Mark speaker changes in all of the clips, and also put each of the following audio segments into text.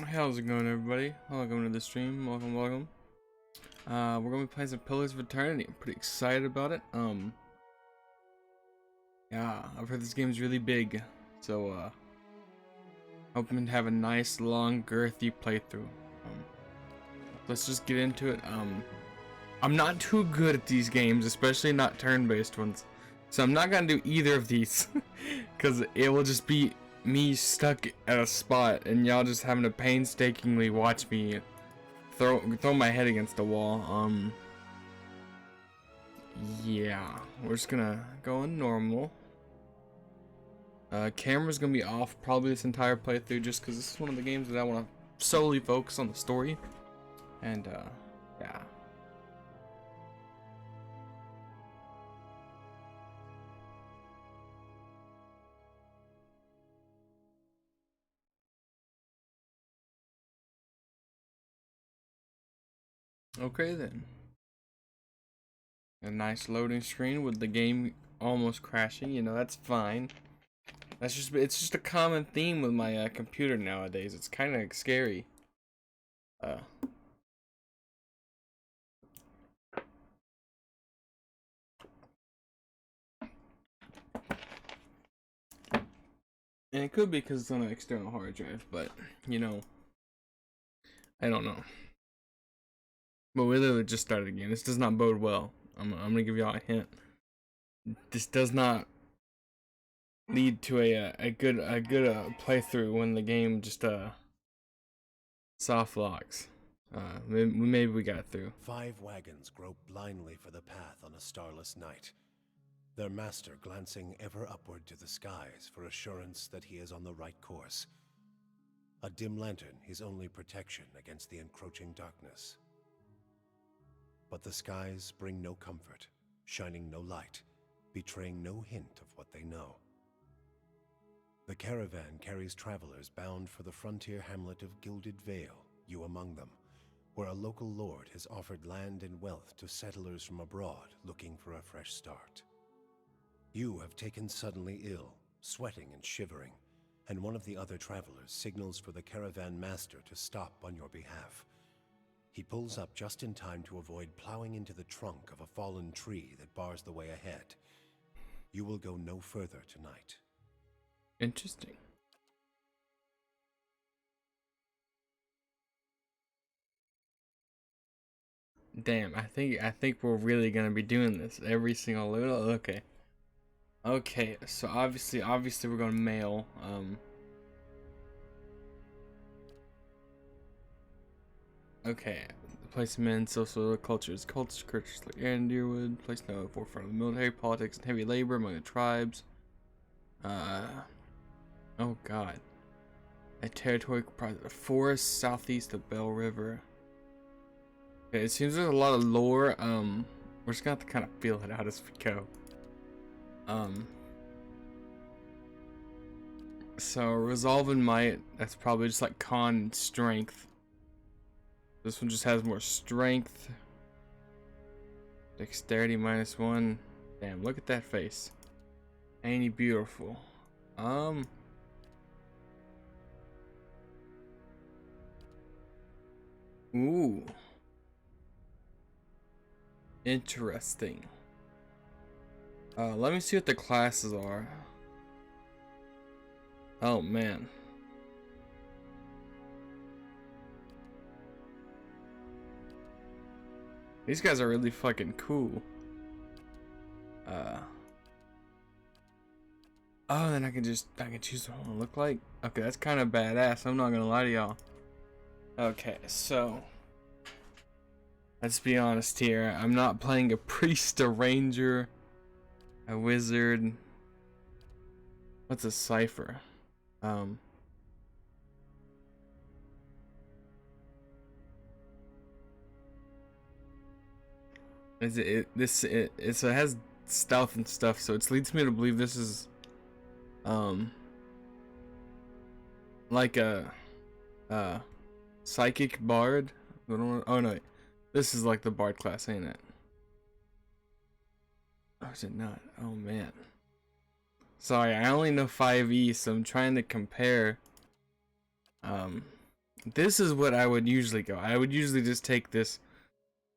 Speaker 1: How's it going, everybody? Welcome to the stream. Welcome. We're gonna be playing some Pillars of Eternity. I'm pretty excited about it. Yeah, I've heard this game's really big, so hoping to have a nice, long, girthy playthrough. Let's just get into it. I'm not too good at these games, especially not turn-based ones, so I'm not gonna do either of these, because it will just be me stuck at a spot and y'all just having to painstakingly watch me throw my head against the wall. Yeah, we're just gonna go in normal. Camera's gonna be off probably this entire playthrough just because this is one of the games that I want to solely focus on the story. And yeah. Okay then. A nice loading screen with the game almost crashing, you know, that's fine. It's just a common theme with my computer nowadays. It's kind of scary. And it could be because it's on an external hard drive, but you know, I don't know. But we literally just started again. This does not bode well. I'm gonna give y'all a hint. This does not lead to a good playthrough when the game just soft locks. Maybe we got through.
Speaker 2: 5 wagons grope blindly for the path on a starless night, their master glancing ever upward to the skies for assurance that he is on the right course. A dim lantern his only protection against the encroaching darkness. But the skies bring no comfort, shining no light, betraying no hint of what they know. The caravan carries travelers bound for the frontier hamlet of Gilded Vale, you among them, where a local lord has offered land and wealth to settlers from abroad looking for a fresh start. You have taken suddenly ill, sweating and shivering, and one of the other travelers signals for the caravan master to stop on your behalf. He pulls up just in time to avoid plowing into the trunk of a fallen tree that bars the way ahead. You will go no further tonight.
Speaker 1: Interesting. Damn, I think we're really gonna be doing this every single little. Okay, so obviously we're gonna mail. Okay, place men, social cultures, cultures like Aaron Deerwood, place now at the forefront of military politics and heavy labor among the tribes. Oh god. A territory comprised of forest southeast of Bell River. Okay, it seems there's a lot of lore. We're just gonna have to kind of feel it out as we go. So resolve and might, that's probably just like con and strength. This one just has more strength. Dexterity -1. Damn, look at that face. Ain't he beautiful? Ooh. Interesting. Let me see what the classes are. Oh man. These guys are really fucking cool. Oh, then I can choose what I look like. Okay, that's kind of badass. I'm not gonna lie to y'all. Okay, so let's be honest here. I'm not playing a priest, a ranger, a wizard. What's a cipher? It has stealth and stuff, so it leads me to believe this is like a psychic bard. Oh no, this is like the bard class, ain't it? Oh, is it not? Oh man. Sorry, I only know 5e, so I'm trying to compare This is what I would usually go. I would usually just take this,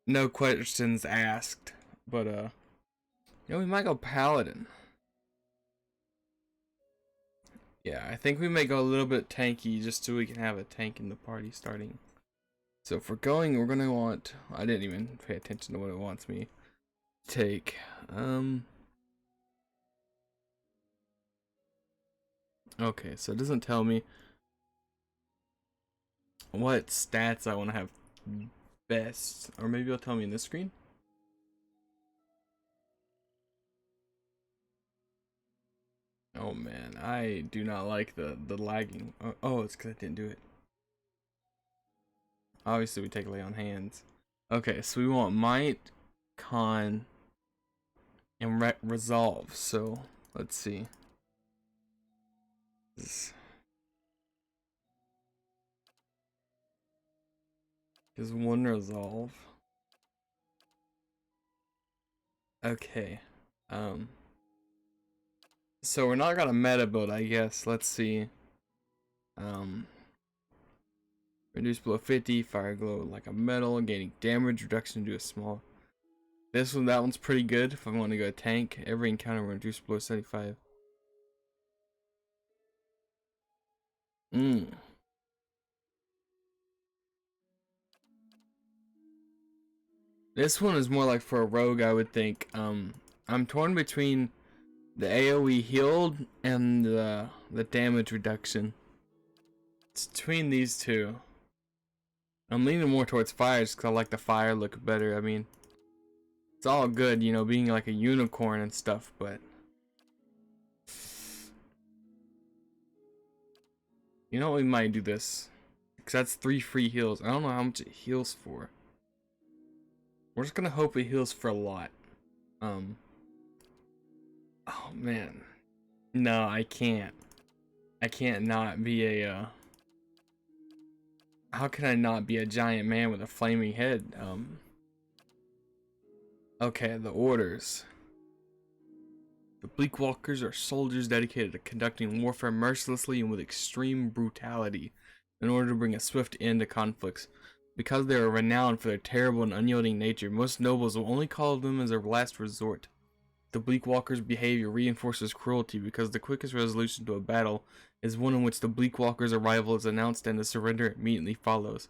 Speaker 1: no questions asked. But we might go paladin. Yeah, I think we may go a little bit tanky just so we can have a tank in the party starting. So if we're going, we're gonna want. I didn't even pay attention to what it wants me to take. Okay, so it doesn't tell me what stats I want to have best, or maybe it'll tell me in this screen. Oh man, I do not like the lagging. Oh, it's because I didn't do it. Obviously, we take lay on hands. Okay, so we want might, con, and resolve. So let's see. Is one resolve. Okay. So we're not gonna meta build, I guess. Let's see. Reduce below 50, fire glow like a metal, gaining damage reduction to a small. That one's pretty good if I want to go tank. Every encounter will reduce below 75. This one is more like for a rogue, I would think. I'm torn between the AoE healed and the damage reduction. It's between these two. I'm leaning more towards fire just because I like the fire look better. I mean, it's all good, you know, being like a unicorn and stuff, but you know, we might do this because that's 3 free heals. I don't know how much it heals for. We're just gonna hope it heals for a lot. Oh man, no, I can't. I can't not be a. How can I not be a giant man with a flaming head? Okay, the orders. The Bleakwalkers are soldiers dedicated to conducting warfare mercilessly and with extreme brutality in order to bring a swift end to conflicts. Because they are renowned for their terrible and unyielding nature, most nobles will only call them as their last resort. The Bleakwalkers' behavior reinforces cruelty because the quickest resolution to a battle is one in which the Bleakwalkers' arrival is announced and the surrender immediately follows.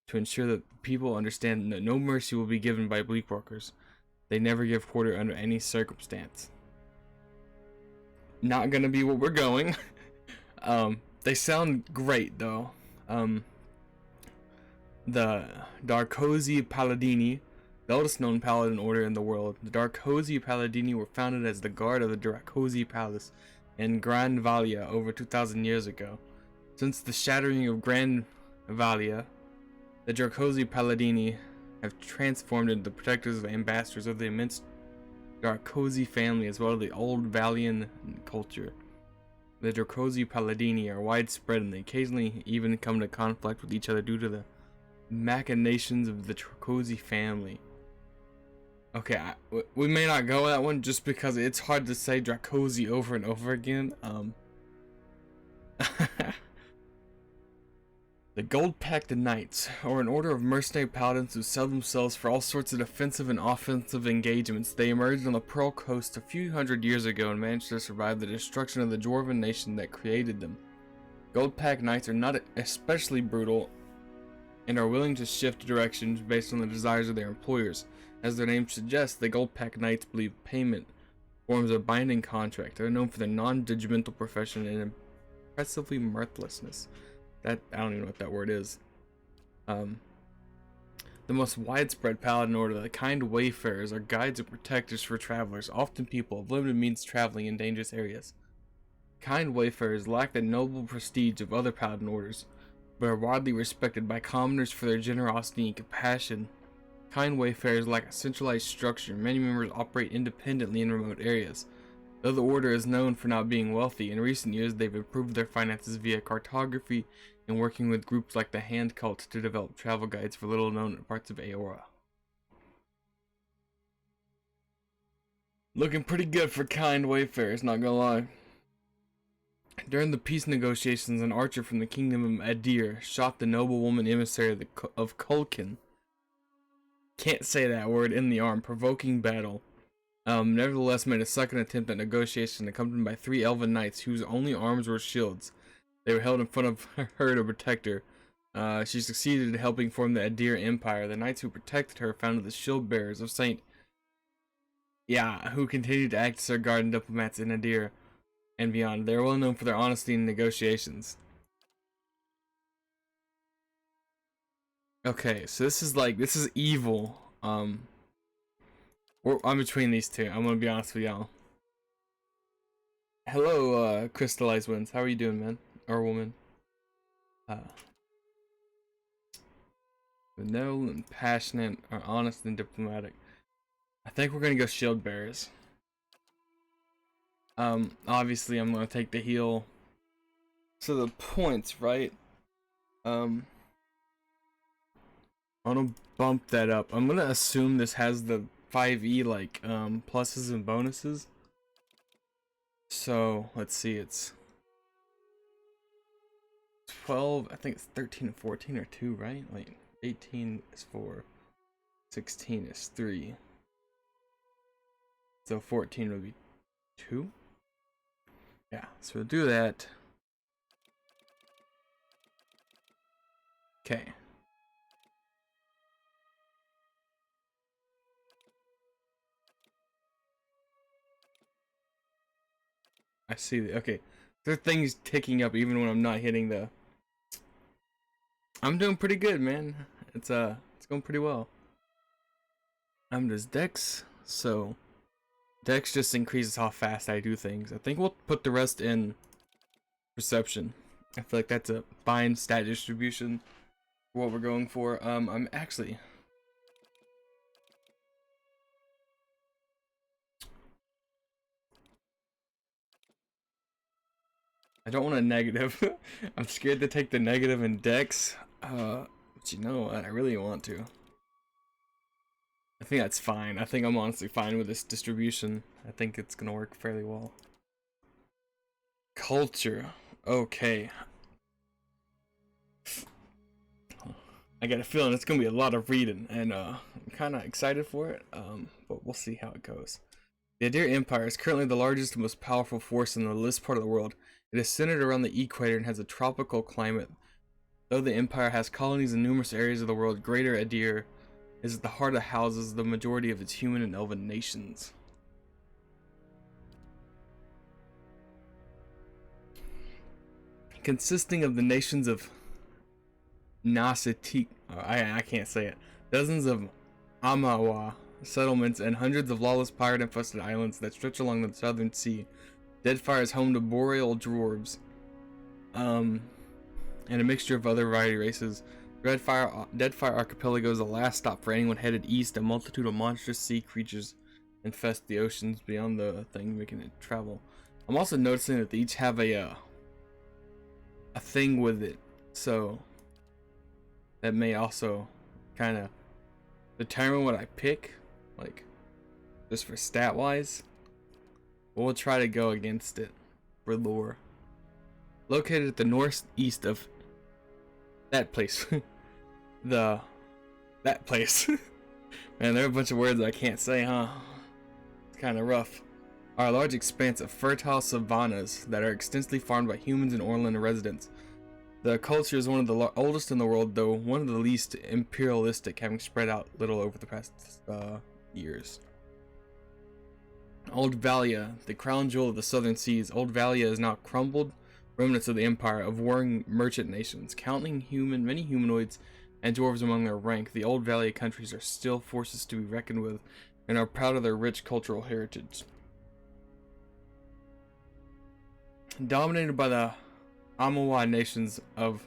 Speaker 1: To ensure that people understand that no mercy will be given by Bleakwalkers, they never give quarter under any circumstance. Not gonna be what we're going. They sound great though. The Darkosi Paladini, the oldest known paladin order in the world. The Darkosi Paladini were founded as the guard of the Darkosi Palace in Grand Valia over 2,000 years ago. Since the shattering of Grand Valia, the Darkosi Paladini have transformed into the protectors and ambassadors of the immense Darkosi family as well as the old Valian culture. The Darkosi Paladini are widespread and they occasionally even come into conflict with each other due to the machinations of the Darkosi family. Okay, we may not go with that one just because it's hard to say Darkosi over and over again. The Gold-Packed Knights are an order of mercenary paladins who sell themselves for all sorts of defensive and offensive engagements. They emerged on the Pearl Coast a few hundred years ago and managed to survive the destruction of the Dwarven nation that created them. Gold-Packed Knights are not especially brutal and are willing to shift directions based on the desires of their employers. As their name suggests, the Gold-Packed Knights believe payment forms a binding contract. They are known for their non-judgmental profession and impressively mirthlessness. I don't even know what that word is. The most widespread paladin order, the kind wayfarers, are guides and protectors for travelers, often people of limited means traveling in dangerous areas. Kind wayfarers lack the noble prestige of other paladin orders, but are widely respected by commoners for their generosity and compassion. Kind wayfarers lack a centralized structure. Many members operate independently in remote areas. Though the order is known for not being wealthy, in recent years they've improved their finances via cartography and working with groups like the Hand Cult to develop travel guides for little-known parts of Aora. Looking pretty good for kind wayfarers, not gonna lie. During the peace negotiations, an archer from the kingdom of Adir shot the noblewoman emissary of Kulkin. Can't say that word in the arm, provoking battle. Nevertheless, made a second attempt at negotiation, accompanied by 3 elven knights whose only arms were shields. They were held in front of her to protect her. She succeeded in helping form the Adir Empire. The knights who protected her founded the shield bearers of Saint. Yeah, who continued to act as her guard and diplomats in Adir and beyond. They are well known for their honesty in negotiations. Okay, so this is evil. I'm between these two. I'm gonna be honest with y'all. Hello, Crystallized Winds. How are you doing, man? Or woman? Benevolent, passionate, or honest and diplomatic. I think we're gonna go shield bearers. Obviously I'm gonna take the heal. So the points, right? I'm gonna bump that up. I'm gonna assume this has the 5e like pluses and bonuses. So let's see, it's 12, I think it's 13 and 14 or 2, right? Like 18 is 4, 16 is 3. So 14 would be 2. Yeah, so we'll do that. Okay. I see the okay. There are things ticking up even when I'm not hitting the. I'm doing pretty good, man. It's going pretty well. I'm just Dex, so Dex just increases how fast I do things. I think we'll put the rest in Perception. I feel like that's a fine stat distribution for what we're going for. I'm actually. I don't want a negative. I'm scared to take the negative in Dex. But you know what? I really want to. I think that's fine. I think I'm honestly fine with this distribution. I think it's gonna work fairly well. Culture. Okay. I got a feeling it's gonna be a lot of reading, and I'm kind of excited for it. But we'll see how it goes. The Adir Empire is currently the largest and most powerful force in this part of the world. It is centered around the equator and has a tropical climate. Though the empire has colonies in numerous areas of the world, Greater Adir is at the heart of houses the majority of its human and elven nations. Consisting of the nations of Nasitik, I can't say it, dozens of Amawa settlements, and hundreds of lawless pirate-infested islands that stretch along the southern sea. Deadfire is home to boreal dwarves, and a mixture of other variety races. Deadfire Archipelago is the last stop for anyone headed east. A multitude of monstrous sea creatures infest the oceans beyond the thing making it travel. I'm also noticing that they each have a thing with it, so that may also kind of determine what I pick, like just for stat wise. We'll try to go against it for lore. Located at the northeast of that place. that place. Man, there are a bunch of words I can't say, huh? It's kind of rough. Are a large expanse of fertile savannas that are extensively farmed by humans and Orland residents. The culture is one of the oldest in the world, though one of the least imperialistic, having spread out little over the past years. Old Valia, the crown jewel of the southern seas. Old Valia is now crumbled remnants of the empire of warring merchant nations, counting many humanoids and dwarves among their rank. The Old Valia countries are still forces to be reckoned with, and are proud of their rich cultural heritage. Dominated by the Amawa nations of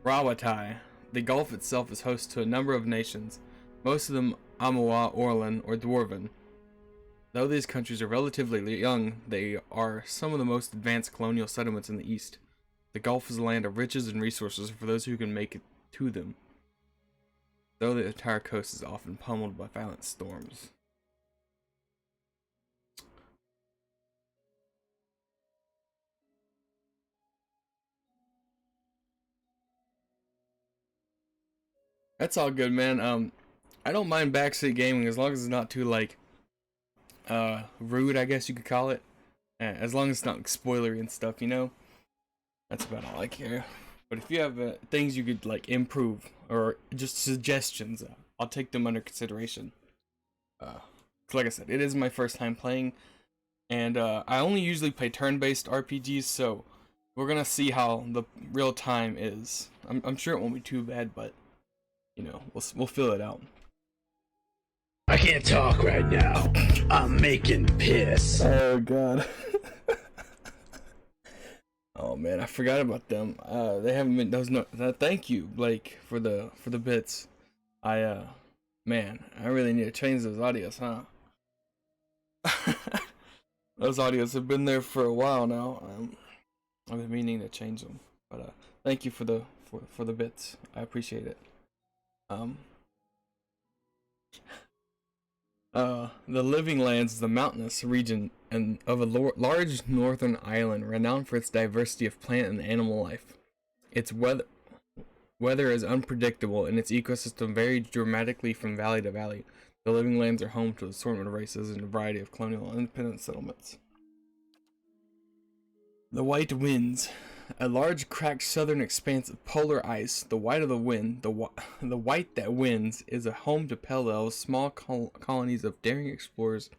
Speaker 1: Rawatai, the Gulf itself is host to a number of nations, most of them Amawa, Orlan, or Dwarven. Though these countries are relatively young, they are some of the most advanced colonial settlements in the East. The Gulf is a land of riches and resources for those who can make it to them, though the entire coast is often pummeled by violent storms. That's all good, man. I don't mind backseat gaming as long as it's not too like rude, I guess you could call it. As long as it's not like, spoilery and stuff, you know. That's about all I care. But if you have things you could like improve or just suggestions, I'll take them under consideration. 'Cause like I said, it is my first time playing, and I only usually play turn-based RPGs, so we're gonna see how the real time is. I'm sure it won't be too bad, but you know, we'll fill it out.
Speaker 3: I can't talk right now. I'm making piss.
Speaker 1: Oh god. Oh man, I forgot about them. They haven't been those no. Thank you, Blake, for the bits. Man, I really need to change those audios, huh? Those audios have been there for a while now. I've been meaning to change them, but thank you for the bits. I appreciate it. The Living Lands is the mountainous region and of a large northern island renowned for its diversity of plant and animal life. Its weather is unpredictable and its ecosystem varies dramatically from valley to valley. The Living Lands are home to an assortment of races and a variety of colonial and independent settlements. The White Winds, a large cracked southern expanse of polar ice. The white of the wind, the white that wins, is a home to Pelel's small colonies of daring explorers,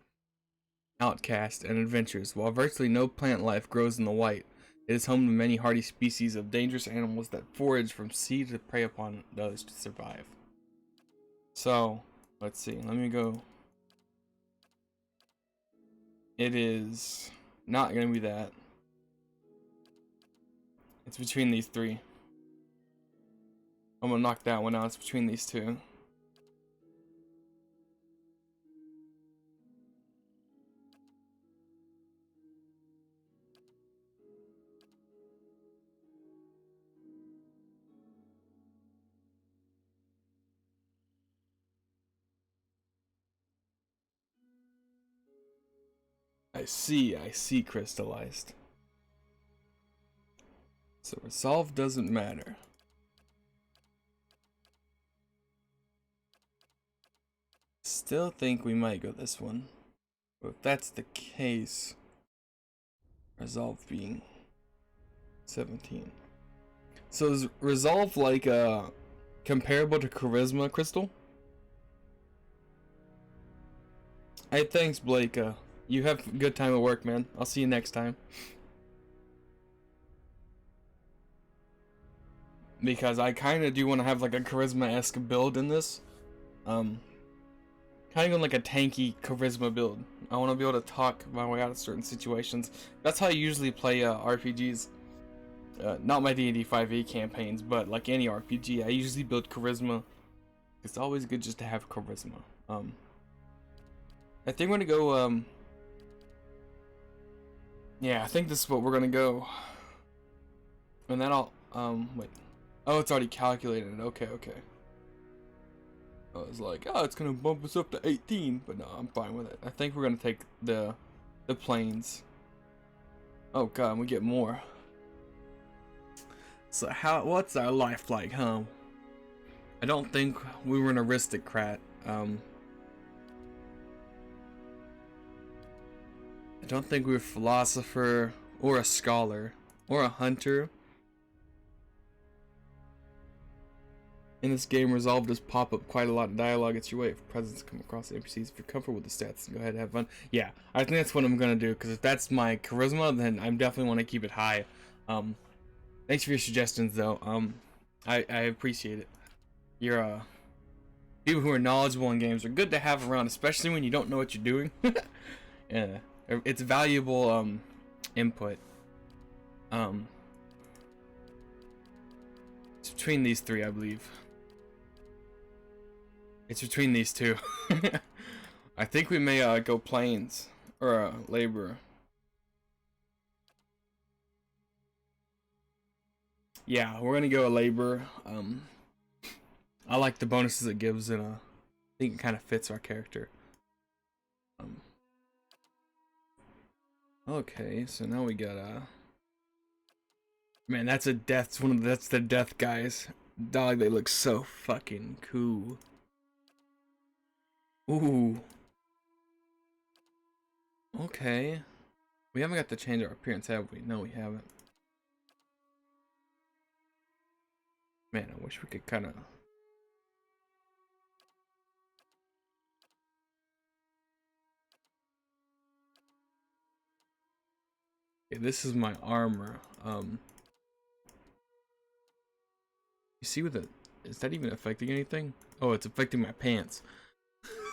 Speaker 1: outcasts, and adventurers. While virtually no plant life grows in the white, it is home to many hardy species of dangerous animals that forage from seed to prey upon those to survive. So, let's see. Let me go. It is not going to be that. It's between these three. I'm gonna knock that one out. It's between these two. I see crystallized. So resolve doesn't matter. Still think we might go this one. But if that's the case, resolve being 17. So is resolve like comparable to charisma, Crystal? Hey, thanks, Blake. You have a good time at work, man. I'll see you next time. Because I kind of do want to have like a charisma-esque build in this. Kind of going like a tanky charisma build. I want to be able to talk my way out of certain situations. That's how I usually play RPGs. Not my D&D 5e campaigns, but like any RPG, I usually build charisma. It's always good just to have charisma. I think we're gonna go. Yeah, I think this is what we're gonna go. And then I'll wait. Oh, it's already calculated. Okay. I was like, oh, it's gonna bump us up to 18, but no, I'm fine with it. I think we're gonna take the planes. Oh god, we get more. So what's our life like, huh? I don't think we were an aristocrat. I don't think we were a philosopher or a scholar or a hunter. In this game, resolve does pop up quite a lot of dialogue. It's your way if presents come across the NPCs. If you're comfortable with the stats, go ahead and have fun. Yeah, I think that's what I'm gonna do, because if that's my charisma, then I definitely want to keep it high. Thanks for your suggestions, though. I appreciate it. You're people who are knowledgeable in games are good to have around, especially when you don't know what you're doing. Yeah, it's valuable input. It's between these three, I believe. It's between these two. I think we may go planes or labor. Yeah, we're gonna go a labor. I like the bonuses it gives, and I think it kind of fits our character. Okay, so now we got man, that's a death. That's the death guys. Dog, they look so fucking cool. Ooh. Okay. We haven't got to change our appearance, have we? No, we haven't. Man, I wish we could kind of... Okay, this is my armor. You see what the... Is that even affecting anything? Oh, it's affecting my pants.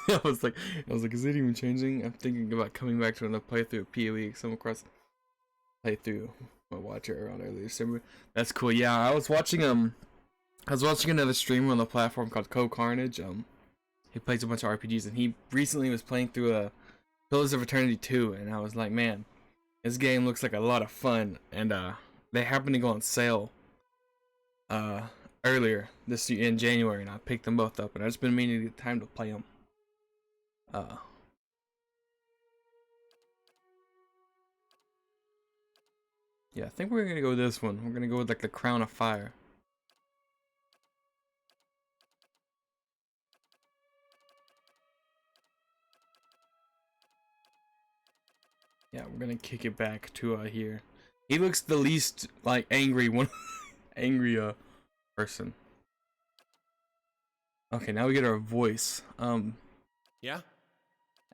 Speaker 1: I was like, is it even changing? I'm thinking about coming back to another playthrough of PoE. Come across playthrough my watcher around earlier summer. That's cool. Yeah, I was watching another streamer on the platform called Carnage. He plays a bunch of RPGs, and he recently was playing through Pillars of Eternity 2, and I was like, man, this game looks like a lot of fun. And they happened to go on sale earlier this year in January, and I picked them both up, and I've just been meaning to get time to play them. Yeah, I think we're gonna go with this one. We're gonna go with like the Crown of Fire. Yeah, we're gonna kick it back to here. He looks the least like angry one, angry person. Okay, now we get our voice.
Speaker 2: Yeah?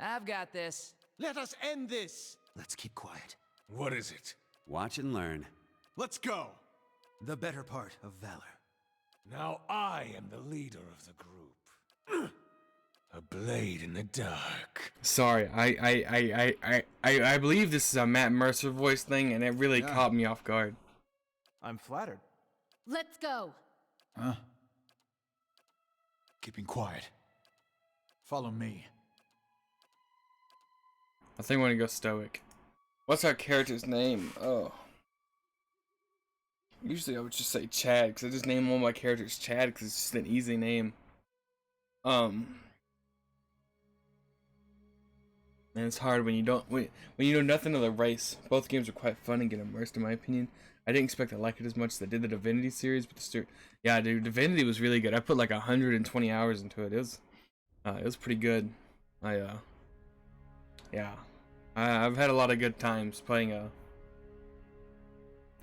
Speaker 4: I've got this.
Speaker 2: Let us end this!
Speaker 5: Let's keep quiet.
Speaker 2: What is it?
Speaker 5: Watch and learn.
Speaker 2: Let's go!
Speaker 5: The better part of valor.
Speaker 2: Now I am the leader of the group. A blade in the dark.
Speaker 1: Sorry, I believe this is a Matt Mercer voice thing, and it really caught me off guard.
Speaker 6: I'm flattered.
Speaker 7: Let's go.
Speaker 6: Huh? Keeping quiet. Follow me.
Speaker 1: I think we're gonna go stoic. What's our character's name? Oh. Usually I would just say Chad, because I just name one of my characters Chad, because it's just an easy name. And it's hard when you don't when you know nothing of the race. Both games are quite fun and get immersed, in my opinion. I didn't expect to like it as much as I did the Divinity series, but yeah, dude, Divinity was really good. I put like 120 hours into it. It was pretty good. Yeah, I've had a lot of good times playing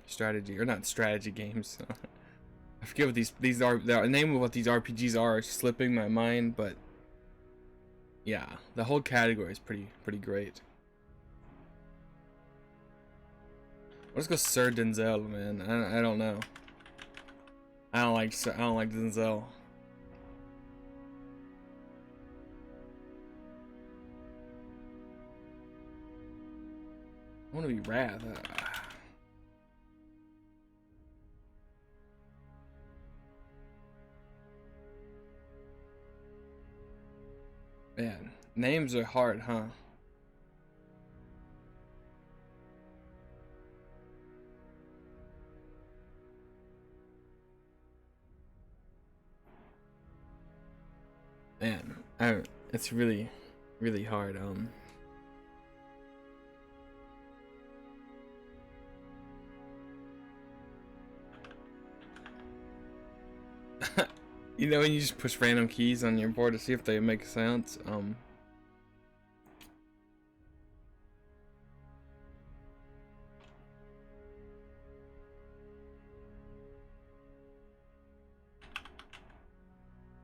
Speaker 1: strategy, or not strategy games. I forget what these are. The name of what these RPGs are is slipping my mind, but yeah, the whole category is pretty great. Let's go Sir Denzel, man. I don't know. I don't like Denzel. I want to be Wrath. Man, names are hard, huh? Man, it's really hard. You know when you just push random keys on your board to see if they make sounds?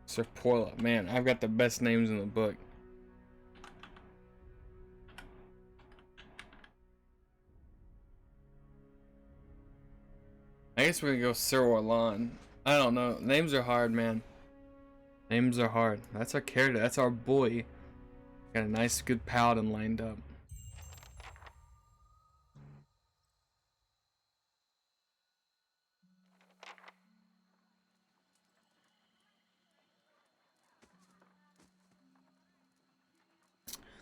Speaker 1: Sir Porla, man, I've got the best names in the book. I guess we're gonna go Sir Orlan. I don't know. Names are hard, man. Names are hard. That's our character. That's our boy. Got a nice, good paladin lined up.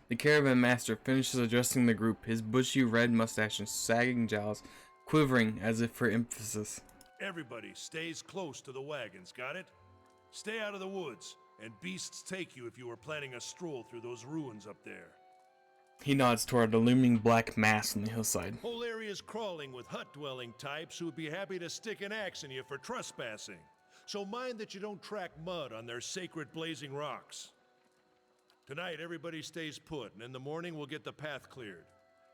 Speaker 1: The caravan master finishes addressing the group, his bushy red mustache and sagging jowls quivering as if for emphasis.
Speaker 8: Everybody stays close to the wagons, got it? Stay out of the woods, and beasts take you if you are planning a stroll through those ruins up there.
Speaker 1: He nods toward the looming black mass on the hillside.
Speaker 8: Whole area's crawling with hut-dwelling types who would be happy to stick an axe in you for trespassing. so mind that you don't track mud on their sacred blazing rocks. Tonight, everybody stays put, and in the morning we'll get the path cleared.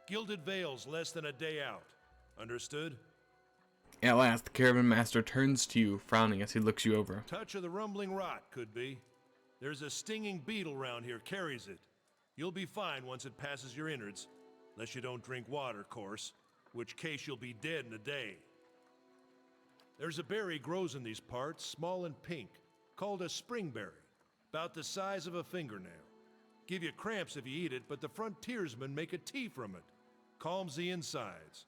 Speaker 8: Gilded Vale's less than a day out. Understood?
Speaker 1: At last, the caravan master turns to you, frowning as he looks you over.
Speaker 8: Touch of the rumbling rot, could be. There's a stinging beetle round here, carries it. You'll be fine once it passes your innards, unless you don't drink water, course, which case you'll be dead in a day. There's a berry grows in these parts, small and pink, called a springberry, about the size of a fingernail. Give you cramps if you eat it, but the frontiersmen make a tea from it. Calms the insides.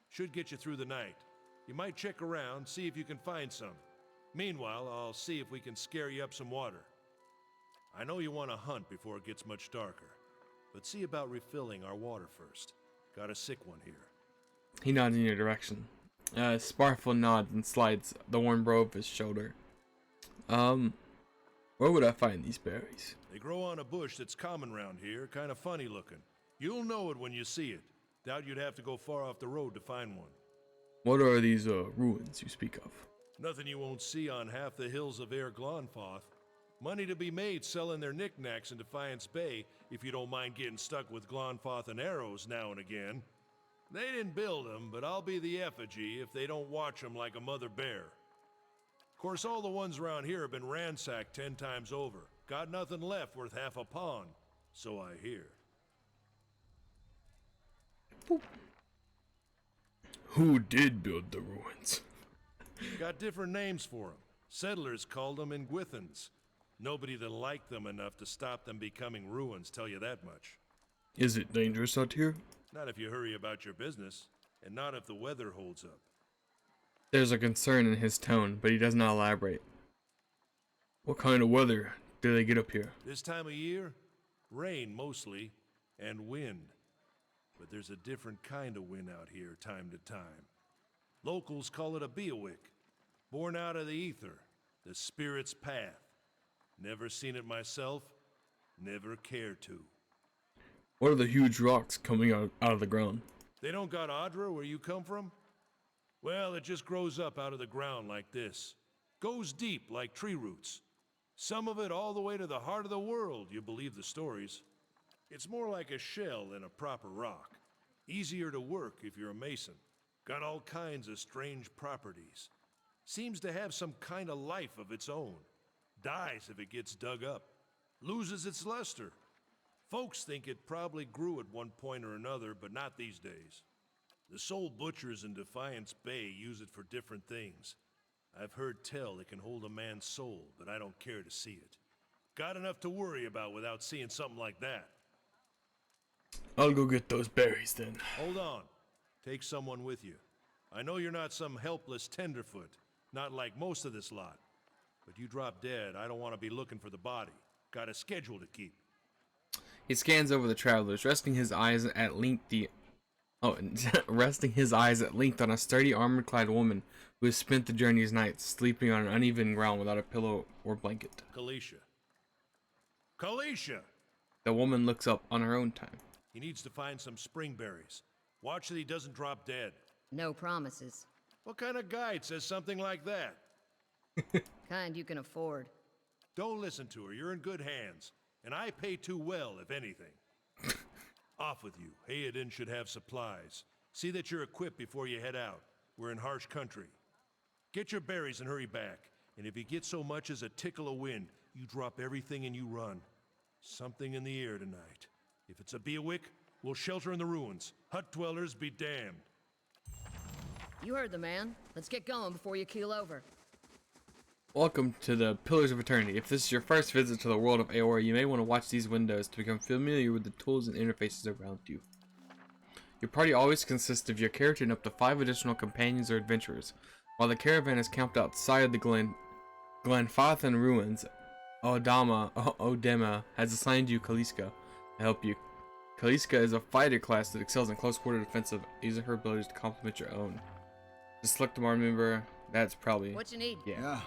Speaker 8: Should get you through the night. You might check around, see if you can find some. Meanwhile, I'll see if we can scare you up some water. I know you want to hunt before it gets much darker, but see about refilling our water first. Got a sick one here.
Speaker 1: He nods in your direction. Sparful nods and slides the warm robe of his shoulder. Where would I find these berries?
Speaker 8: They grow on a bush that's common round here, kind of funny looking. You'll know it when you see it. Doubt you'd have to go far off the road to find one.
Speaker 1: What are these ruins you speak of?
Speaker 8: Nothing you won't see on half the hills of Air Glonfoth. Money to be made selling their knickknacks in Defiance Bay, if you don't mind getting stuck with Glonfoth and arrows now and again. They didn't build them, but I'll be the effigy if they don't watch them like a mother bear. Of course, all the ones around here have been ransacked 10 times over. Got nothing left worth half a pawn, so I hear.
Speaker 1: Who did build the ruins?
Speaker 8: Got different names for them. Settlers called them Ingwithans. Nobody that liked them enough to stop them becoming ruins, tell you that much.
Speaker 1: Is it dangerous out here?
Speaker 8: Not if you hurry about your business, and not if the weather holds up.
Speaker 1: There's a concern in his tone, but he does not elaborate. What kind of weather do they get up here?
Speaker 8: This time of year, rain mostly, and wind. But there's a different kind of wind out here time to time. Locals call it a beawick, born out of the ether, the spirit's path. Never seen it myself, never cared to.
Speaker 1: What are the huge rocks coming out of the ground?
Speaker 8: They don't got Audra where you come from? Well, it just grows up out of the ground like this. Goes deep like tree roots. Some of it all the way to the heart of the world, you believe the stories. It's more like a shell than a proper rock. Easier to work if you're a mason. Got all kinds of strange properties. Seems to have some kind of life of its own. Dies if it gets dug up. Loses its luster. Folks think it probably grew at one point or another, but not these days. The soul butchers in Defiance Bay use it for different things. I've heard tell it can hold a man's soul, but I don't care to see it. Got enough to worry about without seeing something like that.
Speaker 1: I'll go get those berries then.
Speaker 8: Hold on. Take someone with you. I know you're not some helpless tenderfoot, not like most of this lot. But you drop dead, I don't want to be looking for the body. Got a schedule to keep.
Speaker 1: He scans over the travelers, resting his eyes at length on a sturdy armor-clad woman who has spent the journey's nights sleeping on an uneven ground without a pillow or blanket.
Speaker 8: Kalisha. Kalisha!
Speaker 1: The woman looks up on her own time.
Speaker 8: He needs to find some springberries. Watch that he doesn't drop dead.
Speaker 7: No promises.
Speaker 8: What kind of guide says something like that?
Speaker 7: Kind you can afford.
Speaker 8: Don't listen to her. You're in good hands. And I pay too well, if anything. Off with you. Hayden should have supplies. See that you're equipped before you head out. We're in harsh country. Get your berries and hurry back. And if you get so much as a tickle of wind, you drop everything and you run. Something in the air tonight. If it's a beawick, we'll shelter in the ruins. Hut dwellers be damned.
Speaker 7: You heard the man. Let's get going before you keel over.
Speaker 1: Welcome to the Pillars of Eternity. If this is your first visit to the world of Aora, you may want to watch these windows to become familiar with the tools and interfaces around you. Your party always consists of your character and up to 5 additional companions or adventurers. While the caravan is camped outside the Glenfathan ruins, Odema has assigned you Kaliska to help you. Kaliska is a fighter class that excels in close quarter defensive, using her abilities to complement your own. Just select the arm member. That's probably
Speaker 7: What you need?
Speaker 1: yeah.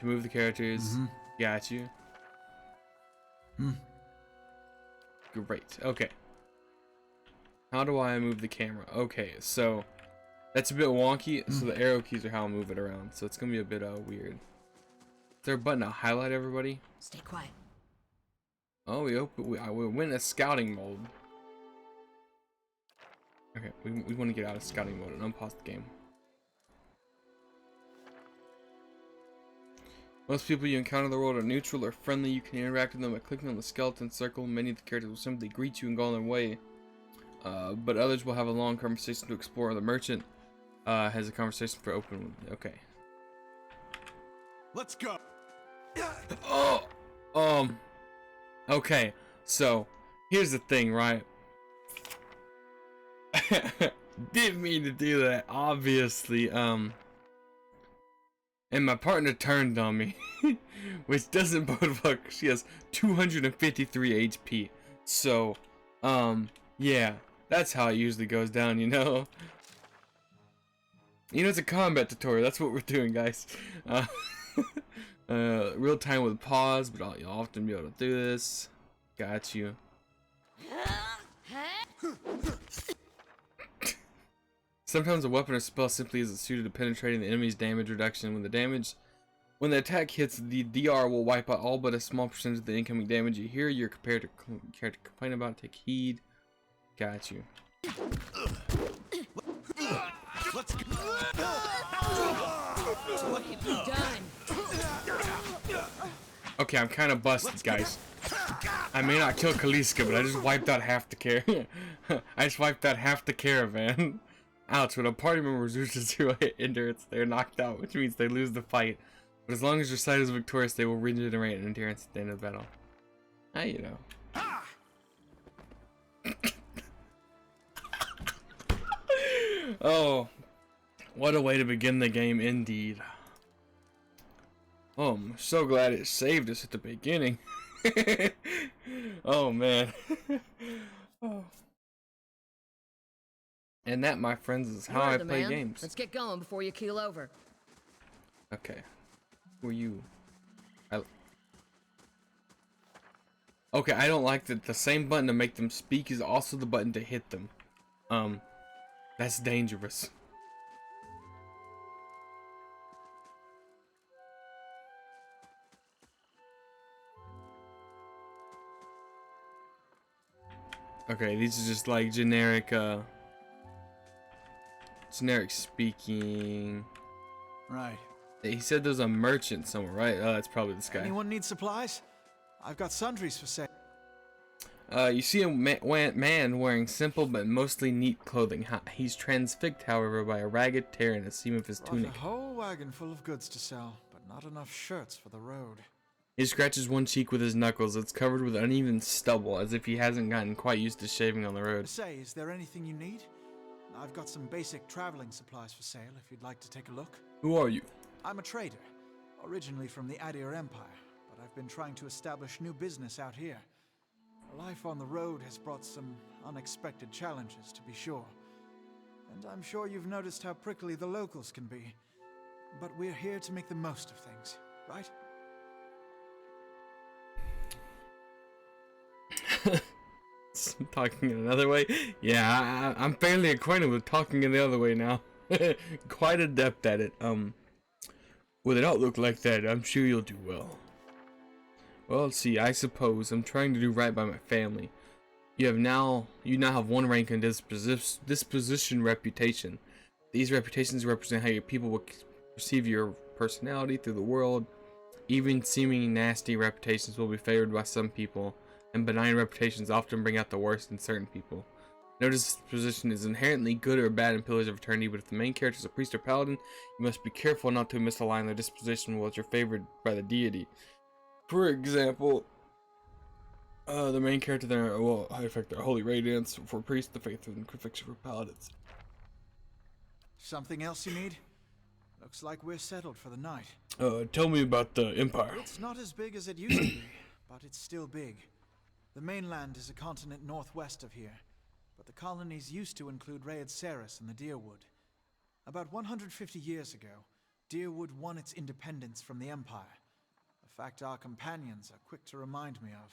Speaker 1: To move the characters, got you. Great. Okay. How do I move the camera? Okay, so That's a bit wonky, so the arrow keys are how I move it around. So it's gonna be a bit weird. Is there a button to highlight everybody?
Speaker 7: Stay quiet.
Speaker 1: Oh, we went in a scouting mode. Okay, we want to get out of scouting mode and unpause the game. Most people you encounter in the world are neutral or friendly. You can interact with them by clicking on the skeleton circle. Many of the characters will simply greet you and go on their way. But others will have a long conversation to explore. The merchant has a conversation for open. Okay.
Speaker 5: Let's go.
Speaker 1: Oh, okay. So here's the thing, right? Didn't mean to do that, obviously. And my partner turned on me, which doesn't bode well. She has 253 HP. So, yeah, that's how it usually goes down, you know. You know, it's a combat tutorial. That's what we're doing, guys. Real time with pause, but you'll often be able to do this. Got you. Sometimes a weapon or spell simply isn't suited to penetrating the enemy's damage reduction. When the attack hits, the DR will wipe out all but a small percentage of the incoming damage. You hear your character complain about it. Take heed. Got you.
Speaker 5: Let's go.
Speaker 7: What have you done?
Speaker 1: Okay, I'm kind of busted, guys. I may not kill Kaliska, but I just wiped out half the I just wiped out half the caravan. Ouch, when a party member loses 2 endurance, they're knocked out, which means they lose the fight. But as long as your side is victorious, they will regenerate an endurance at the end of the battle. You know. Oh, what a way to begin the game indeed. Oh, I'm so glad it saved us at the beginning. Oh, man. Oh. And that, my friends, is how I play games.
Speaker 7: Let's get going before you keel over.
Speaker 1: Okay. Who are you? Okay, I don't like that the same button to make them speak is also the button to hit them. That's dangerous. Okay, these are just like generic speaking.
Speaker 6: Right.
Speaker 1: He said there's a merchant somewhere, right? Oh, that's probably this guy.
Speaker 6: Anyone need supplies? I've got sundries for sale.
Speaker 1: You see a man wearing simple but mostly neat clothing. He's transfixed, however, by a ragged tear in the seam of his tunic.
Speaker 6: A whole wagon full of goods to sell, but not enough shirts for the road.
Speaker 1: He scratches one cheek with his knuckles. It's covered with uneven stubble, as if he hasn't gotten quite used to shaving on the road.
Speaker 6: Say, is there anything you need? I've got some basic traveling supplies for sale if you'd like to take a look.
Speaker 1: Who are you?
Speaker 6: I'm a trader, originally from the Adir Empire, but I've been trying to establish new business out here. Life on the road has brought some unexpected challenges, to be sure. And I'm sure you've noticed how prickly the locals can be. But we're here to make the most of things, right?
Speaker 1: Talking in another way? Yeah, I'm fairly acquainted with talking in the other way now. Quite adept at it. With an outlook like that, I'm sure you'll do well. Well, let's see, I suppose I'm trying to do right by my family. You now have one rank in disposition reputation. These reputations represent how your people will perceive your personality through the world. Even seeming nasty reputations will be favored by some people, and benign reputations often bring out the worst in certain people. No disposition is inherently good or bad in Pillars of Eternity, but if the main character is a priest or paladin, you must be careful not to misalign their disposition with what you're favored by the deity. For example, the main character there will affect their holy radiance for priests, the faith and crucifixion for paladins.
Speaker 6: Something else you need? Looks like we're settled for the night.
Speaker 1: Tell me about the Empire.
Speaker 6: It's not as big as it used to be, but it's still big. The mainland is a continent northwest of here, but the colonies used to include Raed Ceres and the Deerwood. About 150 years ago, Deerwood won its independence from the Empire. A fact our companions are quick to remind me of.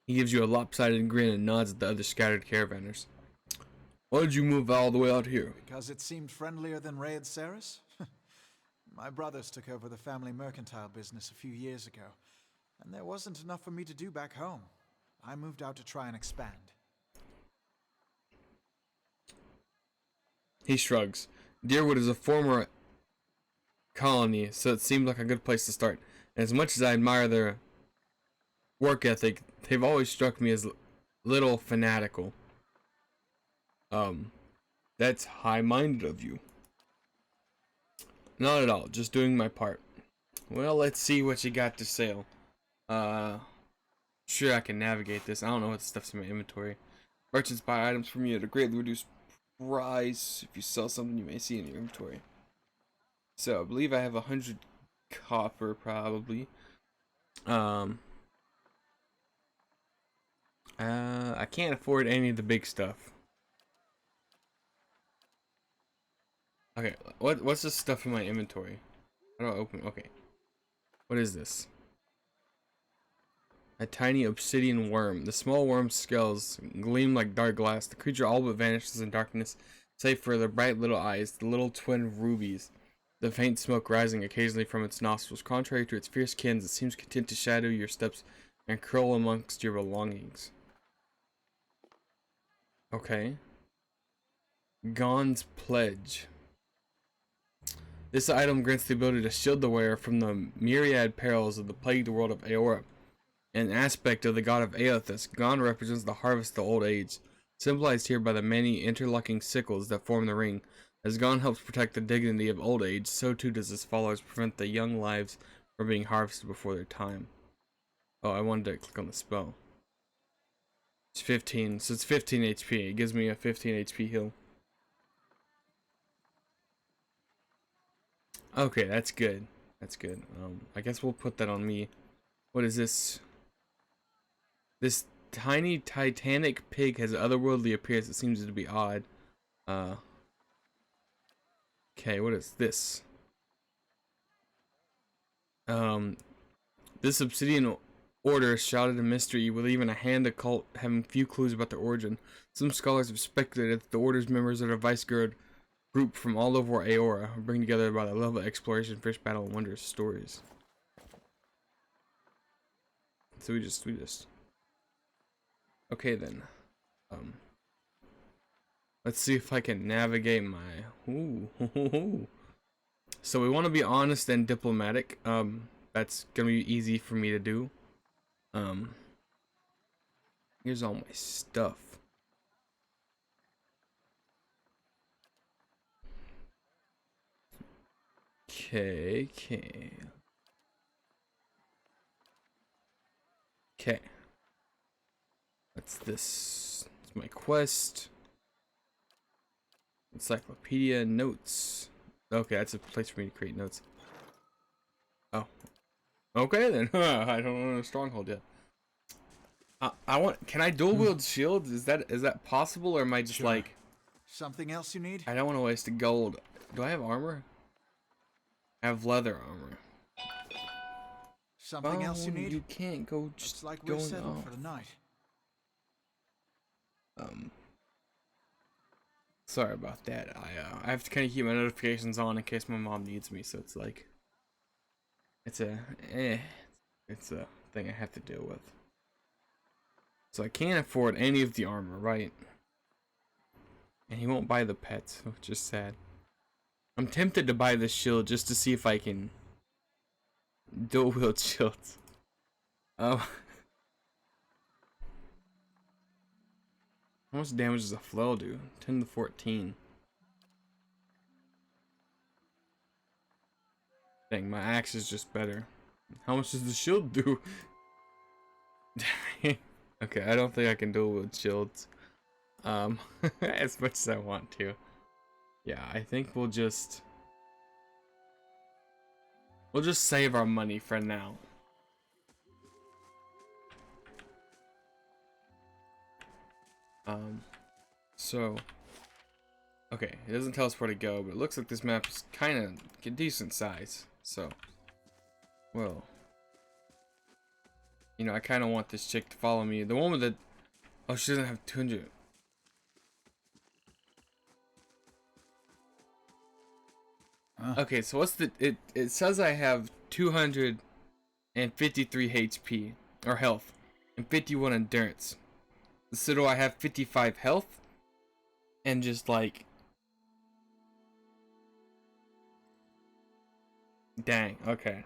Speaker 1: He gives you a lopsided grin and nods at the other scattered caravanners. Why did you move all the way out here?
Speaker 6: Because it seemed friendlier than Raid Ceres? My brothers took over the family mercantile business a few years ago, and there wasn't enough for me to do back home. I moved out to try and expand.
Speaker 1: He shrugs. Deerwood is a former colony, so it seemed like a good place to start. And as much as I admire their work ethic, they've always struck me as little fanatical. That's high-minded of you. Not at all, just doing my part. Well, let's see what you got to sell. Sure, I can navigate this. I don't know what stuff's in my inventory. Merchants buy items from you at a greatly reduced price. If you sell something you may see in your inventory. So, I believe I have 100 copper, probably. I can't afford any of the big stuff. Okay, what's this stuff in my inventory? How do I open? Okay. What is this? A tiny obsidian worm. The small worm's scales gleam like dark glass. The creature all but vanishes in darkness, save for the bright little eyes, the little twin rubies, the faint smoke rising occasionally from its nostrils. Contrary to its fierce kin, it seems content to shadow your steps and curl amongst your belongings. Okay. Gon's Pledge. This item grants the ability to shield the wearer from the myriad perils of the plagued world of Aora. An aspect of the god of Aothas, Gon represents the harvest of old age, symbolized here by the many interlocking sickles that form the ring. As Gon helps protect the dignity of old age, so too does his followers prevent the young lives from being harvested before their time. Oh, I wanted to click on the spell. It's 15, so it's 15 HP. It gives me a 15 HP heal. Okay, that's good. That's good. I guess we'll put that on me. What is this? This tiny titanic pig has otherworldly appearance. It seems to be odd. Okay, what is this? This Obsidian Order shrouded in mystery with even a hand occult having few clues about their origin. Some scholars have speculated that the Order's members are a vice-guard group from all over Aora, bring together by the love of exploration, fish battle, and wondrous stories. So we just okay then. Let's see if I can navigate my So we want to be honest and diplomatic. That's gonna be easy for me to do. Here's all my stuff. Okay. What's this? It's my quest. Encyclopedia notes. Okay, that's a place for me to create notes. Oh. Okay then. I don't want a stronghold yet. I want. Can I dual wield shields? Is that possible, or am I just
Speaker 6: Sure.
Speaker 1: like?
Speaker 6: Something else you need?
Speaker 1: I don't want to waste the gold. Do I have armor? I have leather armor.
Speaker 6: Something else you need?
Speaker 1: You can't go just
Speaker 6: Looks like we're
Speaker 1: going
Speaker 6: settled
Speaker 1: off.
Speaker 6: for the night.
Speaker 1: Sorry about that. I have to kind of keep my notifications on in case my mom needs me. So it's like, it's a thing I have to deal with. So I can't afford any of the armor, right? And he won't buy the pets, which is sad. I'm tempted to buy this shield just to see if I can dual wield shields. Oh. How much damage does a flail do? 10 to 14. Dang, my axe is just better. How much does the shield do? Okay, I don't think I can dual wield shields. As much as I want to. Yeah, I think we'll just save our money for now. So okay, it doesn't tell us where to go, but it looks like this map is kind of a decent size. So, well, you know, I kind of want this chick to follow me. The one with the, oh, she doesn't have 200. Okay, so what's the it says I have 253 HP or health and 51 endurance. So do I have 55 health and just like dang, okay.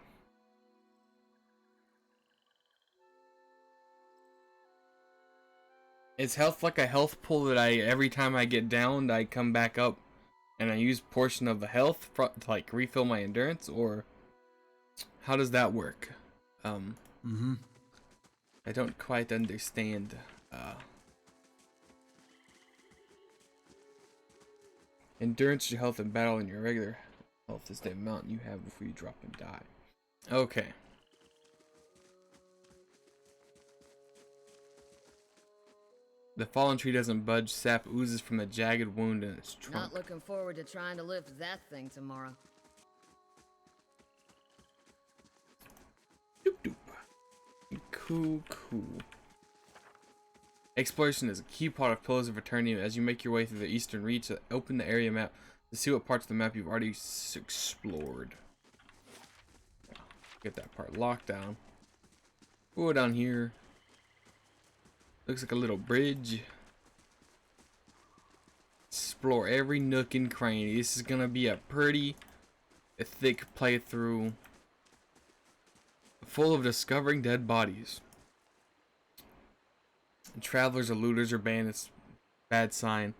Speaker 1: Is health like a health pool that every time I get downed I come back up and I use portion of the health to like refill my endurance, or how does that work? I don't quite understand. Endurance, your health in battle, and your regular health is the amount you have before you drop and die. Okay. The fallen tree doesn't budge. Sap oozes from a jagged wound in its trunk.
Speaker 7: Not looking forward to trying to lift that thing tomorrow.
Speaker 1: Doop doop. Cool. Exploration is a key part of Pillars of Eternity. As you make your way through the eastern reach, open the area map to see what parts of the map you've already explored. Get that part locked down. Go down here. Looks like a little bridge. Explore every nook and cranny. This is gonna be a pretty thick playthrough, full of discovering dead bodies. Travelers or looters or bandits, bad sign.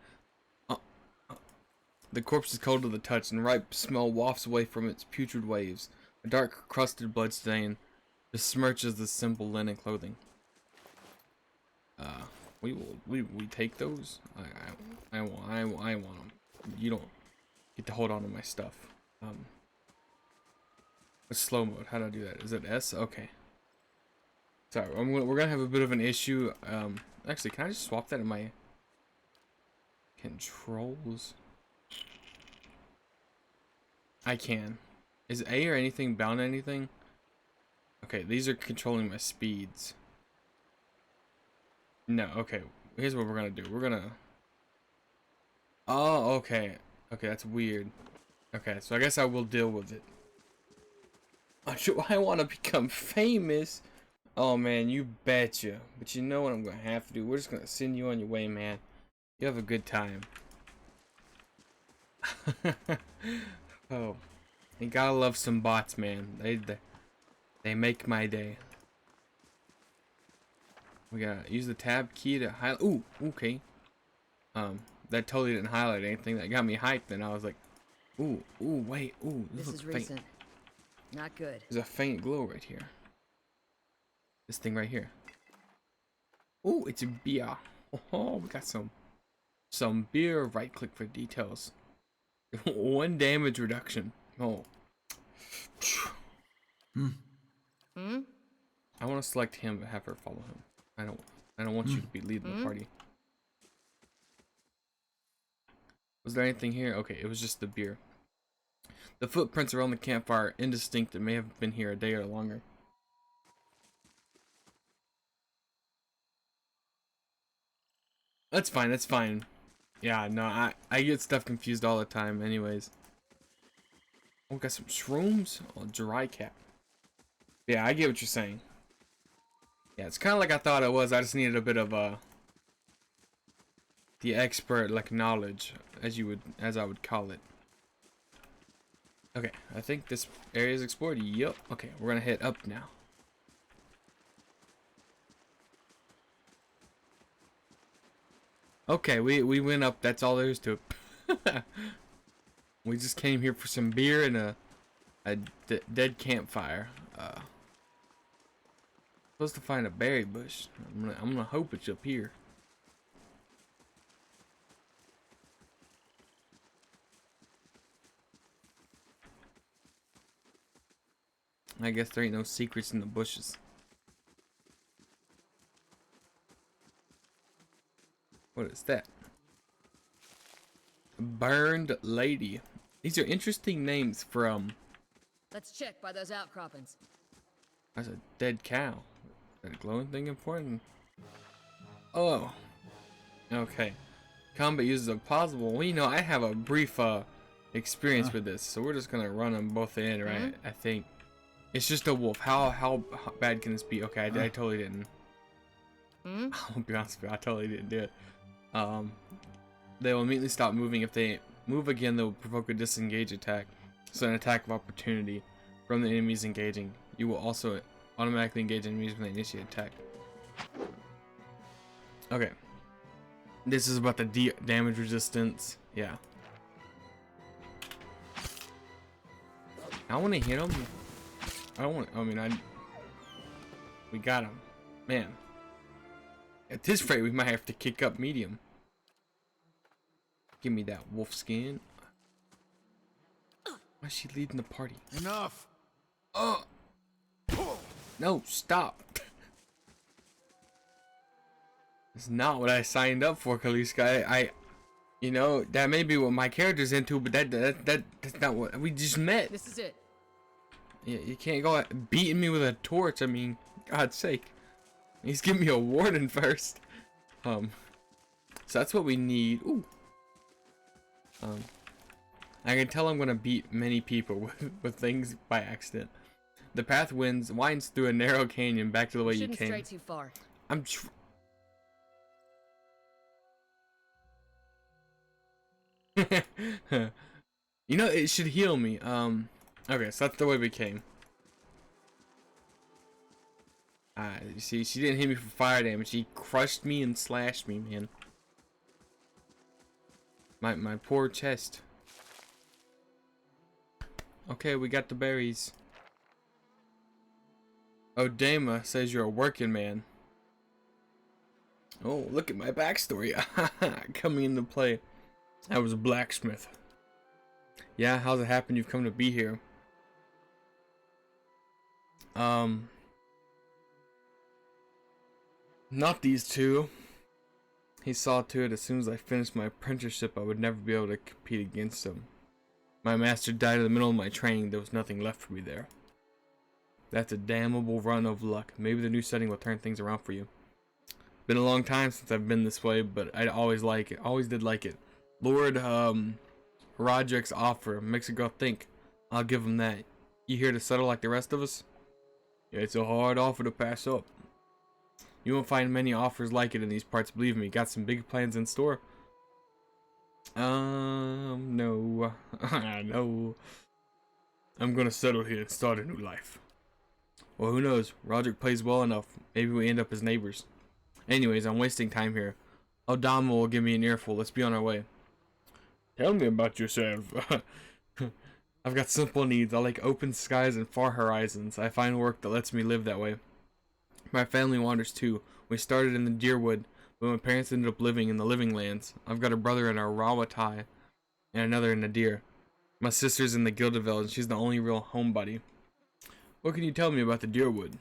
Speaker 1: The corpse is cold to the touch, and ripe smell wafts away from its putrid waves. A dark, crusted blood stain besmirches the simple linen clothing. We take those. I want them. You don't get to hold on to my stuff. What's slow mode? How do I do that? Is it S? Okay. Sorry, we're gonna have a bit of an issue. Actually, can I just swap that in my controls? I can. Is A or anything bound to anything? Okay, these are controlling my speeds. No, okay. Here's what we're gonna do. We're gonna... Oh, okay. Okay, that's weird. Okay, so I guess I will deal with it. I want to become famous. Oh, man, you betcha. But you know what I'm gonna have to do? We're just gonna send you on your way, man. You have a good time. Oh, you gotta love some bots, man. They make my day. We gotta use the tab key to highlight. Ooh, okay. That totally didn't highlight anything. That got me hyped, and I was like, ooh, wait, ooh.
Speaker 7: This is
Speaker 1: faint.
Speaker 7: recent. Not good.
Speaker 1: There's a faint glow right here. This thing right here. Ooh, it's a beer. Oh, we got some beer. Right click for details. 1 damage reduction. Oh. I want to select him but have her follow him. I don't want you to be leading the party. Was there anything here? Okay, it was just the beer. The footprints around the campfire are indistinct and may have been here a day or longer. That's fine, that's fine. Yeah, no, I get stuff confused all the time anyways. Oh, got some shrooms? Oh, dry cap. Yeah, I get what you're saying. Yeah, it's kind of like I thought it was. I just needed a bit of the expert like knowledge, as I would call it. Okay, I think this area is explored. Yup. Okay, we're gonna head up now. Okay, we went up. That's all there is to it. We just came here for some beer and a dead campfire. Supposed to find a berry bush. I'm gonna hope it's up here. I guess there ain't no secrets in the bushes. What is that? Burned Lady. These are interesting names from...
Speaker 7: Let's check by those outcroppings.
Speaker 1: That's a dead cow. Is that glowing thing important? Oh. Okay. Combat uses a possible... Well, you know, I have a brief experience with this, so we're just gonna run them both in, right? I think it's just a wolf. How bad can this be? Okay, I totally didn't. I'll be honest with you, I totally didn't do it. They will immediately stop moving. If they move again, they will provoke a disengage attack, so an attack of opportunity from the enemies engaging. You will also automatically engage enemies when they initiate attack. Okay. This is about the damage resistance. Yeah. I want to hit him. I don't want. We got him, man. At this rate, we might have to kick up medium. Give me that wolf skin. Why is she leading the party?
Speaker 5: Enough.
Speaker 1: No, stop. It's not what I signed up for, Kaliska. You know, that may be what my character's into, but that's not what we just met.
Speaker 7: This is it.
Speaker 1: Yeah, you can't go beating me with a torch. I mean, God's sake. He's giving me a warning first. So that's what we need. Ooh. I can tell I'm gonna beat many people with things by accident. The path winds through a narrow canyon back to the way you
Speaker 7: Shouldn't
Speaker 1: came.
Speaker 7: stray too far.
Speaker 1: You know, it should heal me. Okay, so that's the way we came. You see, she didn't hit me for fire damage. She crushed me and slashed me, man. My poor chest. Okay, we got the berries. Odama says you're a working man. Oh, look at my backstory. Coming into play. I was a blacksmith. Yeah, how's it happen you've come to be here? Not these two. He saw to it as soon as I finished my apprenticeship I would never be able to compete against him. My master died in the middle of my training. There was nothing left for me there. That's a damnable run of luck. Maybe the new setting will turn things around for you. Been a long time since I've been this way, but I always like it. Always did like it. Lord Roderick's offer makes a girl think. I'll give him that. You here to settle like the rest of us? Yeah, it's a hard offer to pass up. You won't find many offers like it in these parts, believe me. Got some big plans in store. No. No. I'm gonna settle here and start a new life. Well, who knows? Roderick plays well enough. Maybe we end up as neighbors. Anyways, I'm wasting time here. Odama will give me an earful. Let's be on our way. Tell me about yourself. I've got simple needs. I like open skies and far horizons. I find work that lets me live that way. My family wanders too. We started in the Deerwood, but my parents ended up living in the Living Lands. I've got a brother in Arawatai and another in Nadir. My sister's in the Gilded Vale, and she's the only real homebody. What can you tell me about the Deerwood?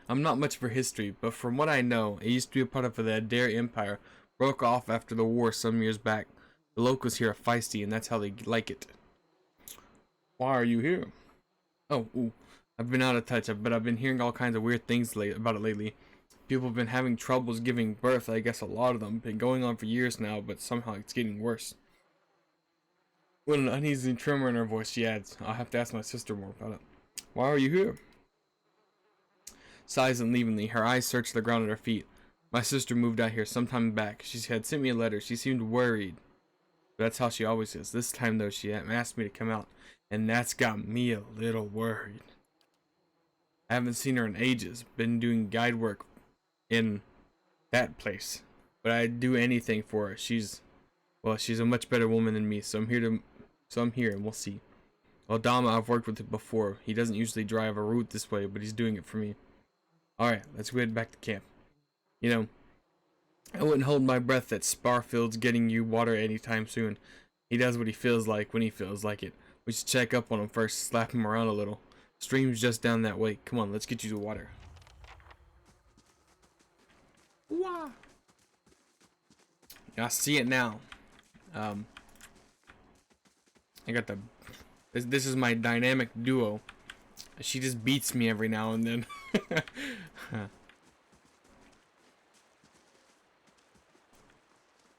Speaker 1: I'm not much for history, but from what I know, it used to be a part of the Adair Empire, broke off after the war some years back. The locals here are feisty, and that's how they like it. Why are you here? Oh, ooh. I've been out of touch, but I've been hearing all kinds of weird things about it lately. People have been having troubles giving birth. I guess a lot of them. Been going on for years now, but somehow it's getting worse. With an uneasy tremor in her voice, she adds, I'll have to ask my sister more about it. Why are you here? Sighs unevenly. Her eyes search the ground at her feet. My sister moved out here some time back. She had sent me a letter. She seemed worried. But that's how she always is. This time, though, she asked me to come out. And that's got me a little worried. I haven't seen her in ages. Been doing guide work in that place. But I'd do anything for her. She's a much better woman than me. So I'm here and we'll see. Odama, I've worked with him before. He doesn't usually drive a route this way, but he's doing it for me. Alright, let's go head back to camp. You know, I wouldn't hold my breath that Sparfield's getting you water anytime soon. He does what he feels like when he feels like it. We should check up on him first, slap him around a little. Stream's just down that way. Come on, let's get you to water. Wah. I see it now. I got the... This is my dynamic duo. She just beats me every now and then.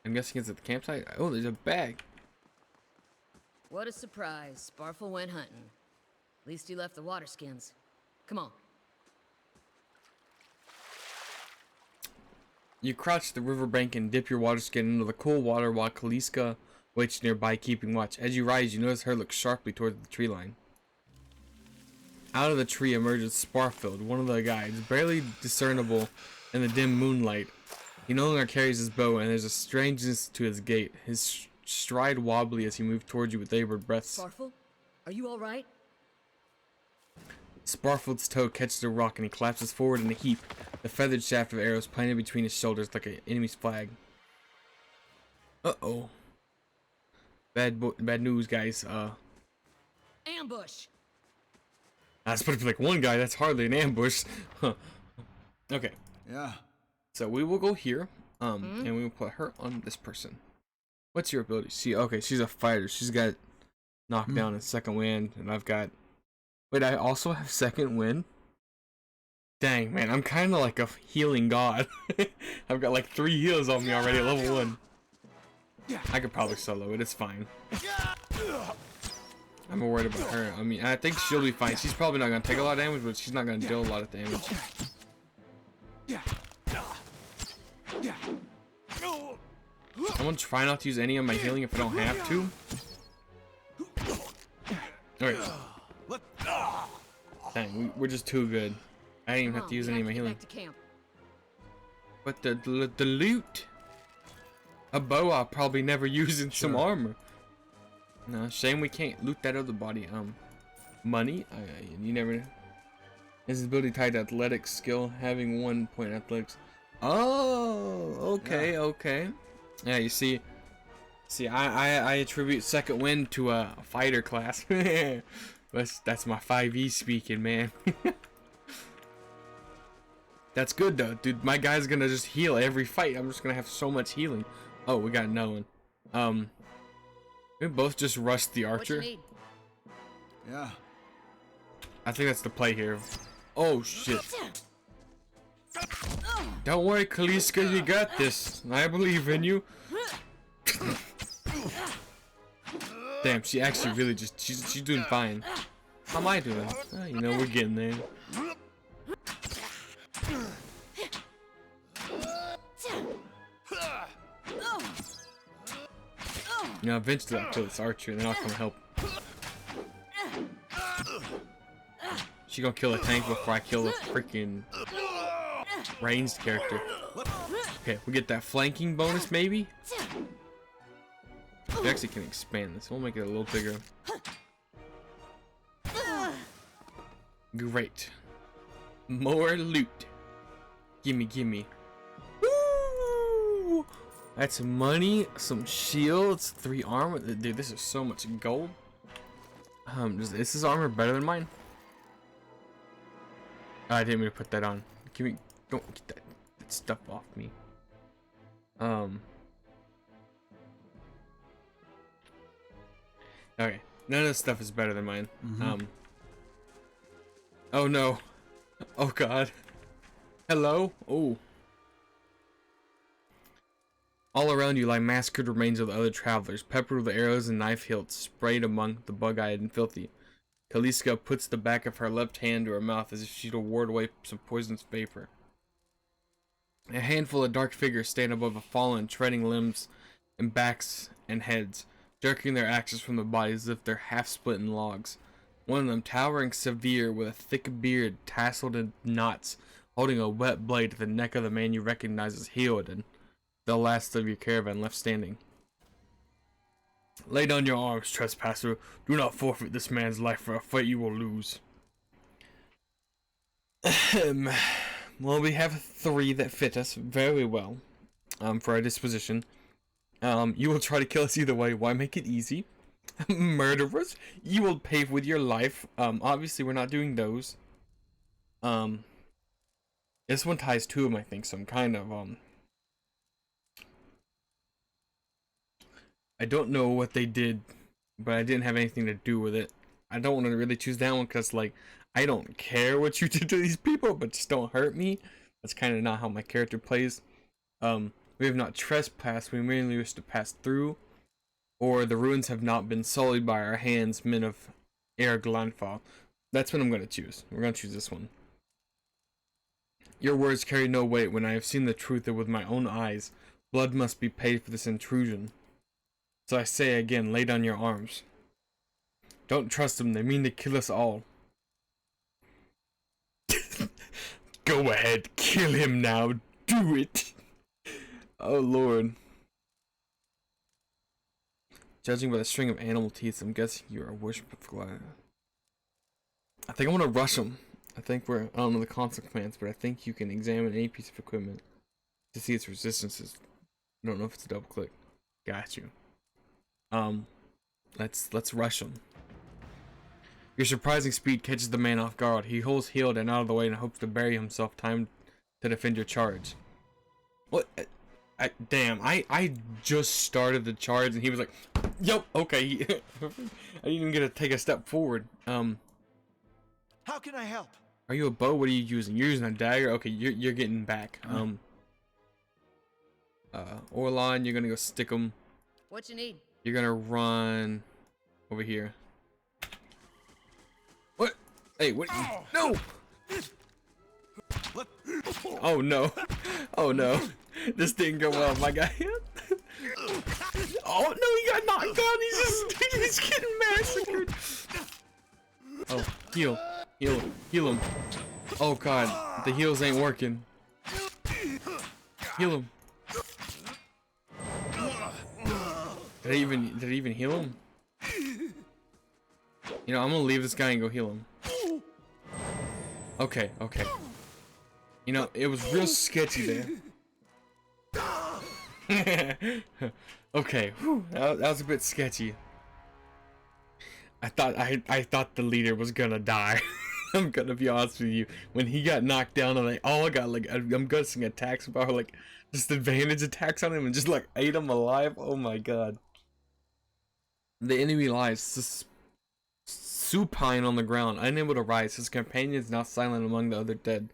Speaker 1: I'm guessing it's at the campsite. Oh, there's a bag.
Speaker 7: What a surprise. Sparfle went hunting. At least he left the water skins. Come on.
Speaker 1: You crouch at the riverbank and dip your water skin into the cool water while Kaliska waits nearby, keeping watch. As you rise, you notice her look sharply toward the tree line. Out of the tree emerges Sparfield, one of the guides, barely discernible in the dim moonlight. He no longer carries his bow, and there's a strangeness to his gait. His stride wobbly as he moves towards you with labored breaths.
Speaker 7: Sparfle? Are you alright?
Speaker 1: Sparfield's toe catches a rock and he collapses forward in a heap, the feathered shaft of arrows planted between his shoulders like an enemy's flag. Uh-oh. Bad news, guys.
Speaker 7: Ambush!
Speaker 1: That's supposed to be like one guy, that's hardly an ambush. Huh. Okay.
Speaker 6: Yeah.
Speaker 1: So we will go here, and we will put her on this person. What's your ability? She's a fighter. She's got knockdown and second wind, and I've got... Wait, I also have second wind? Dang, man, I'm kind of like a healing god. I've got like 3 heals on me already at level 1. I could probably solo it, it's fine. I'm more worried about her. I mean, I think she'll be fine. She's probably not going to take a lot of damage, but she's not going to deal a lot of damage. I'm going to try not to use any of my healing if I don't have to. Alright. Dang, we're just too good. I didn't even have to use any of my healing.
Speaker 7: Back to camp.
Speaker 1: But the loot. A bow I'll probably never use in some armor. No, shame we can't loot that other body. Money? You never... His ability tied to athletics skill, having 1 point athletics. Oh, okay, okay. Yeah, you see, I attribute second wind to a fighter class. That's my 5e speaking, man. That's good though, dude. My guy's gonna just heal every fight. I'm just gonna have so much healing. Oh, we got another one. We both just rushed the archer.
Speaker 7: What you need?
Speaker 6: Yeah.
Speaker 1: I think that's the play here. Oh shit. Don't worry, Kaliska, you got this. I believe in you. Damn, she actually really just she's doing fine. How am I doing? You know, we're getting there. You know, eventually I'll kill this archer and then I'll come help. She gonna kill a tank before I kill a freaking ranged character. Okay, we get that flanking bonus maybe? We actually can expand this. We'll make it a little bigger. Great. More loot. Gimme, gimme. Woo! That's money, some shields, 3 armor. Dude, this is so much gold. Is this armor better than mine? Oh, I didn't mean to put that on. Give me, don't get that stuff off me. Okay, none of this stuff is better than mine. Oh no. Oh god. Hello? Oh. All around you lie massacred remains of the other travelers, peppered with arrows and knife hilts sprayed among the bug-eyed and filthy. Kaliska puts the back of her left hand to her mouth as if she'd ward away some poisonous vapor. A handful of dark figures stand above the fallen, treading limbs and backs and heads, jerking their axes from the bodies as if they're half-split in logs. One of them, towering severe with a thick beard tasseled in knots, holding a wet blade to the neck of the man you recognize as Heoden, the last of your caravan left standing. Lay down your arms, trespasser. Do not forfeit this man's life for a fight you will lose. Well, we have 3 that fit us very well, for our disposition. You will try to kill us either way. Why make it easy? Murderers, you will pay with your life. Obviously we're not doing those. This one ties 2 of them, I think, so I'm kind of, I don't know what they did, but I didn't have anything to do with it. I don't want to really choose that one because, like, I don't care what you did to these people, but just don't hurt me. That's kind of not how my character plays. We have not trespassed. We merely wish to pass through. or the ruins have not been sullied by our hands, men of Erglanfall. That's what I'm going to choose. We're going to choose this one. Your words carry no weight when I have seen the truth with my own eyes. Blood must be paid for this intrusion. So I say again, lay down your arms. Don't trust them, they mean to kill us all. Go ahead, kill him now. Do it. Oh lord. Judging by the string of animal teeth, I'm guessing you're a worshiper of glad. I think I want to rush him. I don't know the consequence, but I think you can examine any piece of equipment to see its resistances. I don't know if it's a double click. Got you. Let's rush him. Your surprising speed catches the man off guard. He holds healed and out of the way and hopes to bury himself time to defend your charge. What? Damn, I just started the charge and he was like, yep, okay. I didn't even get to take a step forward.
Speaker 6: How can I help?
Speaker 1: Are you a bow? What are you using? You're using a dagger? Okay, you're getting back. Orlon, you're gonna go stick him.
Speaker 7: What you need?
Speaker 1: You're gonna run over here. What? Hey, what? No! Oh no. Oh no. This didn't go well, my guy. Oh no, he got knocked down. He's getting massacred. Oh, heal him. Oh god, the heals ain't working. Heal him. Did it even heal him? You know, I'm gonna leave this guy and go heal him. Okay. You know, it was real sketchy there. Okay, that was a bit sketchy. I thought the leader was gonna die. I'm gonna be honest with you. When he got knocked down, and they all got like, I'm guessing attacks power, like just advantage attacks on him and just like ate him alive. Oh my god. The enemy lies supine on the ground, unable to rise. His companions not silent among the other dead.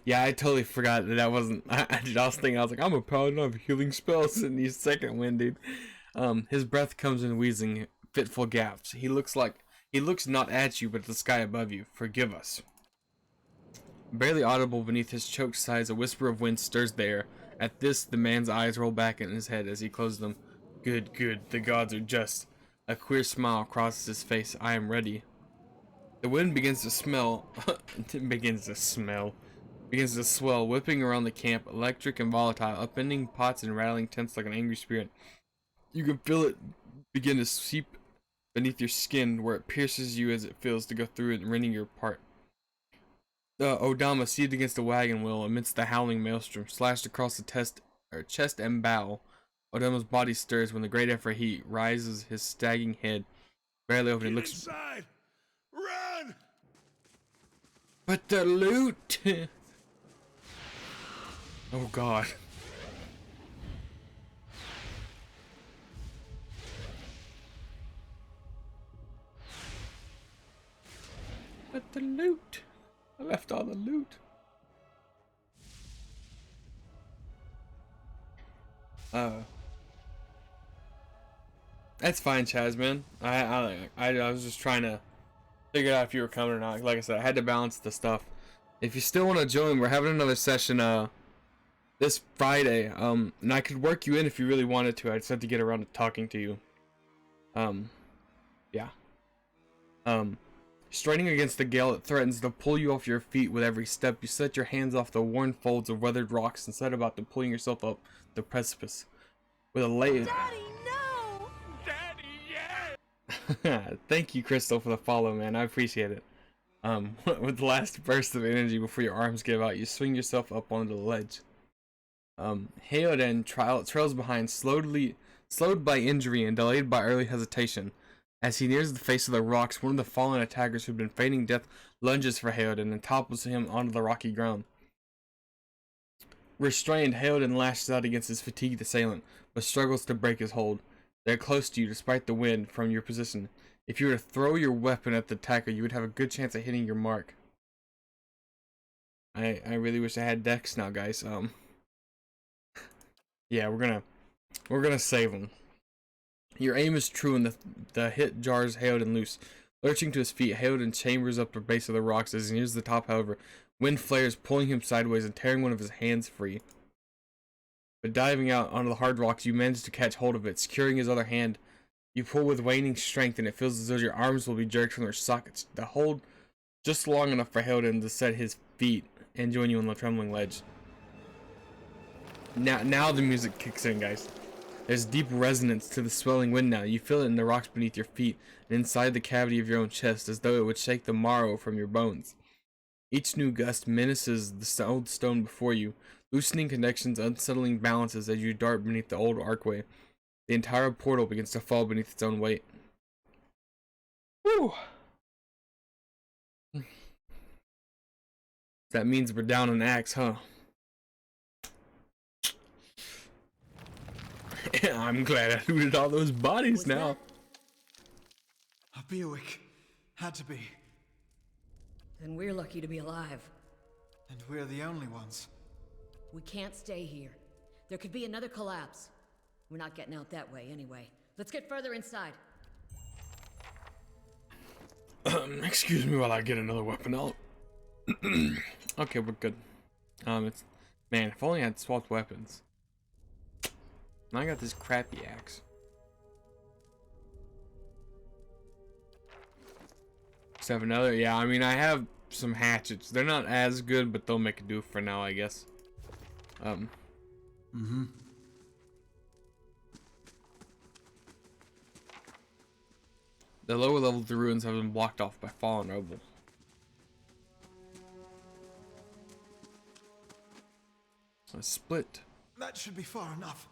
Speaker 1: Yeah, I totally forgot that wasn't. I was thinking, I was like, I'm a paladin of healing spells in the second wind, dude. His breath comes in wheezing, fitful gasps. He looks not at you, but at the sky above you. Forgive us. Barely audible beneath his choked sighs, a whisper of wind stirs the air. At this, the man's eyes roll back in his head as he closes them. Good, the gods are just. A queer smile crosses his face. I am ready. The wind begins to swell, whipping around the camp, electric and volatile, upending pots and rattling tents like an angry spirit. You can feel it begin to seep beneath your skin, where it pierces you as it feels to go through it, rending your part. Odama, seated against the wagon wheel amidst the howling maelstrom, slashed across the chest and bow. Odama's body stirs when the great effort he rises his staggering head, barely open. It looks
Speaker 8: inside! Run!
Speaker 1: But the loot! Oh god. But the loot! I left all the loot. That's fine, Chaz, man. I was just trying to figure out if you were coming or not. Like I said, I had to balance the stuff. If you still want to join, we're having another session this Friday. And I could work you in if you really wanted to. I just had to get around to talking to you. Yeah. Straining against the gale, it threatens to pull you off your feet with every step. You set your hands off the worn folds of weathered rocks and set about to pulling yourself up the precipice. With a Daddy,
Speaker 5: no! Daddy, yeah!
Speaker 1: Thank you, Crystal, for the follow, man. I appreciate it. With the last burst of energy before your arms give out, you swing yourself up onto the ledge. Heoden trails behind, slowed by injury and delayed by early hesitation. As he nears the face of the rocks, one of the fallen attackers who'd been feigning death lunges for Heoden and topples him onto the rocky ground. Restrained, Heoden lashes out against his fatigued assailant, but struggles to break his hold. They're close to you despite the wind from your position. If you were to throw your weapon at the attacker, you would have a good chance of hitting your mark. I really wish I had Dex now, guys. Yeah, we're gonna save him. Your aim is true, and the hit jars Hayoden loose. Lurching to his feet, Hayoden chambers up the base of the rocks. As he nears the top, however, wind flares, pulling him sideways and tearing one of his hands free. But diving out onto the hard rocks, you manage to catch hold of it, securing his other hand. You pull with waning strength, and it feels as though your arms will be jerked from their sockets. The hold just long enough for Hayoden to set his feet and join you on the trembling ledge. Now the music kicks in, guys. There's deep resonance to the swelling wind now. You feel it in the rocks beneath your feet and inside the cavity of your own chest, as though it would shake the marrow from your bones. Each new gust menaces the old stone before you, loosening connections, unsettling balances as you dart beneath the old archway. The entire portal begins to fall beneath its own weight. Whew. That means we're down an axe, huh? I'm glad I looted all those bodies now.
Speaker 6: A Bewick. Had to be.
Speaker 7: Then we're lucky to be alive.
Speaker 6: And we're the only ones.
Speaker 7: We can't stay here. There could be another collapse. We're not getting out that way anyway. Let's get further inside.
Speaker 1: Excuse me while I get another weapon out. Okay, we're good. It's man, if only I had swapped weapons. Now I got this crappy axe. Just have another. Yeah, I mean I have some hatchets. They're not as good, but they'll make it do for now, I guess. The lower levels of the ruins have been blocked off by fallen rubble. A split.
Speaker 6: That should be far enough.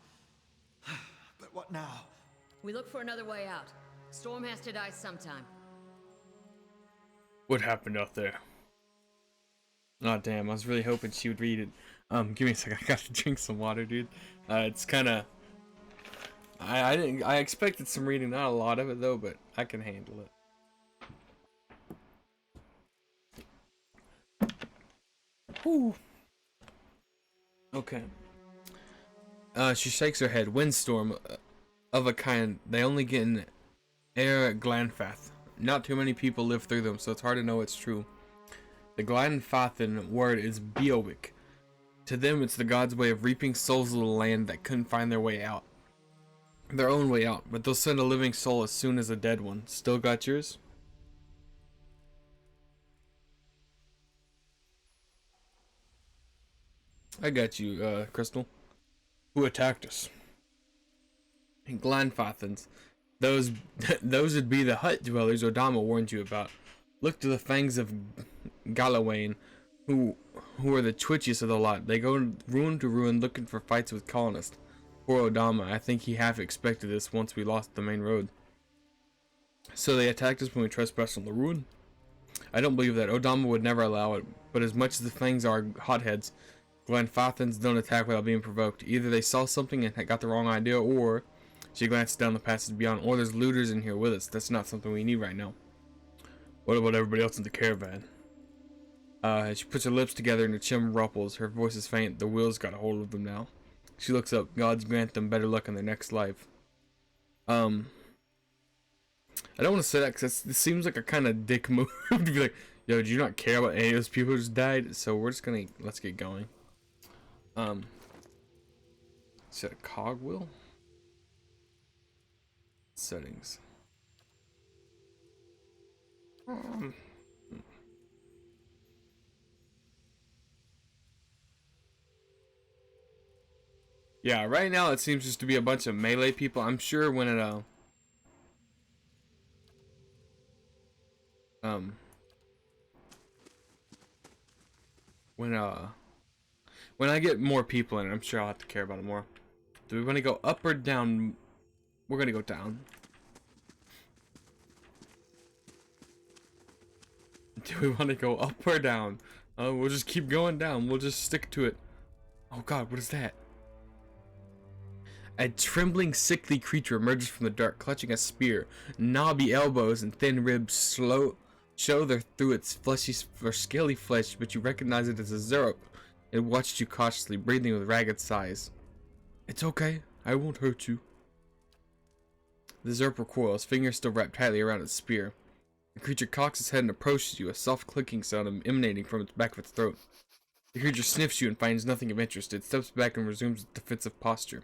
Speaker 6: But what now?
Speaker 7: We look for another way out. Storm has to die sometime.
Speaker 1: What happened out there? Oh damn, I was really hoping she would read it. Give me a second, I gotta drink some water, dude. It's kinda... I expected some reading, not a lot of it though, but I can handle it. Whew. Okay. She shakes her head. Windstorm of a kind they only get in air at Glanfath. Not too many people live through them, so it's hard to know it's true. The Glanfathan word is Beowick. To them, it's the gods' way of reaping souls of the land that couldn't find their way out. Their own way out, but they'll send a living soul as soon as a dead one. Still got yours? I got you, Crystal. Who attacked us? Glanfathans. Those would be the hut dwellers Odama warned you about. Look to the fangs of Galawain, who are the twitchiest of the lot. They go ruin to ruin looking for fights with colonists. Poor Odama, I think he half expected this once we lost the main road. So they attacked us when we trespassed on the ruin? I don't believe that. Odama would never allow it, but as much as the fangs are hotheads, Glanfathans don't attack without being provoked. Either they saw something and got the wrong idea, or she glanced down the passage beyond, or there's looters in here with us. That's not something we need right now. What about everybody else in the caravan? She puts her lips together and her chin ruffles. Her voice is faint. The wheels got a hold of them now. She looks up. Gods grant them better luck in their next life. I don't want to say that because this seems like a kind of dick move to be like, yo, do you not care about any of those people who just died? So we're just gonna, let's get going. Set a cogwheel. Settings. Yeah, right now it seems just to be a bunch of melee people. I'm sure when it when I get more people in it, I'm sure I'll have to care about it more. Do we want to go up or down? We're gonna go down. Do we want to go up or down? We'll just keep going down. We'll just stick to it. Oh god, what is that? A trembling, sickly creature emerges from the dark, clutching a spear. Knobby elbows and thin ribs show through its fleshy or scaly flesh, but you recognize it as a Zeruk. It watched you cautiously, breathing with ragged sighs. It's okay. I won't hurt you. The Zerp recoils, fingers still wrapped tightly around its spear. The creature cocks its head and approaches you, a soft clicking sound emanating from its back of its throat. The creature sniffs you and finds nothing of interest. It steps back and resumes its defensive posture.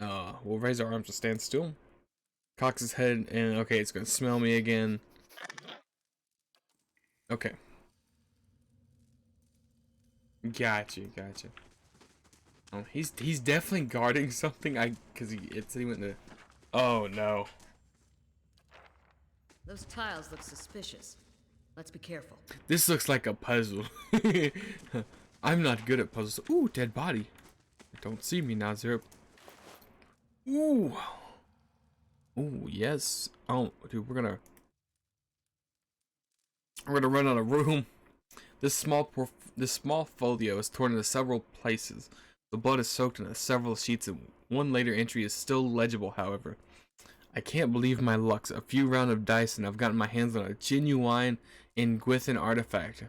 Speaker 1: We'll raise our arms to stand still. Cocks its head and okay, it's gonna smell me again. Okay. Gotcha. Oh, he's definitely guarding something. He went to. Oh no.
Speaker 7: Those tiles look suspicious. Let's be careful.
Speaker 1: This looks like a puzzle. I'm not good at puzzles. Ooh, dead body. Don't see me now, Zerp. Ooh. Ooh, yes. Oh, dude, we're gonna run out of room. This small folio is torn into several places. The blood is soaked into several sheets, and one later entry is still legible, however. I can't believe my luck. A few rounds of dice and I've gotten my hands on a genuine Ingwithan artifact.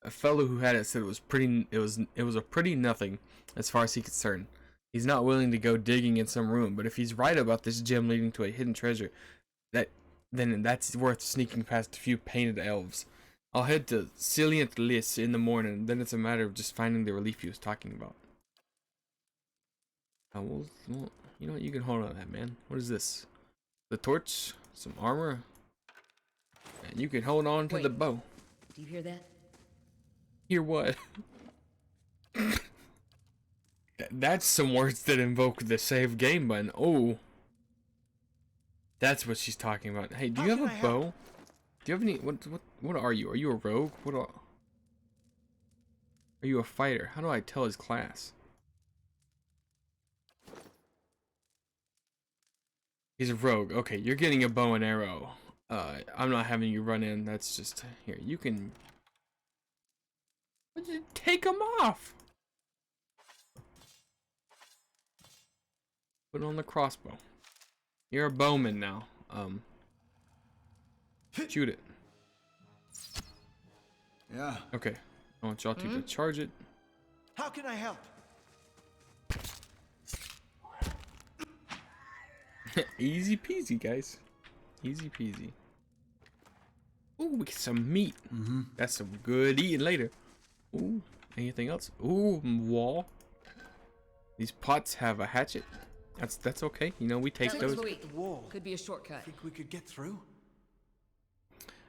Speaker 1: A fellow who had it said it was a pretty nothing as far as he's concerned. He's not willing to go digging in some room, but if he's right about this gem leading to a hidden treasure, then that's worth sneaking past a few painted elves. I'll head to Silient Lys in the morning, then it's a matter of just finding the relief he was talking about. Well, you know what? You can hold on to that, man. What is this? The torch? Some armor? And you can hold on to the bow.
Speaker 7: Do you hear that?
Speaker 1: Hear what? That's some words that invoke the save game button. Oh. That's what she's talking about. Hey, do you have a bow? Do you have any... What are you? Are you a rogue? Are you a fighter? How do I tell his class? He's a rogue. Okay, you're getting a bow and arrow. I'm not having you run in. That's just... Here, you can... Take them off! Put on the crossbow. You're a bowman now. Shoot it.
Speaker 6: Yeah.
Speaker 1: Okay. I want y'all to charge it.
Speaker 6: How can I help?
Speaker 1: Easy peasy, guys. Easy peasy. Ooh, we get some meat. That's some good eating later. Ooh, anything else? Ooh, wall. These pots have a hatchet. That's okay. You know, we take
Speaker 7: That
Speaker 1: those.
Speaker 7: looks weak.
Speaker 6: Wall.
Speaker 7: Could be a shortcut.
Speaker 6: Think we could get through?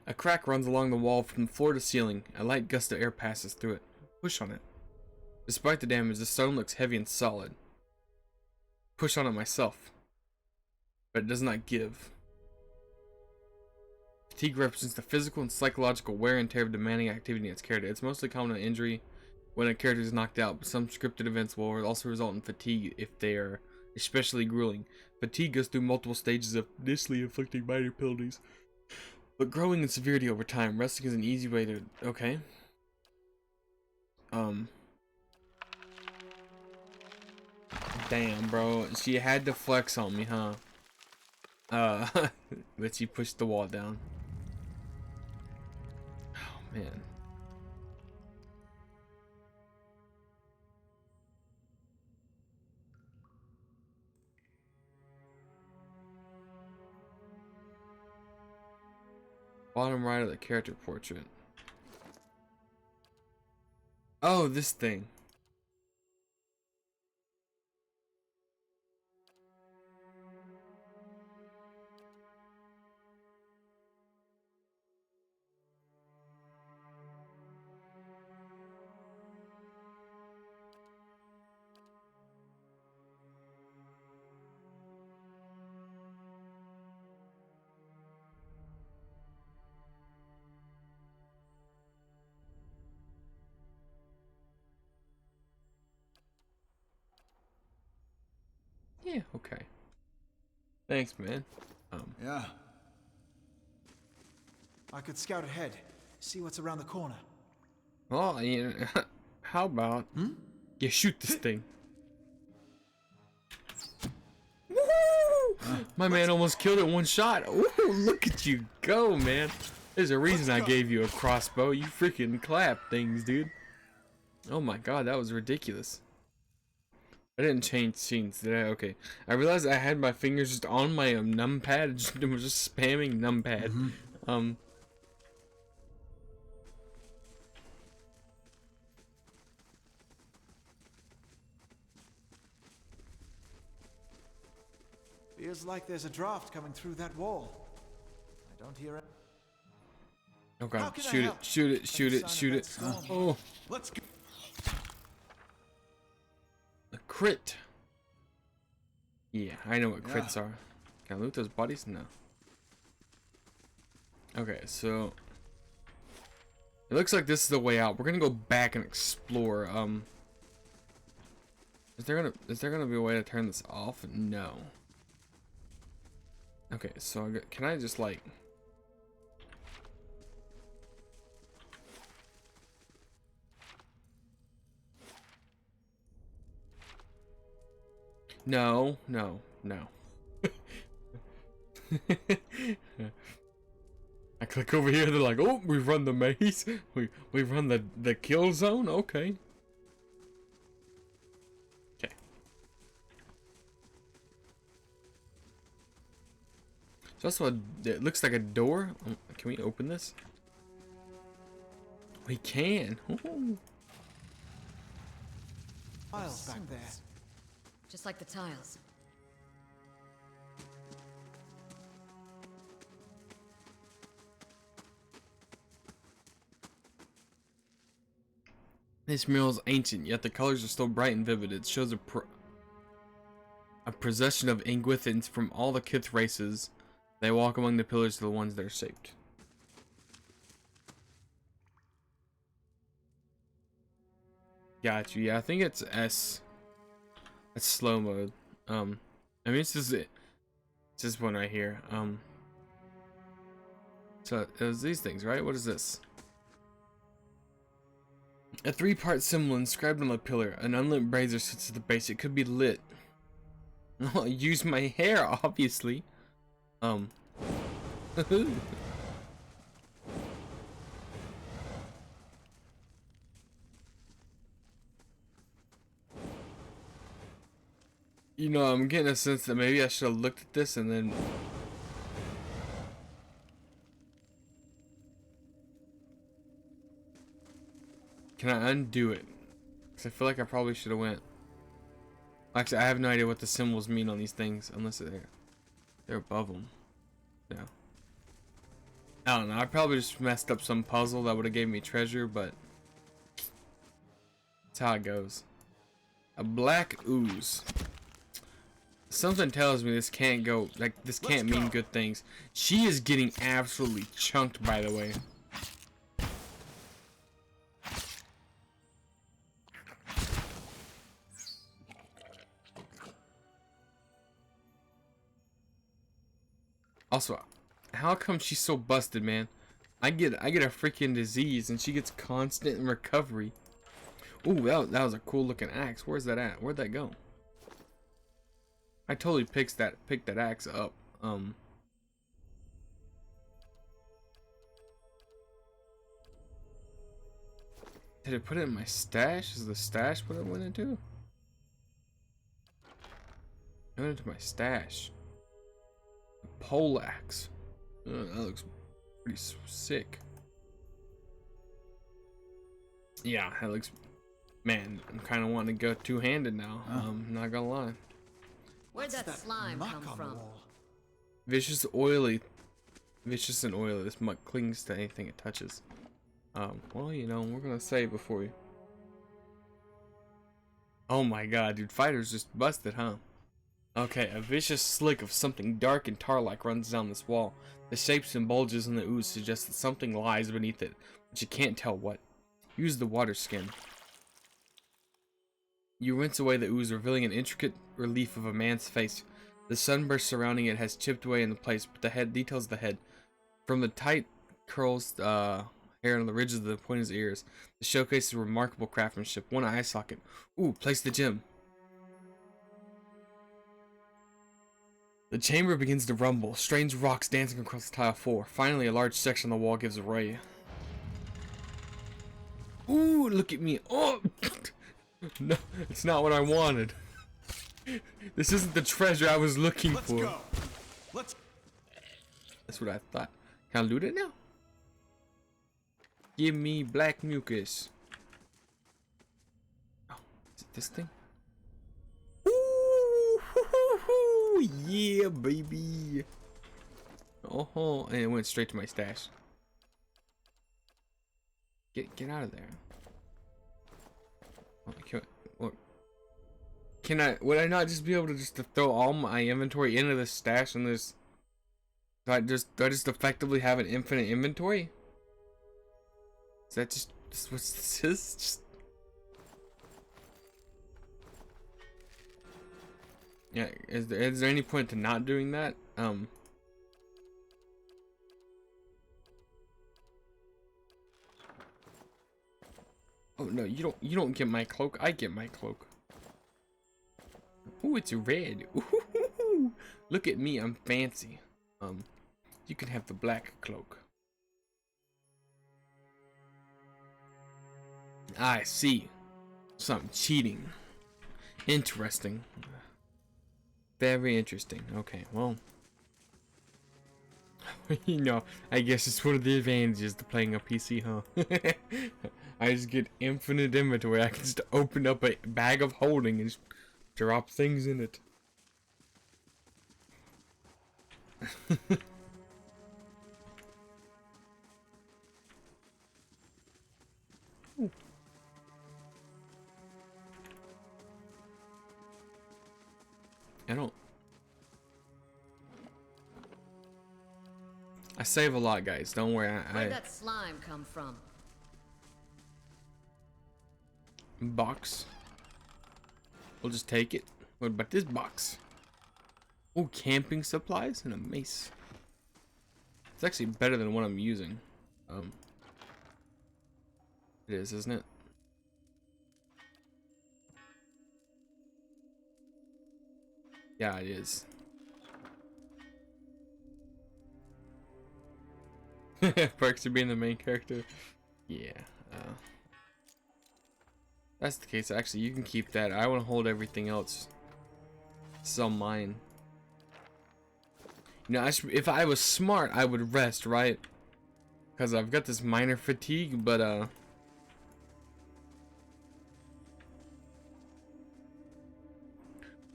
Speaker 1: A crack runs along the wall from floor to ceiling. A light gust of air passes through it. Push on it. Despite the damage, the stone looks heavy and solid. Push on it myself. But it does not give. Fatigue represents the physical and psychological wear and tear of demanding activity in its character. It's mostly common in injury when a character is knocked out, but some scripted events will also result in fatigue if they are especially grueling. Fatigue goes through multiple stages of initially inflicting minor penalties, but growing in severity over time. Resting is an easy way to... Okay. Damn, bro. She had to flex on me, huh? But she pushed the wall down. Oh, man. Bottom right of the character portrait. Oh, this thing. Yeah, okay. Thanks, man.
Speaker 6: Yeah. I could scout ahead, see what's around the corner.
Speaker 1: Well, you know, how about you shoot this thing? Woo! My man almost killed it one shot. Ooh, look at you go, man. There's a reason I gave you a crossbow. You freaking clap things, dude. Oh my god, that was ridiculous. I didn't change scenes, did I? Okay. I realized I had my fingers just on my numpad and was just spamming numpad.
Speaker 6: Feels like there's a draft coming through that wall. I don't hear it.
Speaker 1: Oh
Speaker 6: How
Speaker 1: god,
Speaker 6: can I
Speaker 1: shoot it,
Speaker 6: help?
Speaker 1: shoot it, shoot
Speaker 6: Any
Speaker 1: it,
Speaker 6: sign of
Speaker 1: shoot
Speaker 6: that
Speaker 1: it.
Speaker 6: storm?
Speaker 1: Oh,
Speaker 5: Let's go.
Speaker 1: a crit. Yeah, I know what crits are. Can I loot those bodies? No. Okay, so it looks like this is the way out. We're gonna go back and explore. Is there gonna be a way to turn this off? No. Okay, so can I just like? No, no, no. I click over here, they're like, oh, we run the maze. We run the kill zone, okay. Okay. So that's what it looks like, a door. Can we open this? We can. Ooh.
Speaker 6: Files back there.
Speaker 7: Just like the tiles.
Speaker 1: This mural is ancient, yet the colors are still bright and vivid. It shows a procession of Ingwithans from all the Kith races. They walk among the pillars of the ones that are shaped. Got you. Yeah, I think it's S. That's slow mode. I mean, it's just it. It's this one right here. So it was these things, right? What is this? A three-part symbol inscribed on the pillar. An unlit brazier sits at the base. It could be lit. I'll use my hair, obviously. You know, I'm getting a sense that maybe I should have looked at this and then... Can I undo it? Because I feel like I probably should have went... Actually, I have no idea what the symbols mean on these things, unless they're above them. No. I don't know, I probably just messed up some puzzle that would have gave me treasure, but... That's how it goes. A black ooze. Something tells me this can't go, like, this can't mean good things. She is getting absolutely chunked, by the way. Also, how come she's so busted, man? I get a freaking disease and she gets constant recovery. Ooh, that was a cool looking axe. Where's that at? Where'd that go? I totally picked that axe up. Did it put it in my stash? Is the stash what it went into? It went into my stash. A pole axe. That looks pretty sick. Yeah, that looks. Man, I'm kind of wanting to go two-handed now. Not gonna lie.
Speaker 7: Where'd that slime
Speaker 6: muck
Speaker 7: come
Speaker 6: on the
Speaker 7: from?
Speaker 6: wall?
Speaker 1: Vicious and oily. This muck clings to anything it touches. Well, you know, we're gonna save before we. Oh my god, dude, fighter's just busted, huh? Okay, a vicious slick of something dark and tar-like runs down this wall. The shapes and bulges in the ooze suggest that something lies beneath it, but you can't tell what. Use the water skin. You rinse away the ooze, revealing an intricate relief of a man's face. The sunburst surrounding it has chipped away into place, but the head details the head. From the tight curls, hair on the ridges of the point of his ears, the showcases remarkable craftsmanship. One eye socket. Ooh, place the gem. The chamber begins to rumble, strange rocks dancing across the tile floor. Finally, a large section of the wall gives way. Ooh, look at me. Oh! No, it's not what I wanted. This isn't the treasure I was looking
Speaker 5: Let's
Speaker 1: for.
Speaker 5: go. Let's.
Speaker 1: That's what I thought. Can I loot it now? Give me black mucus. Oh, is it this thing? Ooh, hoo, hoo, hoo. Yeah, baby. Oh, and it went straight to my stash. Get out of there. Oh, would I not just be able to throw all my inventory into the stash and this? Do I just effectively have an infinite inventory? Is that just what's this is? Just yeah. Is there any point to not doing that? Oh no, you don't get my cloak. I get my cloak. Ooh, it's red. Ooh, look at me, I'm fancy. You can have the black cloak. I see. Some cheating. Interesting. Very interesting. Okay, well. You know, I guess it's one of the advantages to playing a PC, huh? I just get infinite inventory. I can just open up a bag of holding and just drop things in it. I save a lot, guys. Don't worry.
Speaker 7: Where'd that slime come from?
Speaker 1: Box. We'll just take it. What about this box? Oh, camping supplies and a mace. It's actually better than what I'm using. It is, isn't it? Yeah, it is. Perks of being the main character. Yeah. That's the case. Actually, you can keep that. I want to hold everything else. This is all mine. You know, if I was smart, I would rest, right? Because I've got this minor fatigue, but oh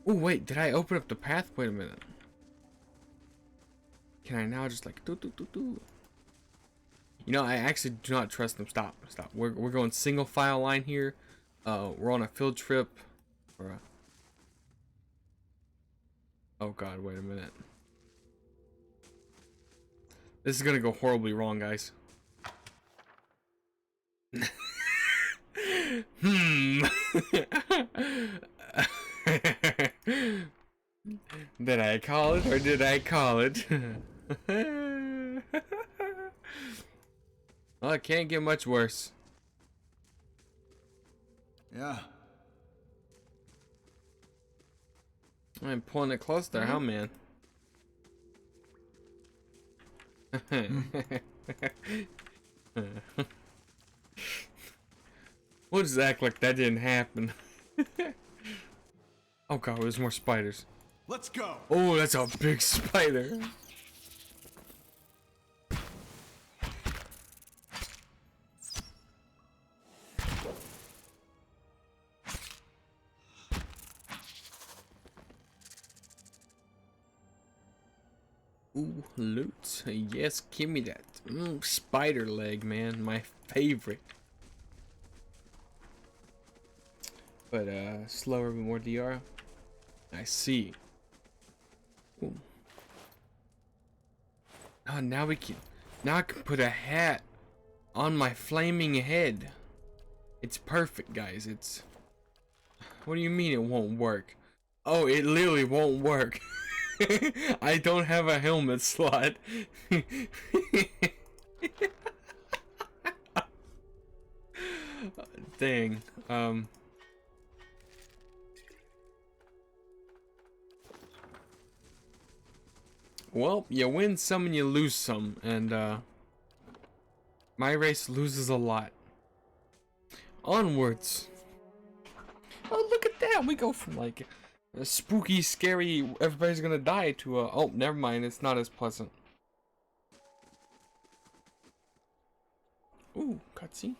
Speaker 1: wait, did I open up the path? Wait a minute. Can I now just like do? You know, I actually do not trust them. Stop. We're going single file line here. We're on a field trip. Or oh god, wait a minute. This is gonna go horribly wrong, guys. Did I call it or did I call it? Well, it can't get much worse.
Speaker 6: Yeah.
Speaker 1: I'm pulling it close there, huh, man? We'll just act like that didn't happen. Oh god, there's more spiders.
Speaker 5: Let's go.
Speaker 1: Oh, that's a big spider. Ooh, loot. Yes, give me that. Spider leg, man. My favorite. But, slower, more DR. I see. Ooh. Oh, now I can put a hat on my flaming head. It's perfect, guys. What do you mean it won't work? Oh, it literally won't work. I don't have a helmet slot. Dang. Well, you win some and you lose some, and my race loses a lot. Onwards. Oh, look at that! We go from like a spooky, scary, everybody's gonna die to a, oh, never mind, it's not as pleasant. Ooh, cutscene.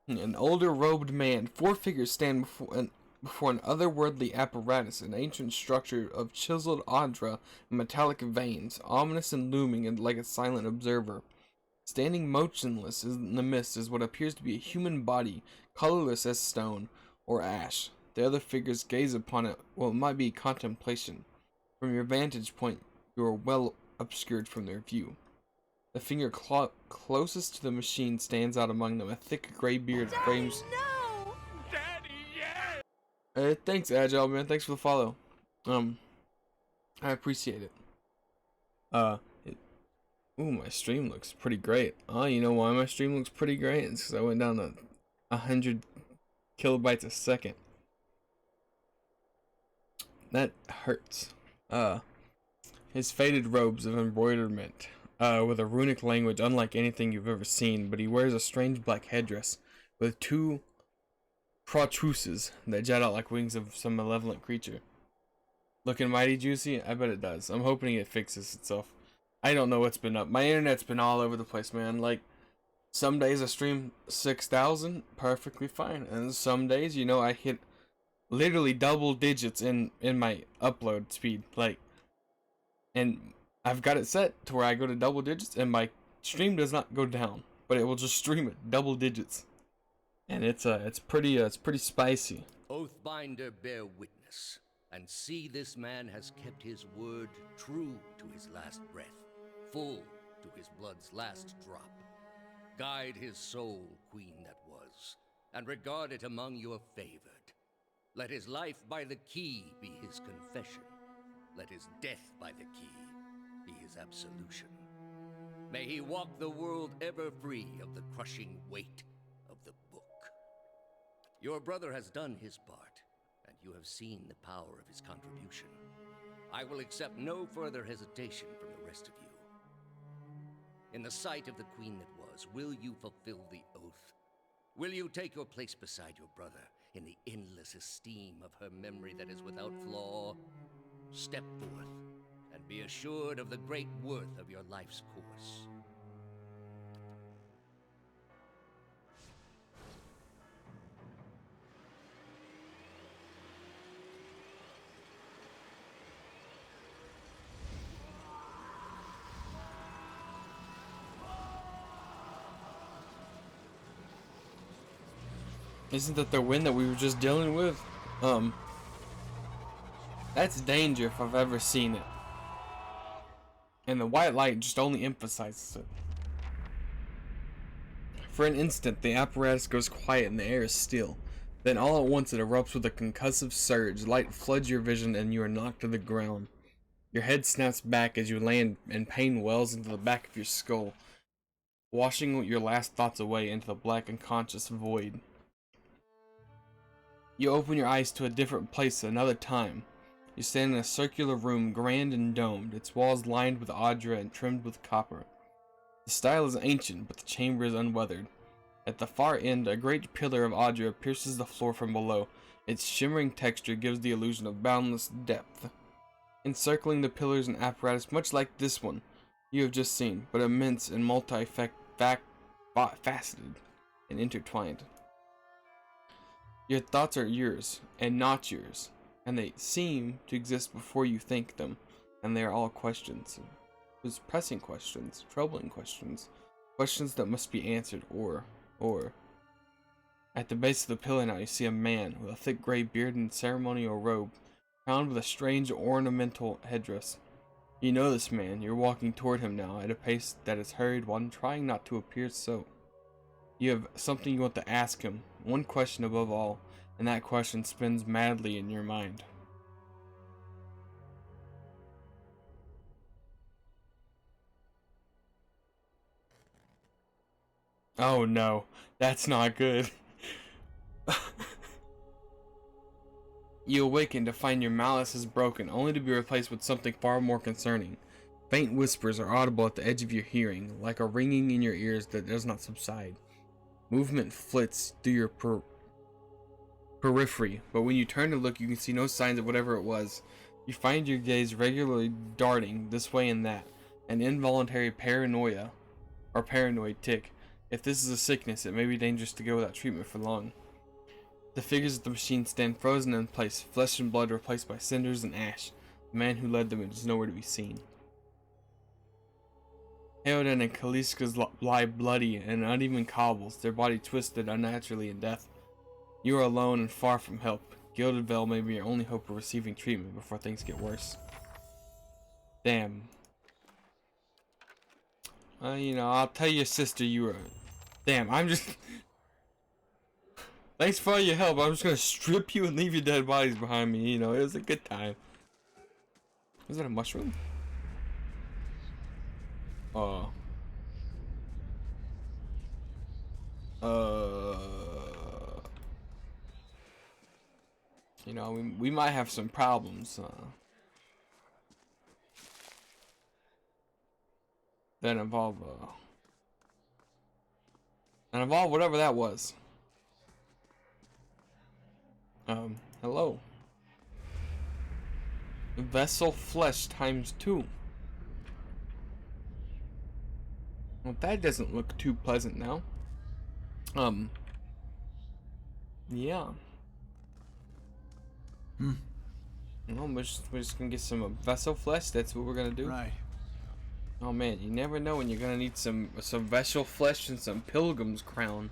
Speaker 1: An older robed man. Four figures stand before an otherworldly apparatus, an ancient structure of chiseled Audra and metallic veins, ominous and looming and like a silent observer. Standing motionless in the mist is what appears to be a human body, colorless as stone or ash. The other figures gaze upon it, well, it might be contemplation. From your vantage point, you are well obscured from their view. The finger closest to the machine stands out among them. A thick gray beard frames.
Speaker 3: No! Daddy, yeah!
Speaker 1: Thanks, Agile man. Thanks for the follow. I appreciate it. Ooh, my stream looks pretty great. Oh, you know why my stream looks pretty great? It's because I went down to 100 kilobytes a second. That hurts. His faded robes of embroiderment. With a runic language unlike anything you've ever seen, but he wears a strange black headdress with two protruses that jet out like wings of some malevolent creature. Looking mighty juicy? I bet it does. I'm hoping it fixes itself. I don't know what's been up. My internet's been all over the place, man. Like, some days I stream 6,000, perfectly fine. And some days, you know, I hit literally double digits in my upload speed. Like, and I've got it set to where I go to double digits and my stream does not go down, but it will just stream it double digits. And it's pretty spicy.
Speaker 9: Oathbinder, bear witness, and see this man has kept his word true to his last breath, full to his blood's last drop. Guide his soul, queen that was, and regard it among your favored. Let his life by the key be his confession. Let his death by the key be his absolution. May he walk the world ever free of the crushing weight of the book. Your brother has done his part, and you have seen the power of his contribution. I will accept no further hesitation from the rest of you. In the sight of the queen that was, will you fulfill the oath? Will you take your place beside your brother in the endless esteem of her memory that is without flaw? Step forth, and be assured of the great worth of your life's course.
Speaker 1: Isn't that the wind that we were just dealing with? That's danger if I've ever seen it. And the white light just only emphasizes it. For an instant, the apparatus goes quiet and the air is still. Then all at once it erupts with a concussive surge. Light floods your vision and you are knocked to the ground. Your head snaps back as you land and pain wells into the back of your skull, washing your last thoughts away into the black unconscious void. You open your eyes to a different place at another time. You stand in a circular room, grand and domed, its walls lined with Audra and trimmed with copper. The style is ancient, but the chamber is unweathered. At the far end, a great pillar of Audra pierces the floor from below. Its shimmering texture gives the illusion of boundless depth. Encircling the pillars and apparatus much like this one you have just seen, but immense and multi-faceted and intertwined. Your thoughts are yours, and not yours, and they seem to exist before you think them, and they are all questions. There's pressing questions, troubling questions, questions that must be answered, or. At the base of the pillar now you see a man with a thick gray beard and ceremonial robe, crowned with a strange ornamental headdress. You know this man, you're walking toward him now at a pace that is hurried while trying not to appear so. You have something you want to ask him, one question above all, and that question spins madly in your mind. Oh no, that's not good. You awaken to find your malice is broken, only to be replaced with something far more concerning. Faint whispers are audible at the edge of your hearing, like a ringing in your ears that does not subside. Movement flits through your periphery, but when you turn to look, you can see no signs of whatever it was. You find your gaze regularly darting this way and that, an involuntary paranoia or paranoid tick. If this is a sickness, it may be dangerous to go without treatment for long. The figures of the machine stand frozen in place, flesh and blood replaced by cinders and ash. The man who led them is nowhere to be seen. Heoden and Kaliska's lie bloody and uneven cobbles, their body twisted unnaturally in death. You are alone and far from help. Gilded Veil may be your only hope of receiving treatment before things get worse. Damn. You know, I'll tell your sister you were... Damn, I'm just... Thanks for all your help. I'm just gonna strip you and leave your dead bodies behind me. You know, it was a good time. Was that a mushroom? You know, we might have some problems. That involve whatever that was. Hello. Vessel flesh ×2. Well, that doesn't look too pleasant now. Yeah. Well, we're just gonna get some vessel flesh. That's what we're gonna do.
Speaker 6: Right.
Speaker 1: Oh man, you never know when you're gonna need some vessel flesh and some pilgrim's crown.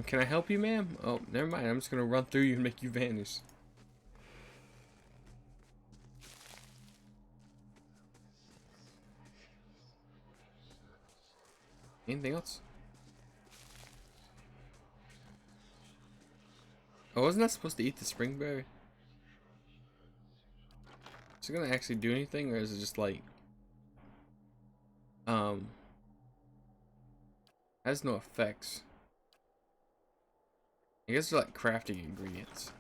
Speaker 1: Can I help you, ma'am? Oh, never mind. I'm just gonna run through you and make you vanish. Anything else? Oh, wasn't I supposed to eat the springberry? Is it gonna actually do anything, or is it just like has no effects? I guess they're like crafting ingredients.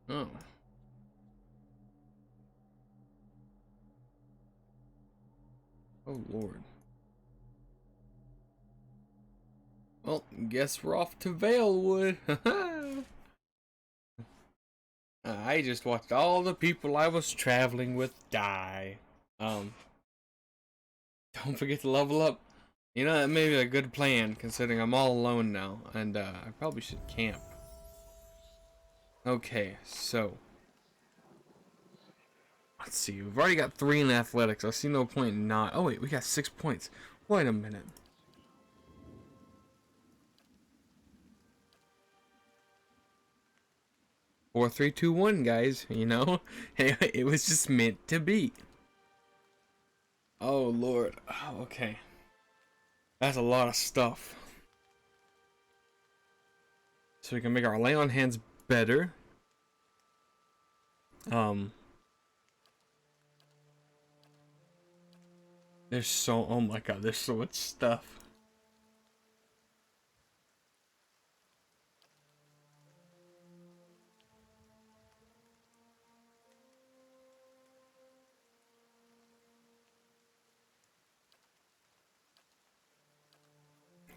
Speaker 1: Oh. Oh Lord. Well, guess we're off to Valewood. I just watched all the people I was traveling with die. Don't forget to level up. You know, that may be a good plan considering I'm all alone now, and I probably should camp. Okay, so let's see. We've already got 3 in athletics. I see no point in not. Oh wait, we got 6 points. Wait a minute. 4, 3, 2, 1, guys. You know, it was just meant to be. Oh Lord. Oh, okay. That's a lot of stuff. So we can make our lay on hands better. There's so, oh my god, there's so much stuff.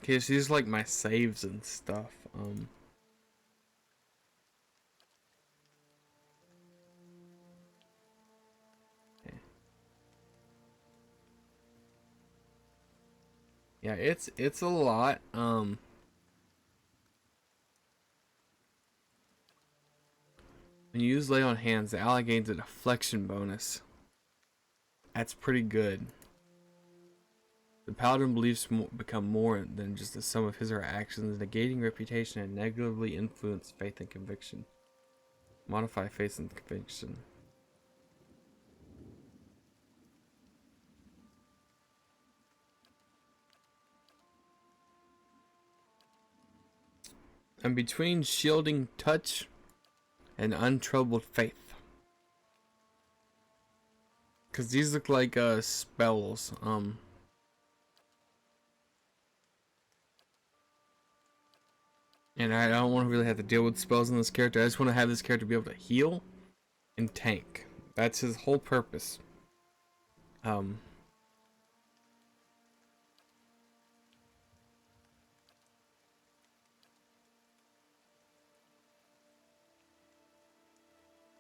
Speaker 1: Okay, so these are like my saves and stuff. Okay. Yeah, it's a lot. When you use lay on hands, the ally gains a deflection bonus. That's pretty good. The paladin beliefs become more than just the sum of his or her actions, negating reputation and negatively influence faith and conviction. Modify faith and conviction. And between shielding touch and untroubled faith. Cause these look like spells. I'm And I don't want to really have to deal with spells on this character. I just want to have this character be able to heal and tank. That's his whole purpose.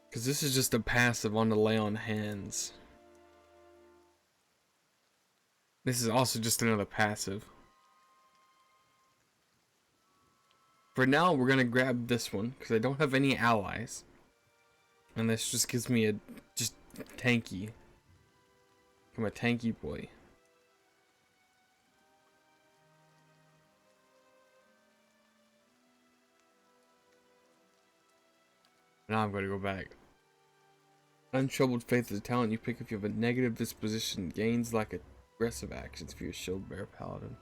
Speaker 1: Because this is just a passive on the lay on hands. This is also just another passive. For now, we're gonna grab this one because I don't have any allies, and this just gives me a just tanky. I'm a tanky boy. Now I'm gonna go back. Untroubled faith is a talent you pick if you have a negative disposition. Gains like aggressive actions for your shield bearer paladin.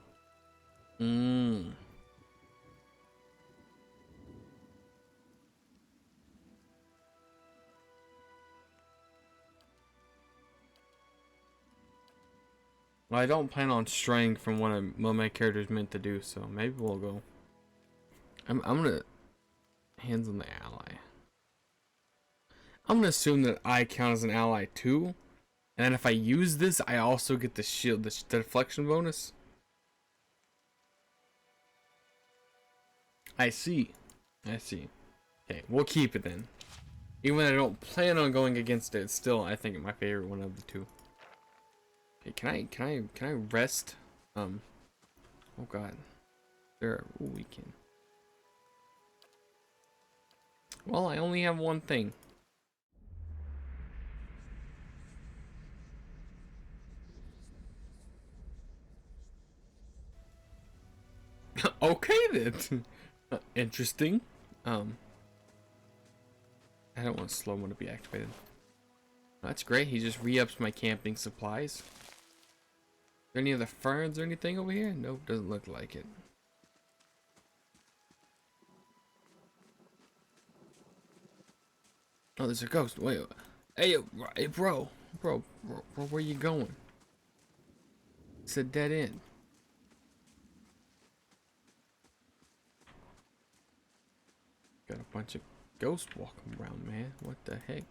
Speaker 1: Well, I don't plan on straying from what my character's meant to do, so maybe we'll go. I'm gonna hands on the ally. I'm gonna assume that I count as an ally too, and then if I use this, I also get the shield, the deflection bonus. I see. Okay, we'll keep it then. Even when I don't plan on going against it, it's still I think my favorite one of the two. Okay, can I rest? Oh god. We can. Well, I only have one thing. Okay then. Interesting. I don't want slow mo to be activated. That's great. He just re-ups my camping supplies. Is there any other ferns or anything over here? Nope, doesn't look like it. Oh, there's a ghost. Wait. Hey, bro, where you going? It's a dead end. Got a bunch of ghosts walking around, man. What the heck?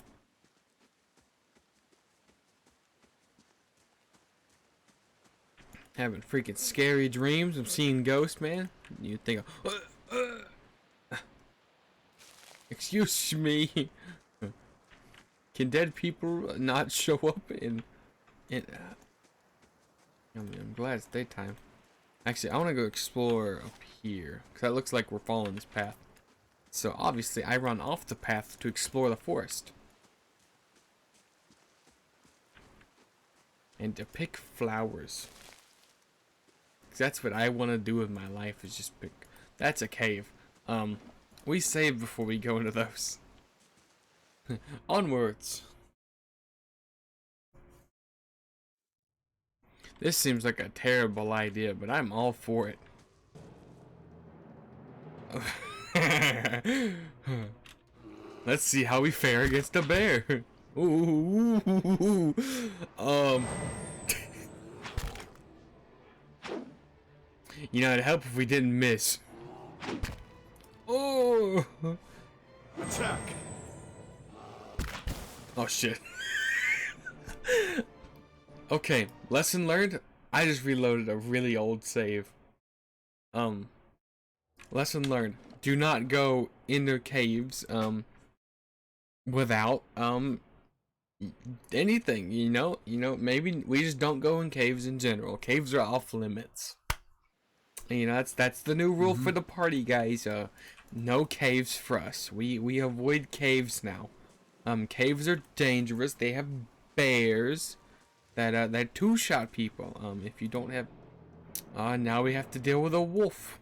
Speaker 1: Having freaking scary dreams of seeing ghosts, man. You think, excuse me. Can dead people not show up in I'm glad it's daytime. Actually, I want to go explore up here because that looks like we're following this path. So obviously, I run off the path to explore the forest and to pick flowers. Cause that's what I want to do with my life is just pick. That's a cave. We save before we go into those. Onwards. This seems like a terrible idea, but I'm all for it. Let's see how we fare against a bear. Ooh. You know, it'd help if we didn't miss. Oh.
Speaker 5: Attack.
Speaker 1: Oh shit. Okay, lesson learned. I just reloaded a really old save. Lesson learned. Do not go into caves without anything, you know, maybe we just don't go in caves in general. Caves are off limits. And, you know, that's the new rule for the party, guys. No caves for us. We avoid caves now. Caves are dangerous. They have bears that two-shot people. If you don't have now we have to deal with a wolf.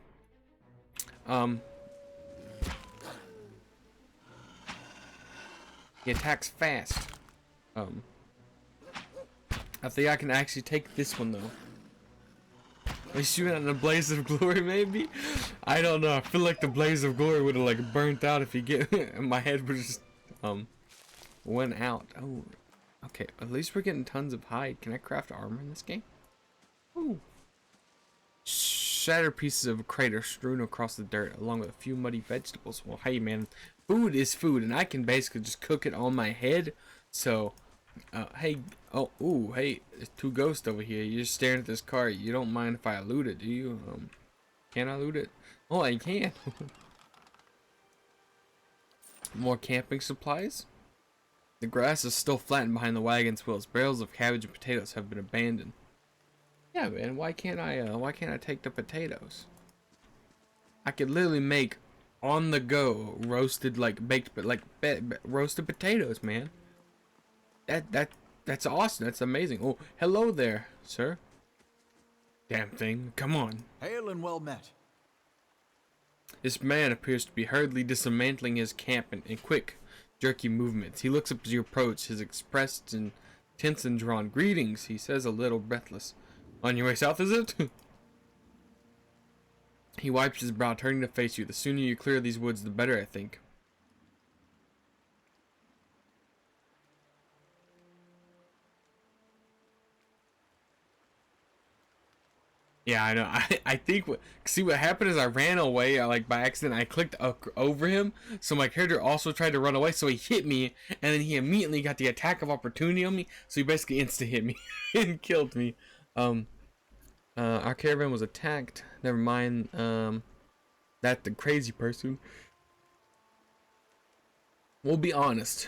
Speaker 1: He attacks fast. I think I can actually take this one though. We shoot in a blaze of glory, maybe? I don't know. I feel like the blaze of glory would have like burnt out if you get my head would just went out. Oh, okay. At least we're getting tons of hide. Can I craft armor in this game? Ooh. shattered pieces of a crater strewn across the dirt, along with a few muddy vegetables. Well, hey man, food is food, and I can basically just cook it on my head. So, hey, oh, ooh, hey, there's two ghosts over here. You're just staring at this car. You don't mind if I loot it, do you? Can I loot it? Oh, I can. More camping supplies. The grass is still flattened behind the wagon's wheels. Barrels of cabbage and potatoes have been abandoned. Yeah, man. Why can't I take the potatoes? I could literally make on the go roasted roasted potatoes, man. That's awesome. That's amazing. Oh, hello there, sir. Damn thing. Come on.
Speaker 6: Hail and well met.
Speaker 1: This man appears to be hurriedly dismantling his camp in quick, jerky movements. He looks up as you approach, his expressed in tense and drawn. Greetings, he says, a little breathless. On your way south, is it? He wipes his brow, turning to face you. The sooner you clear these woods, the better, I think. Yeah, I know. I think see what happened is I ran away by accident. I clicked over him, so my character also tried to run away. So he hit me, and then he immediately got the attack of opportunity on me. So he basically insta hit me and killed me. Our caravan was attacked. Never mind. That the crazy person. We'll be honest.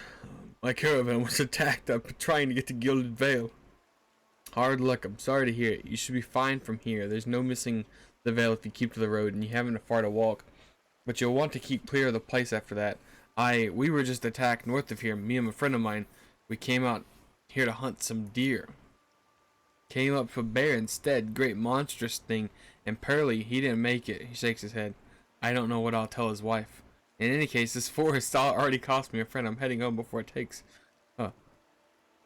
Speaker 1: My caravan was attacked. I'm trying to get to Gilded Vale. Hard luck. I'm sorry to hear it. You should be fine from here. There's no missing the Vale if you keep to the road, and you haven't far to walk. But you'll want to keep clear of the place after that. We were just attacked north of here. Me and a friend of mine. We came out here to hunt some deer. Came up for bear instead. Great monstrous thing. And Pearly, he didn't make it. He shakes his head. I don't know what I'll tell his wife. In any case, this forest already cost me a friend. I'm heading home before it takes.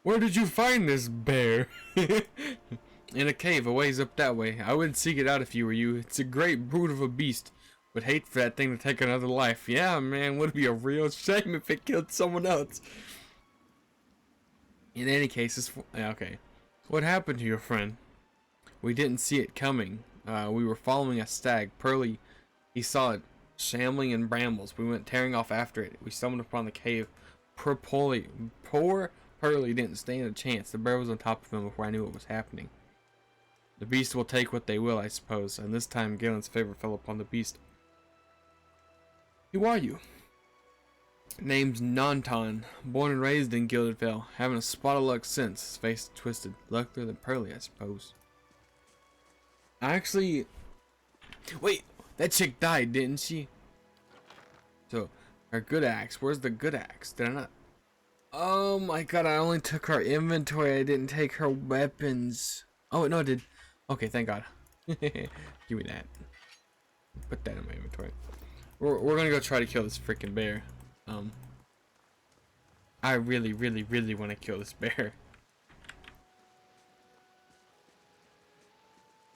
Speaker 1: Where did you find this bear? In a cave a ways up that way. I wouldn't seek it out if you were you. It's a great brute of a beast. Would hate for that thing to take another life. Yeah, man, would be a real shame if it killed someone else. In any case, okay. What happened to your friend? We didn't see it coming. We were following a stag. Pearly, he saw it shambling in brambles. We went tearing off after it. We stumbled upon the cave. Poor Pearly didn't stand a chance. The bear was on top of him before I knew what was happening. The beast will take what they will, I suppose, and this time Galen's favor fell upon the beast. Who are you? Name's Nanton, born and raised in Gilded Vale, having a spot of luck since. His face twisted. Luckier than Pearly, I suppose. Actually, wait, that chick died, didn't she? So, her good axe. Where's the good axe? Did I not? Oh my god, I only took her inventory. I didn't take her weapons. Oh, no, I did. Okay, thank god. Give me that. Put that in my inventory. We're gonna go try to kill this freaking bear. I really want to kill this bear.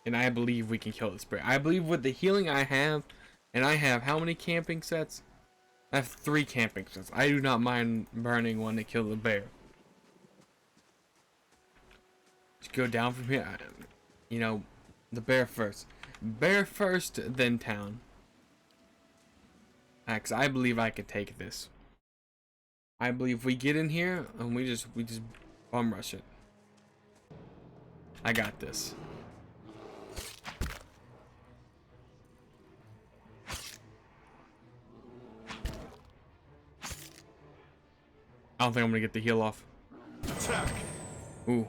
Speaker 1: And I believe we can kill this bear. I believe with the healing I have, and I have how many camping sets? I have 3 camping sets. I do not mind burning one to kill the bear. Just go down from here. You know, the bear first. Bear first, then town. Cause I believe I could take this. I believe we get in here and we just bum rush it. I got this. I don't think I'm gonna get the heal off.
Speaker 5: Attack.
Speaker 1: Ooh.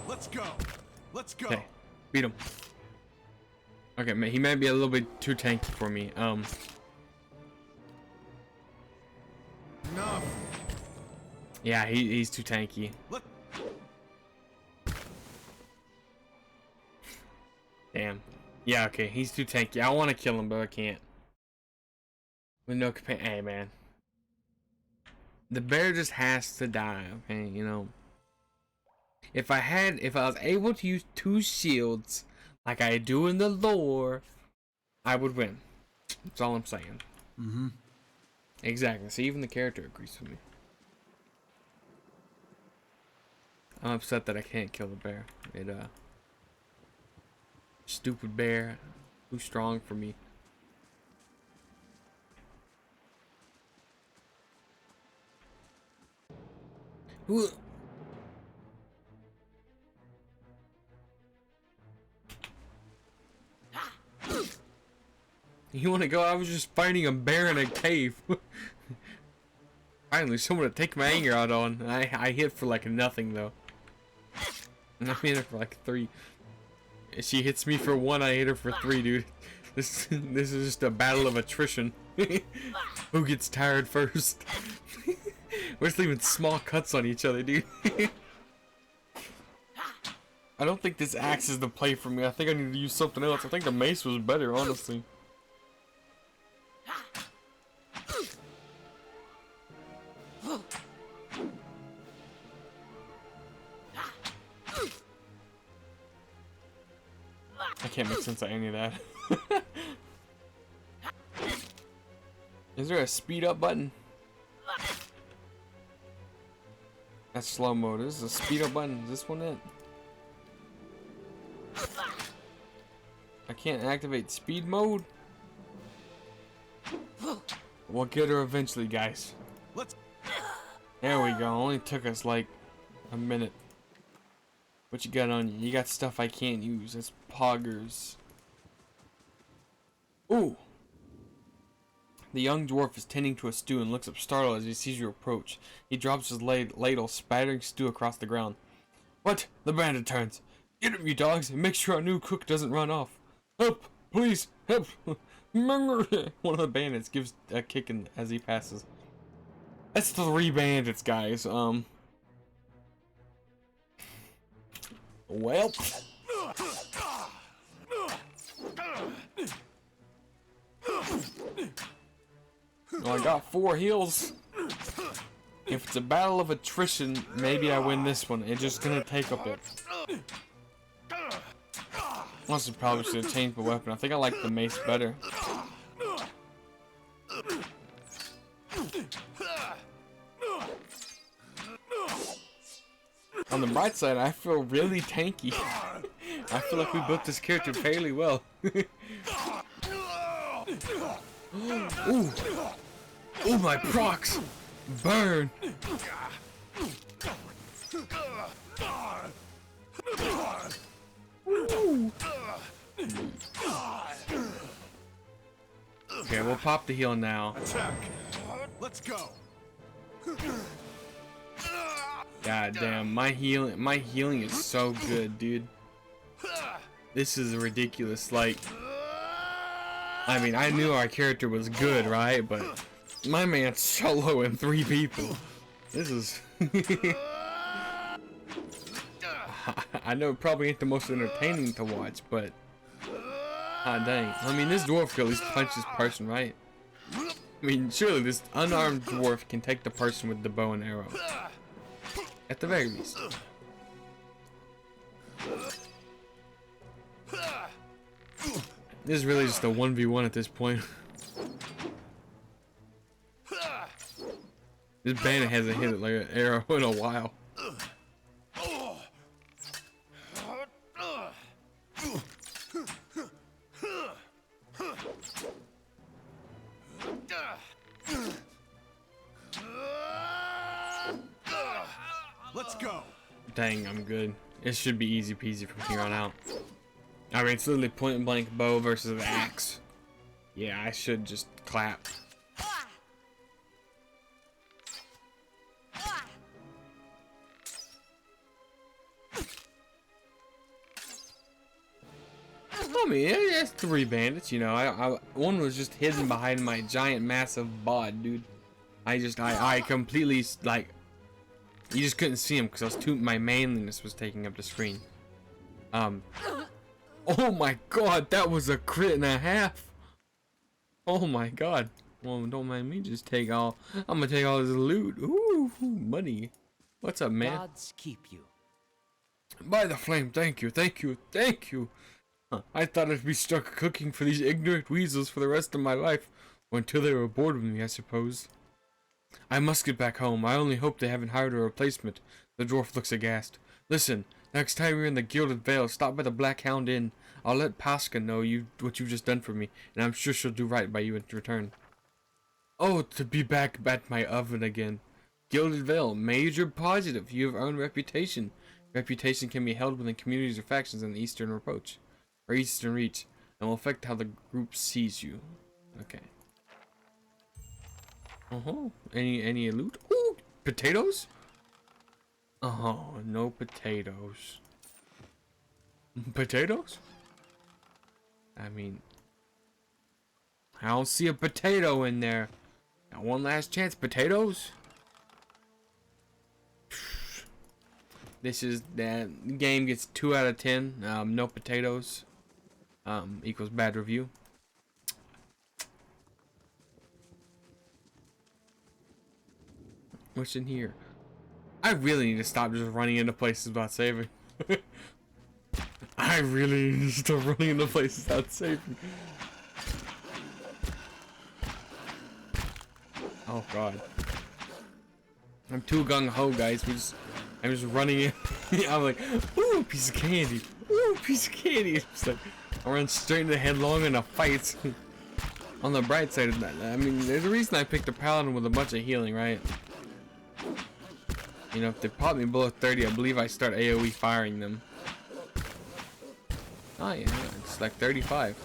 Speaker 5: Let's go. Let's go.
Speaker 1: Okay. Beat him. Okay, man, he might be a little bit too tanky for me.
Speaker 5: Enough.
Speaker 1: Yeah, he's too tanky.
Speaker 5: Let
Speaker 1: Damn. Yeah, okay, he's too tanky. I want to kill him, but I can't. With no companion. Hey, man. The bear just has to die, okay? You know. If I was able to use 2 shields like I do in the lore, I would win. That's all I'm saying.
Speaker 6: Mm-hmm.
Speaker 1: Exactly. See, even the character agrees with me. I'm upset that I can't kill the bear. Stupid bear. Too strong for me. Ooh. You want to go? I was just fighting a bear in a cave. Finally, someone to take my anger out on. I hit for like nothing though. I hit her for like 3. She hits me for 1. I hit her for 3, dude. This is just a battle of attrition. Who gets tired first? We're just leaving small cuts on each other, dude. I don't think this axe is the play for me. I think I need to use something else. I think the mace was better, honestly. I can't make sense of any of that. Is there a speed up button? That's slow mode. This is a speed up button. Is this one it? I can't activate speed mode? We'll get her eventually, guys. There we go. Only took us like a minute. What you got on you? You got stuff I can't use. That's poggers. Ooh. The young dwarf is tending to a stew and looks up startled as he sees you approach. He drops his ladle, spattering stew across the ground. What? The bandit turns. Get him, you dogs, and make sure our new cook doesn't run off. Help! Please! Help! One of the bandits gives a kick as he passes. That's 3 bandits, guys. Well. Well, I got 4 heals. If it's a battle of attrition, maybe I win this one. It's just gonna take a bit. Also, probably should have changed my weapon. I think I like the mace better. On the bright side, I feel really tanky. I feel like we built this character fairly well. Ooh. Ooh, my procs! Burn! Ooh. Okay, we'll pop the heal now.
Speaker 5: Attack. Let's go.
Speaker 1: God damn, my healing is so good, dude. This is ridiculous. Like, I mean, I knew our character was good, right? But my man's soloing 3 people. This is. I know it probably ain't the most entertaining to watch, but ah dang. I mean, this dwarf can at least punch this person, right? I mean, surely this unarmed dwarf can take the person with the bow and arrow. At the very least. This is really just a 1v1 at this point. This bandit hasn't hit it like an arrow in a while.
Speaker 5: Let's go.
Speaker 1: Dang, I'm good. It should be easy peasy from here on out. I mean, it's literally point and blank bow versus an axe. Yeah, I should just clap. I mean, that's 3 bandits, you know. One was just hidden behind my giant, massive bod, dude. I completely, like, you just couldn't see him because my manliness was taking up the screen. Oh my god, that was a crit and a half. Oh my god. Well, don't mind me, just take all. I'm gonna take all his loot. Ooh, money. What's up, man?
Speaker 4: Gods keep you.
Speaker 1: By the flame, thank you, thank you, thank you. Huh, I thought I'd be stuck cooking for these ignorant weasels for the rest of my life, or until they were bored with me, I suppose. I must get back home. I only hope they haven't hired a replacement. The dwarf looks aghast. Listen, next time you're in the Gilded Vale, stop by the Black Hound Inn. I'll let Pasca know what you've just done for me, and I'm sure she'll do right by you in return. Oh, to be back at my oven again. Gilded Vale, major positive. You have earned reputation. Reputation can be held within communities or factions in the Eastern Reach, and will affect how the group sees you. Okay. Any loot? Ooh, potatoes? No potatoes. Potatoes? I mean, I don't see a potato in there. Now, one last chance, potatoes? This is that game gets 2 out of 10. No potatoes. Equals bad review. What's in here? I really need to stop just running into places without saving. I really need to stop running into places without saving. Oh god. I'm too gung-ho, guys. I'm just running in. I'm like, ooh, piece of candy. Ooh, piece of candy. It's just like, I run straight into headlong in a fight. On the bright side of that, I mean, there's a reason I picked a paladin with a bunch of healing, right? You know, if they pop me below 30, I believe I start AoE firing them. Oh yeah, it's like 35.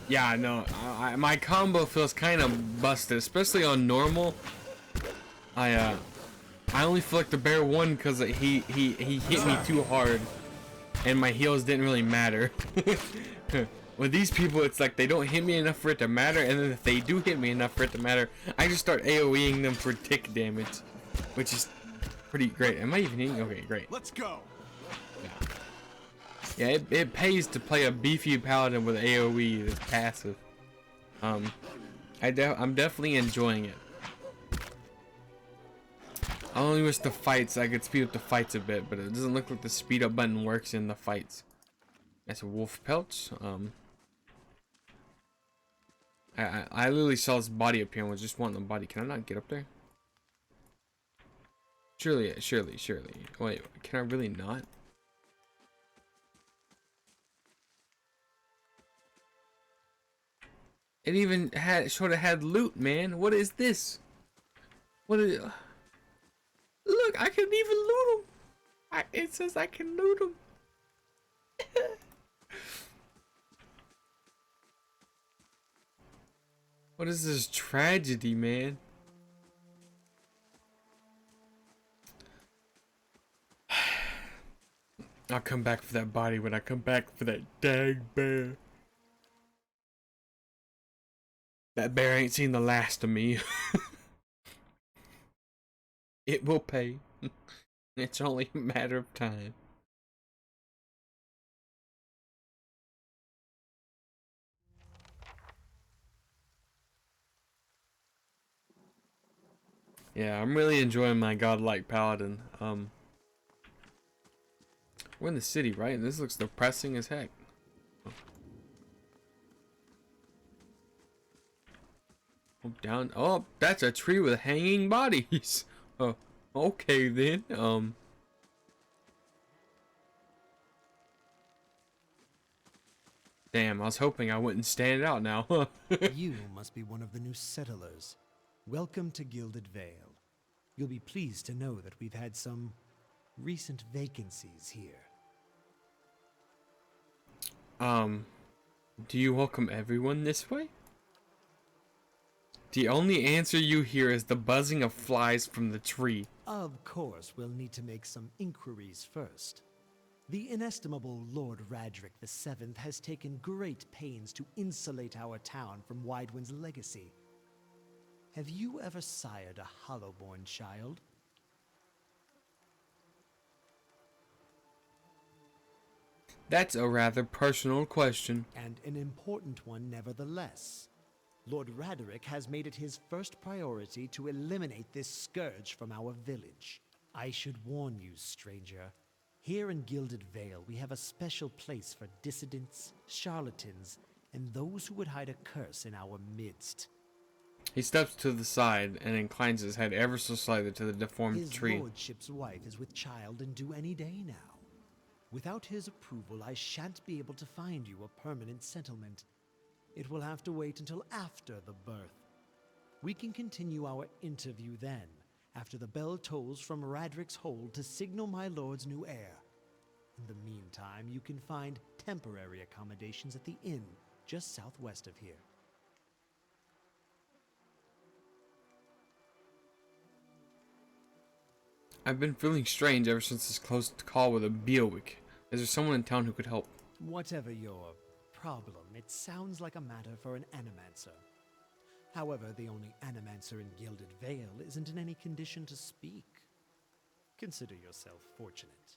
Speaker 1: Yeah, no, my combo feels kind of busted, especially on normal. I only feel like the bear won because he hit me too hard, and my heals didn't really matter. With these people, it's like they don't hit me enough for it to matter, and then if they do hit me enough for it to matter, I just start AoEing them for tick damage, which is pretty great. Am I even hitting? Okay, great.
Speaker 5: Let's go.
Speaker 1: Yeah, it pays to play a beefy paladin with AoE that's passive. I'm definitely enjoying it. I only wish the fights, I could speed up the fights a bit, but it doesn't look like the speed up button works in the fights. That's a wolf pelt. I literally saw this body up here and was just wanting the body. Can I not get up there? Surely. Wait, can I really not? It even should have had loot, man. What is this? What is it? Look, I can even loot them. It says I can loot them. What is this tragedy, man? I'll come back for that body when I come back for that dang bear. That bear ain't seen the last of me. It will pay. It's only a matter of time. Yeah, I'm really enjoying my godlike paladin. We're in the city, right? This looks depressing as heck. Oh, down. Oh, that's a tree with hanging bodies. Oh, okay then. Damn, I was hoping I wouldn't stand out now.
Speaker 10: You must be one of the new settlers. Welcome to Gilded Vale. You'll be pleased to know that we've had some recent vacancies here.
Speaker 1: Do you welcome everyone this way? The only answer you hear is the buzzing of flies from the tree.
Speaker 10: Of course, we'll need to make some inquiries first. The inestimable Lord Radric VII has taken great pains to insulate our town from Widewind's legacy. Have you ever sired a Hollowborn child?
Speaker 1: That's a rather personal question.
Speaker 10: And an important one nevertheless. Lord Raderick has made it his first priority to eliminate this scourge from our village. I should warn you, stranger. Here in Gilded Vale, we have a special place for dissidents, charlatans, and those who would hide a curse in our midst.
Speaker 1: He steps to the side and inclines his head ever so slightly to the deformed
Speaker 10: His
Speaker 1: tree.
Speaker 10: lordship's wife is with child and due any day now. Without his approval, I shan't be able to find you a permanent settlement. It will have to wait until after the birth. We can continue our interview then, after the bell tolls from Radrick's hold to signal my lord's new heir. In the meantime, you can find temporary accommodations at the inn just southwest of here.
Speaker 1: I've been feeling strange ever since this close call with a Beowig. Is there someone in town who could help?
Speaker 10: Whatever your problem, it sounds like a matter for an animancer. However, the only animancer in Gilded Vale isn't in any condition to speak. Consider yourself fortunate.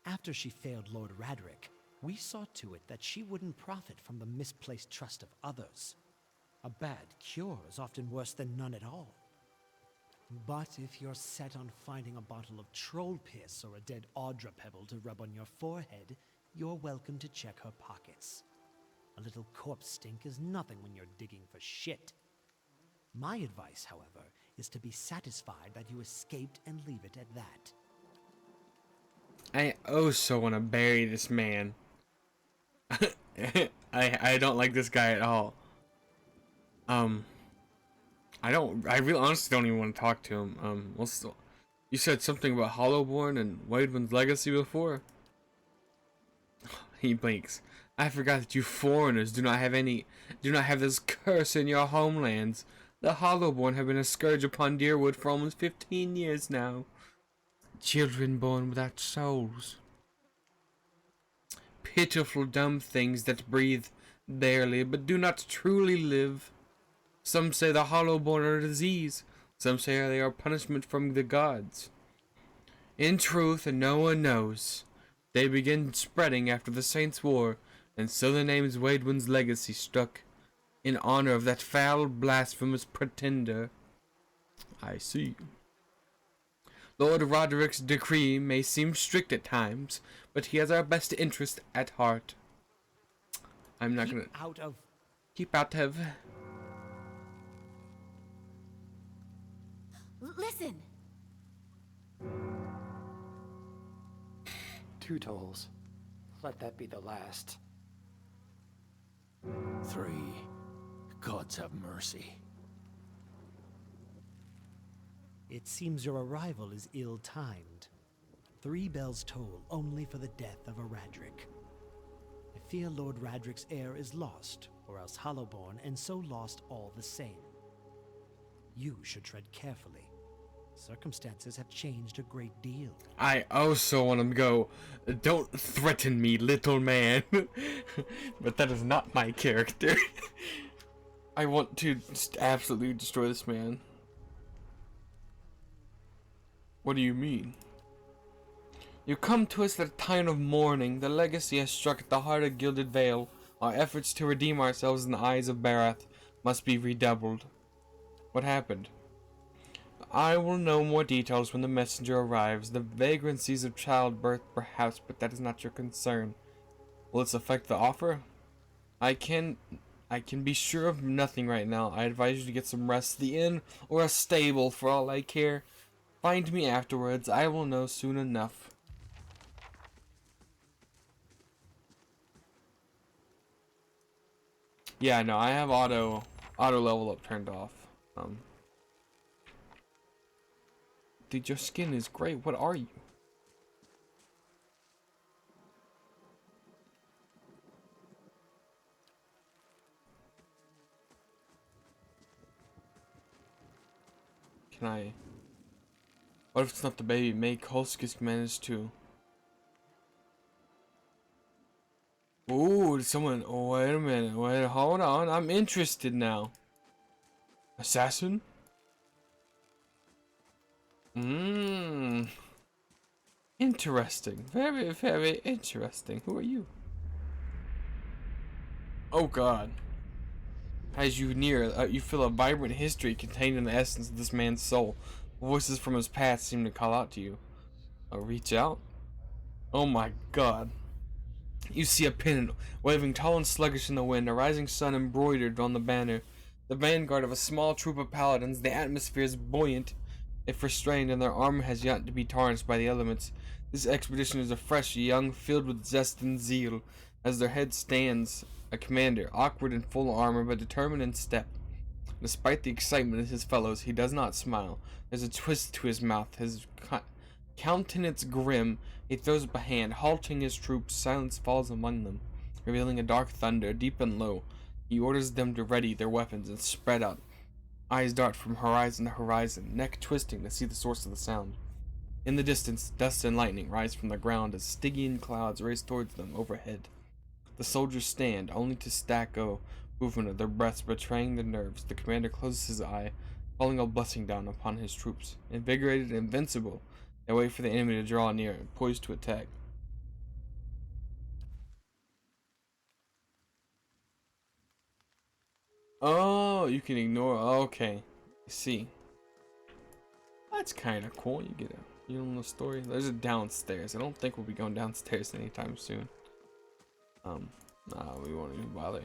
Speaker 10: After she failed Lord Radrick, we saw to it that she wouldn't profit from the misplaced trust of others. A bad cure is often worse than none at all. But if you're set on finding a bottle of troll piss or a dead Audra pebble to rub on your forehead, you're welcome to check her pockets. A little corpse stink is nothing when you're digging for shit. My advice, however, is to be satisfied that you escaped and leave it at that.
Speaker 1: I also want to bury this man. I don't like this guy at all. I really honestly don't even want to talk to him. You said something about Hollowborn and Waidwin's legacy before? He blinks. I forgot that you foreigners do not have this curse in your homelands. The Hollowborn have been a scourge upon Deerwood for almost 15 years now. Children born without souls. Pitiful dumb things that breathe barely, but do not truly live. Some say the Hollowborn are a disease. Some say they are punishment from the gods. In truth, no one knows. They began spreading after the Saints' War, and so the name's Waidwin's legacy stuck, in honor of that foul, blasphemous pretender. I see. Lord Roderick's decree may seem strict at times, but he has our best interest at heart. I'm not gonna... Keep out of...
Speaker 11: Listen!
Speaker 12: 2 tolls. Let that be the last.
Speaker 3: 3. Gods have mercy.
Speaker 10: It seems your arrival is ill-timed. 3 bells toll only for the death of a Radrick. I fear Lord Radrick's heir is lost, or else Hollowborn, and so lost all the same. You should tread carefully. Circumstances have changed a great deal.
Speaker 1: I also want to go, don't threaten me, little man. But that is not my character. I want to just absolutely destroy this man. What do you mean? You come to us at a time of mourning. The legacy has struck at the heart of Gilded Vale. Our efforts to redeem ourselves in the eyes of Barath must be redoubled. What happened? I will know more details when the messenger arrives. The vagrancies of childbirth, perhaps, but that is not your concern. Will this affect the offer? I can be sure of nothing right now. I advise you to get some rest at the inn or a stable for all I care. Find me afterwards. I will know soon enough. Yeah, no, I have auto level up turned off. Dude, your skin is great. What are you? Can I? What if it's not the baby? May Kolskis manage to? Ooh, did someone? Oh, wait a minute. Wait, hold on. I'm interested now. Assassin? Interesting. Very, very interesting. Who are you? Oh God. As you near, you feel a vibrant history contained in the essence of this man's soul. Voices from his past seem to call out to you. Reach out? Oh my God. You see a pennant waving tall and sluggish in the wind, a rising sun embroidered on the banner. The vanguard of a small troop of paladins, the atmosphere is buoyant, if restrained, and their armor has yet to be tarnished by the elements. This expedition is a fresh, young, filled with zest and zeal. As their head stands a commander, awkward in full armor, but determined in step. Despite the excitement of his fellows, he does not smile. There's a twist to his mouth, his countenance grim. He throws up a hand, halting his troops. Silence falls among them, revealing a dark thunder, deep and low. He orders them to ready their weapons and spread out. Eyes dart from horizon to horizon, neck twisting to see the source of the sound. In the distance, dust and lightning rise from the ground as Stygian clouds race towards them overhead. The soldiers stand, only to staccato movement of their breaths betraying their nerves. The commander closes his eye, calling a blessing down upon his troops. Invigorated and invincible, they wait for the enemy to draw near, poised to attack. Oh, you can ignore. Okay, I see. That's kind of cool. You get a little story. There's a downstairs. I don't think we'll be going downstairs anytime soon. Nah, we won't even bother.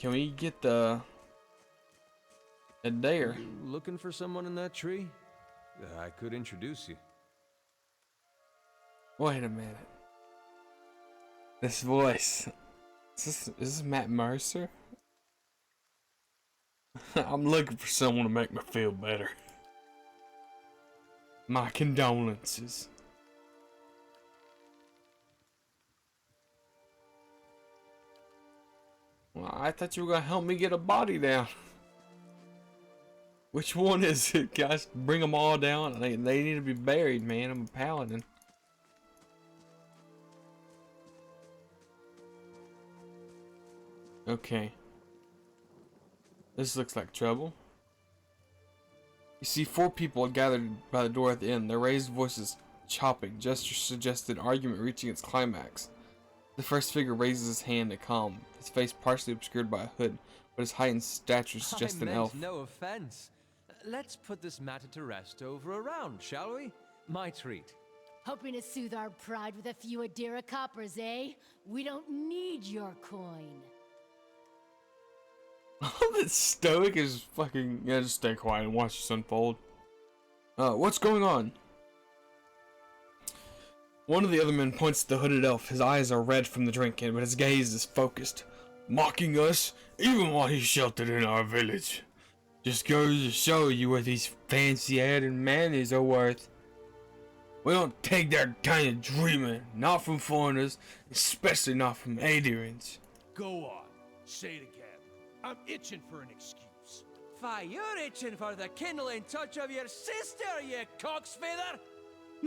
Speaker 1: Can we get the a dare?
Speaker 11: Looking for someone in that tree? I could introduce you.
Speaker 1: Wait a minute. This voice. Is this Matt Mercer? I'm looking for someone to make me feel better. My condolences. Well, I thought you were gonna help me get a body down. Which one is it, guys? Bring them all down. They need to be buried, man. I'm a paladin. Okay. This looks like trouble. You see 4 people gathered by the door at the end, their raised voices chopping, gestures suggested argument reaching its climax. The first figure raises his hand to calm, his face partially obscured by a hood, but his height and stature suggest an elf.
Speaker 11: No offense. Let's put this matter to rest over a round, shall we? My treat.
Speaker 13: Hoping to soothe our pride with a few Adira coppers, eh? We don't need your coin.
Speaker 1: All that stoic is fucking. Yeah, just stay quiet and watch this unfold. What's going on? One of the other men points to the hooded elf. His eyes are red from the drinking, but his gaze is focused. Mocking us, even while he's sheltered in our village. Just goes to show you what these fancy-headed manners are worth. We don't take that kind of dreaming, not from foreigners, especially not from Adrians.
Speaker 5: Go on, say it again. I'm itching for an excuse.
Speaker 11: Fie, you're itching for the kindling touch of your sister, you cocksfeather!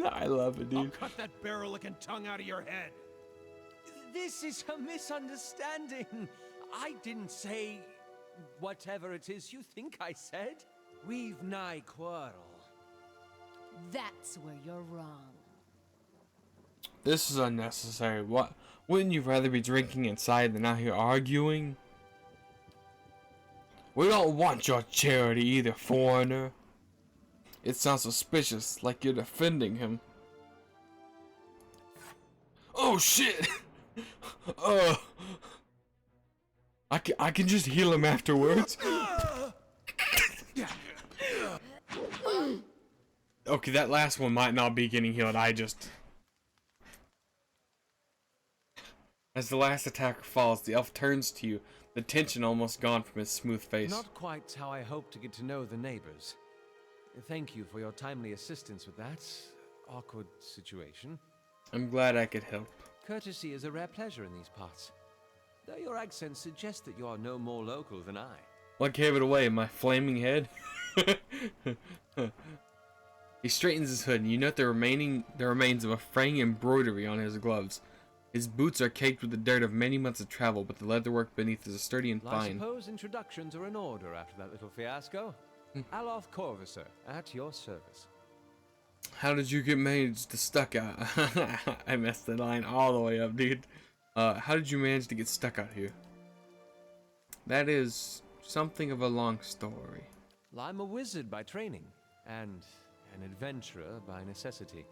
Speaker 1: I love it, dude.
Speaker 5: I'll cut that barrel-licking tongue out of your head.
Speaker 11: This is a misunderstanding. I didn't say whatever it is you think I said. We've nigh quarrel.
Speaker 13: That's where you're wrong.
Speaker 1: This is unnecessary. What? Wouldn't you rather be drinking inside than out here arguing? We don't want your charity either, foreigner. It sounds suspicious, like you're defending him. Oh shit! I can just heal him afterwards. Okay, that last one might not be getting healed. As the last attacker falls, the elf turns to you, the tension almost gone from his smooth face.
Speaker 11: Not quite how I hoped to get to know the neighbors. Thank you for your timely assistance with that awkward situation.
Speaker 1: I'm glad I could help.
Speaker 11: Courtesy is a rare pleasure in these parts. Though your accent suggests that you are no more local than I.
Speaker 1: What gave it away? My flaming head? He straightens his hood, and you note the remains of a fraying embroidery on his gloves. His boots are caked with the dirt of many months of travel, but the leatherwork beneath is sturdy and
Speaker 11: I
Speaker 1: fine.
Speaker 11: suppose introductions are in order after that little fiasco. Aloth Corvusor, at your service.
Speaker 1: How did you get managed to stuck out? I messed the line all the way up, dude. How did you manage to get stuck out here? That is something of a long story.
Speaker 11: Well, I'm a wizard by training, and an adventurer by necessity.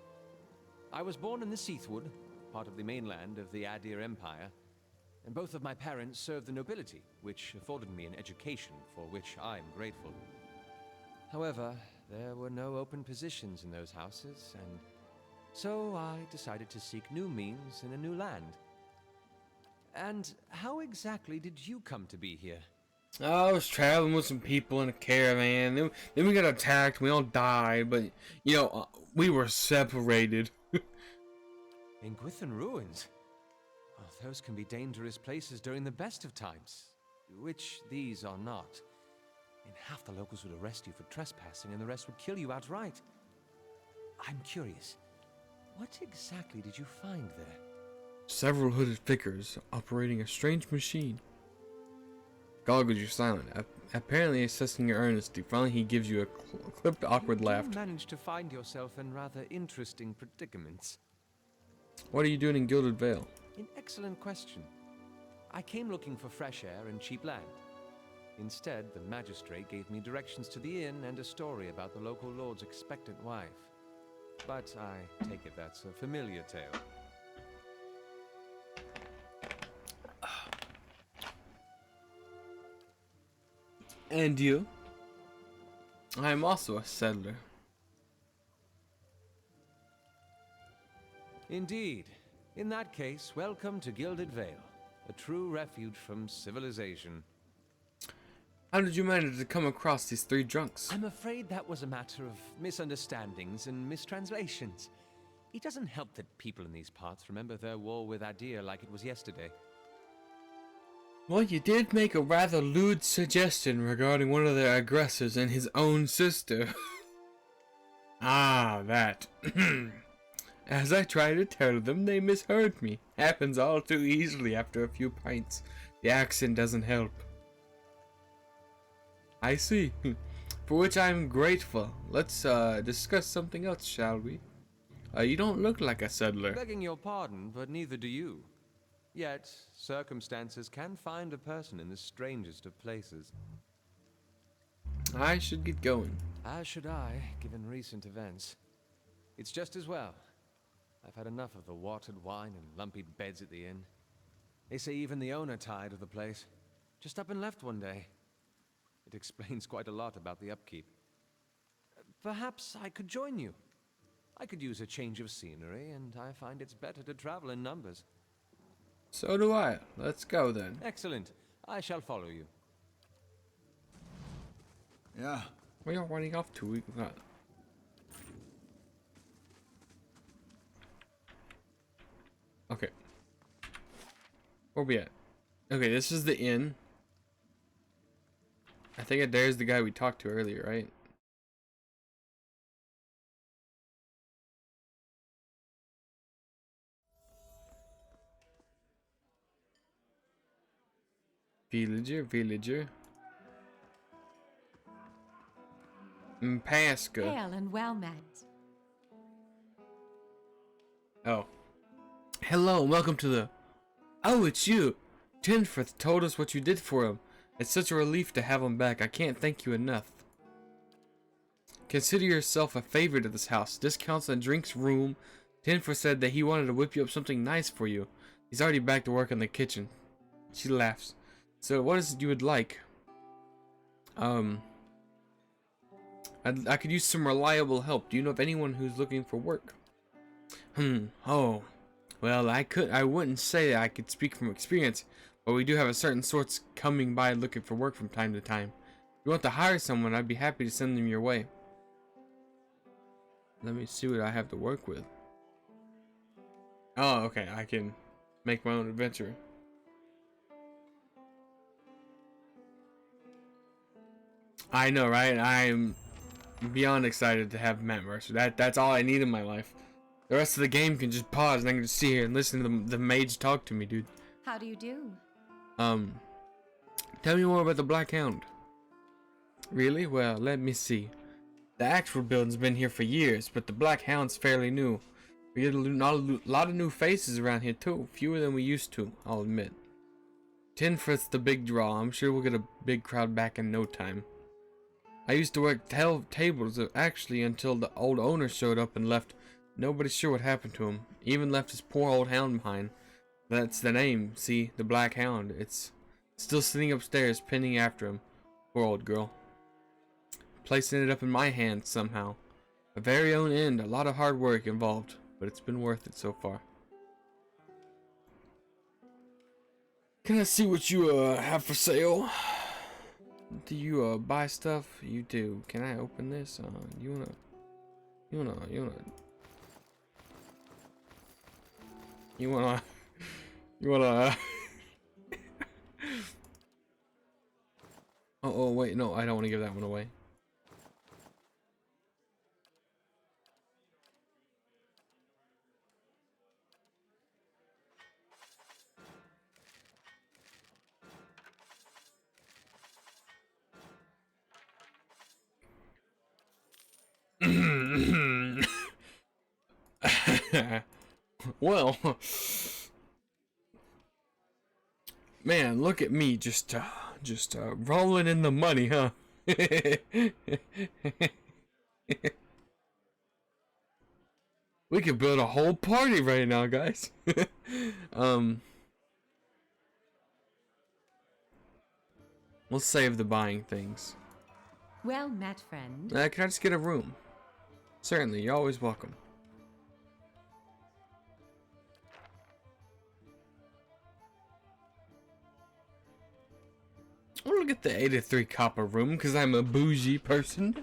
Speaker 11: I was born in the Seathwood, part of the mainland of the Adir Empire, and both of my parents served the nobility, which afforded me an education for which I am grateful. However, there were no open positions in those houses, and so I decided to seek new means in a new land. And how exactly did you come to be here?
Speaker 1: I was traveling with some people in a caravan. Then we got attacked. We all died, but you know, we were separated.
Speaker 11: In Gwithan ruins? Oh, those can be dangerous places during the best of times, which these are not. And half the locals would arrest you for trespassing, and the rest would kill you outright. I'm curious, what exactly did you find there?
Speaker 1: Several hooded figures operating a strange machine. Goggles, you're silent. Apparently assessing your earnestly. Finally, he gives you a clipped, awkward laugh.
Speaker 11: You managed to find yourself in rather interesting predicaments.
Speaker 1: What are you doing in Gilded Vale?
Speaker 11: An excellent question. I came looking for fresh air and cheap land. Instead, the magistrate gave me directions to the inn and a story about the local lord's expectant wife. But I take it that's a familiar tale.
Speaker 1: And you? I am also a settler.
Speaker 11: Indeed. In that case, welcome to Gilded Vale, a true refuge from civilization.
Speaker 1: How did you manage to come across these three drunks?
Speaker 11: I'm afraid that was a matter of misunderstandings and mistranslations. It doesn't help that people in these parts remember their war with Adir like it was yesterday.
Speaker 1: Well, you did make a rather lewd suggestion regarding one of their aggressors and his own sister. Ah, that. As I tried to tell them, they misheard me. Happens all too easily after a few pints. The accent doesn't help. I see. For which I am grateful. Let's discuss something else, shall we? You don't look like a settler.
Speaker 11: Begging your pardon, but neither do you. Yet, circumstances can find a person in the strangest of places.
Speaker 1: I should get going.
Speaker 11: As should I, given recent events. It's just as well. I've had enough of the watered wine and lumpy beds at the inn. They say even the owner tired of the place. Just up and left one day. It explains quite a lot about the upkeep. Perhaps I could join you. I could use a change of scenery, and I find it's better to travel in numbers.
Speaker 1: So do I. Let's go then.
Speaker 11: Excellent. I shall follow you.
Speaker 6: Yeah.
Speaker 1: Where are you running off to? We got... Okay. Where we at? Okay, this is the inn. I think there's the guy we talked to earlier, right? Villager. Pasca.
Speaker 14: Hail and well met.
Speaker 1: Oh. Hello, and welcome to the... Oh, it's you! Tinforth told us what you did for him. It's such a relief to have him back. I can't thank you enough. Consider yourself a favorite of this house. Discounts on drinks, room. Tinforth said that he wanted to whip you up something nice for you. He's already back to work in the kitchen. She laughs. So, what is it you would like? I could use some reliable help. Do you know of anyone who's looking for work? Oh. Well, I wouldn't say I could speak from experience, but we do have a certain sorts coming by looking for work from time to time. If you want to hire someone, I'd be happy to send them your way. Let me see what I have to work with. Oh, okay. I can make my own adventure. I know, right? I'm beyond excited to have Matt Mercer. That's all I need in my life. The rest of the game can just pause and I can just sit here and listen to the mage talk to me, dude.
Speaker 14: How do you do?
Speaker 1: Tell me more about the Black Hound. Really? Well, let me see. The actual building's been here for years, but the Black Hound's fairly new. We get a lot of new faces around here too. Fewer than we used to, I'll admit. Tinforth's the big draw. I'm sure we'll get a big crowd back in no time. I used to work tables actually until the old owner showed up and left. Nobody's sure what happened to him. Even left his poor old hound behind. That's the name, see? The Black Hound. It's still sitting upstairs, pinning after him. Poor old girl. The place ended up in my hands somehow. A very own end, a lot of hard work involved, but it's been worth it so far. Can I see what you have for sale? Do you buy stuff? You do. Can I open this? You wanna oh wait, no, I don't want to give that one away. Well, man, look at me, just rolling in the money, huh? We could build a whole party right now, guys. We'll save the buying things.
Speaker 14: Well met, friend.
Speaker 1: Can I just get a room? Certainly, you're always welcome. I'm gonna get the 83 copper room because I'm a bougie person.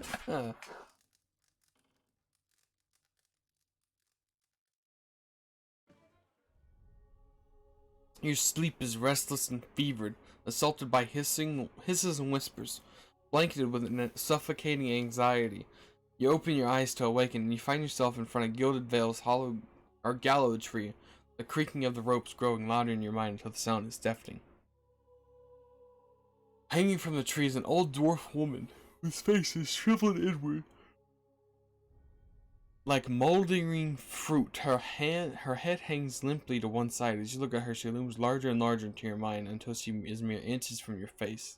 Speaker 1: Your sleep is restless and fevered, assaulted by hisses and whispers, blanketed with a suffocating anxiety. You open your eyes to awaken, and you find yourself in front of Gilded Vale's hollow or gallows tree, the creaking of the ropes growing louder in your mind until the sound is deafening. Hanging from the tree is an old dwarf woman, whose face is shriveled inward. Like moldering fruit, her head hangs limply to one side. As you look at her, she looms larger and larger into your mind until she is mere inches from your face.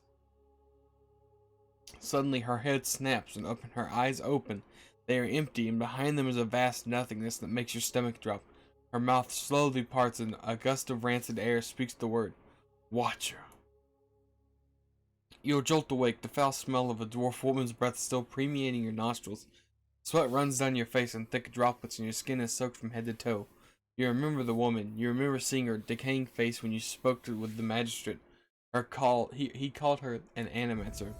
Speaker 1: Suddenly her head snaps and her eyes open. They are empty, and behind them is a vast nothingness that makes your stomach drop. Her mouth slowly parts and a gust of rancid air speaks the word, Watcher. You jolt awake, the foul smell of a dwarf woman's breath still permeating your nostrils. Sweat runs down your face in thick droplets, and your skin is soaked from head to toe. You remember the woman. You remember seeing her decaying face when you spoke with the magistrate. He called her an animancer.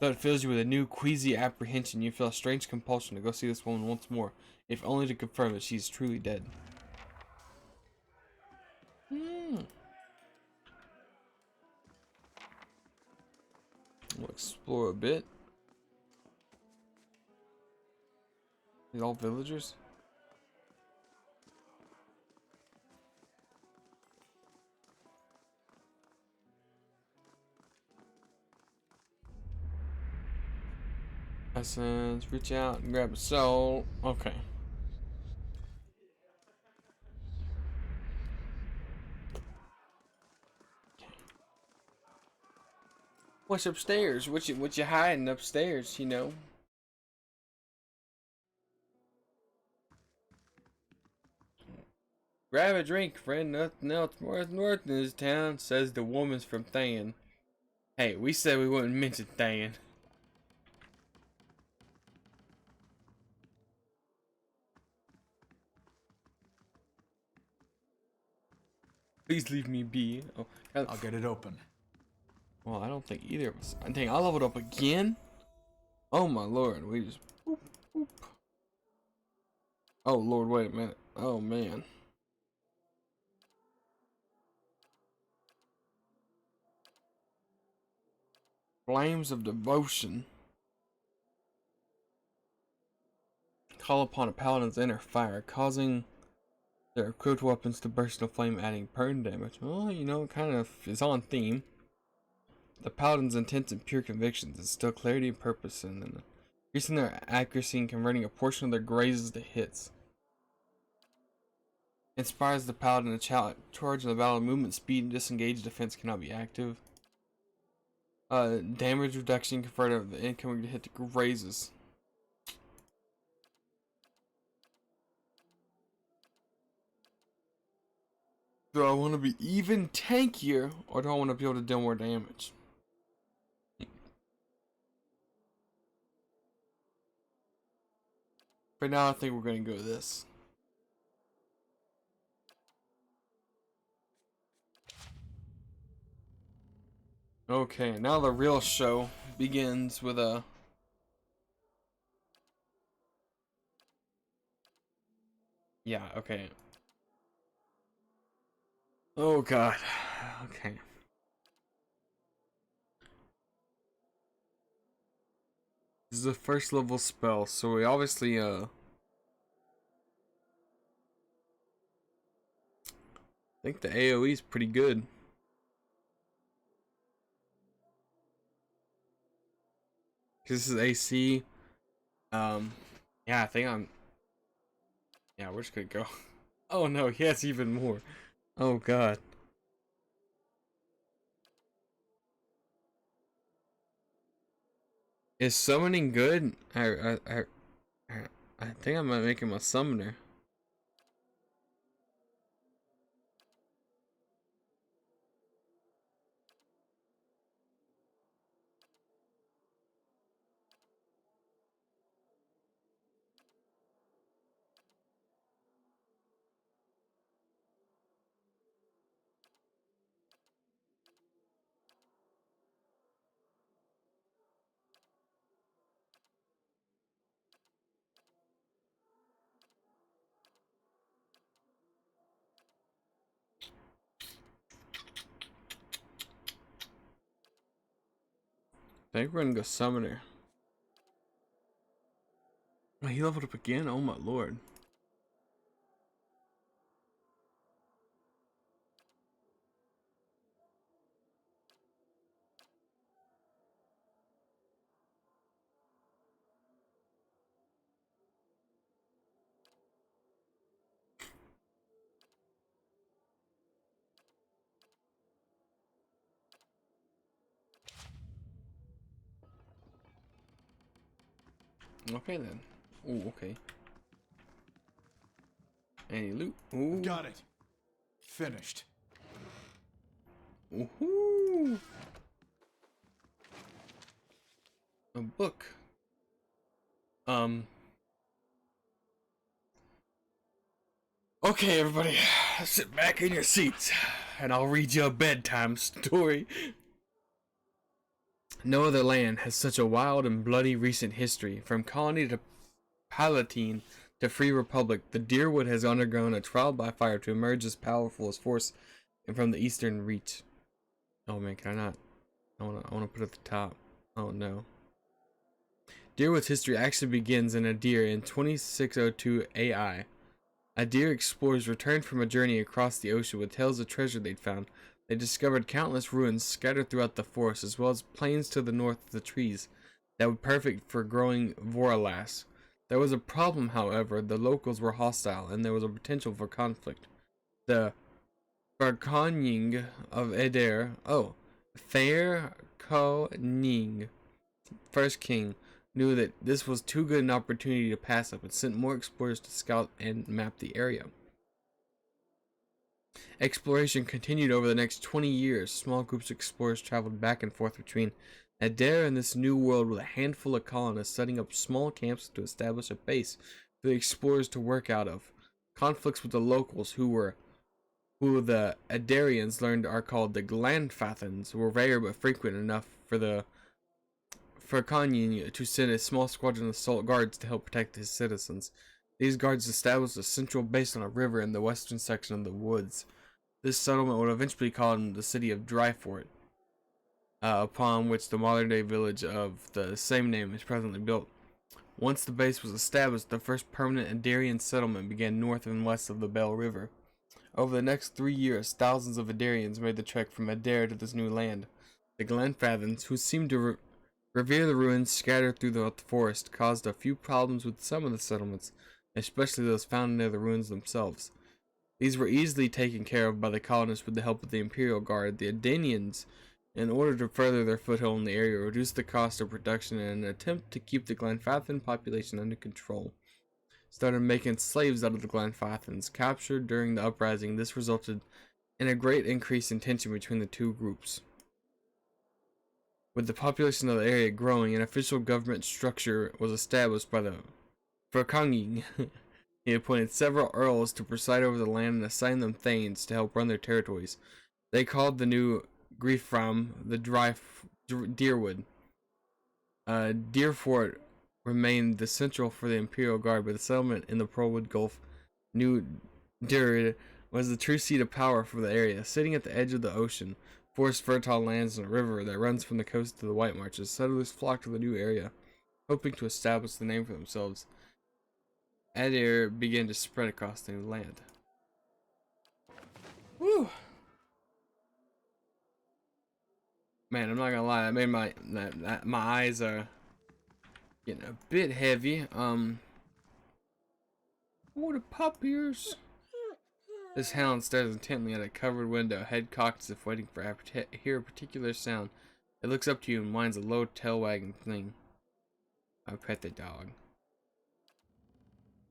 Speaker 1: Though it fills you with a new, queasy apprehension, you feel a strange compulsion to go see this woman once more, if only to confirm that she is truly dead. We'll explore a bit. These all villagers? Essence, reach out and grab a soul. Okay. What's upstairs? What you hiding upstairs, you know? Grab a drink, friend. Nothing else worth north in this town, says the woman's from Than. Hey, we said we wouldn't mention Than. Please leave me be. Oh,
Speaker 6: I'll get it open.
Speaker 1: Well, I don't think either of us. I think I leveled up again. Oh my lord, we just. Boop, boop. Oh lord, wait a minute. Oh man. Flames of devotion. Call upon a paladin's inner fire, causing their equipped weapons to burst into flame, adding burn damage. Well, you know, it kind of is on theme. The paladin's intense and pure convictions instill clarity and purpose, and then increasing their accuracy and converting a portion of their grazes to hits. Inspires the paladin to charge in the battle. Movement speed and disengage defense cannot be active. Damage reduction converted of the incoming hit to grazes. Do I want to be even tankier, or do I want to be able to deal more damage? For now, I think we're going to go with this. Okay, now the real show begins with a... Yeah, okay. Oh god. Okay. This is a first level spell, so we obviously I think the AoE is pretty good. This is AC. Yeah, I think I'm... Yeah, we're just gonna go. Oh no, he has even more. Oh god. Is summoning good? I think I might make him a summoner. I think we're gonna go summoner. Oh, he leveled up again? Oh my lord. Okay then. Ooh, okay. Any loot? Ooh.
Speaker 6: Got it. Finished.
Speaker 1: Woohoo! A book. Okay, everybody, sit back in your seats, and I'll read you a bedtime story. No other land has such a wild and bloody recent history. From colony to Palatine to Free Republic, the Deerwood has undergone a trial by fire to emerge as powerful as force and from the eastern reach. Oh man, can I not? I wanna put it at the top. Oh no. Deerwood's history actually begins in Adir in 2602 AI. Adir explorers returned from a journey across the ocean with tales of treasure they'd found. They discovered countless ruins scattered throughout the forest, as well as plains to the north of the trees that were perfect for growing Voralas. There was a problem, however. The locals were hostile, and there was a potential for conflict. The Farkonying of Eder, Fair Koning, first king, knew that this was too good an opportunity to pass up and sent more explorers to scout and map the area. Exploration continued over the next 20 years. Small groups of explorers traveled back and forth between Adair and this new world, with a handful of colonists setting up small camps to establish a base for the explorers to work out of. Conflicts with the locals, who the Adarians learned are called the Glanfathans, were rare but frequent enough for Kanyin to send a small squadron of assault guards to help protect his citizens. These guards established a central base on a river in the western section of the woods. This settlement would eventually be called the city of Dryfort, upon which the modern-day village of the same name is presently built. Once the base was established, the first permanent Adarian settlement began north and west of the Bell River. Over the next 3 years, thousands of Adarians made the trek from Adair to this new land. The Glenfathans, who seemed to revere the ruins scattered through the forest, caused a few problems with some of the settlements, especially those found near the ruins themselves. These were easily taken care of by the colonists with the help of the Imperial Guard. The Adanians, in order to further their foothold in the area, reduced the cost of production in an attempt to keep the Glenfathan population under control. Started making slaves out of the Glenfathans. Captured during the uprising, this resulted and a great increase in tension between the two groups. With the population of the area growing, an official government structure was established by the Verkanging. He appointed several earls to preside over the land and assigned them thanes to help run their territories. They called the new Griefram the Deerwood. Deerfort remained the central for the Imperial Guard, but the settlement in the Pearlwood Gulf, New Derid, was the true seat of power for the area. Sitting at the edge of the ocean, forest fertile lands and a river that runs from the coast to the White Marches, settlers flocked to the new area, hoping to establish the name for themselves. Adair began to spread across the new land. Woo! Man, I'm not gonna lie, that made my eyes are getting a bit heavy. Oh, the pup ears. This hound stares intently at a covered window, head cocked as if waiting for hear a particular sound. It looks up to you and whines a low tail wagging thing. I pet the dog.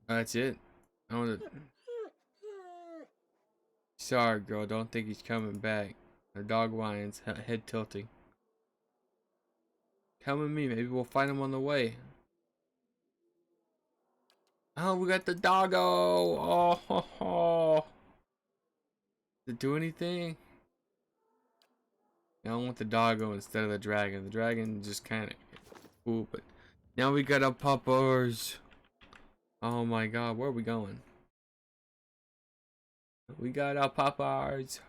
Speaker 1: That's it. I want to. Sorry, girl. Don't think he's coming back. Her dog whines, head tilting. Come with me. Maybe we'll find him on the way. Oh, we got the doggo. Oh, ho, ho. Did it do anything? I want the doggo instead of the dragon. The dragon just kind of cool, but now we got our puppers. Oh my god, where are we going? We got our puppers.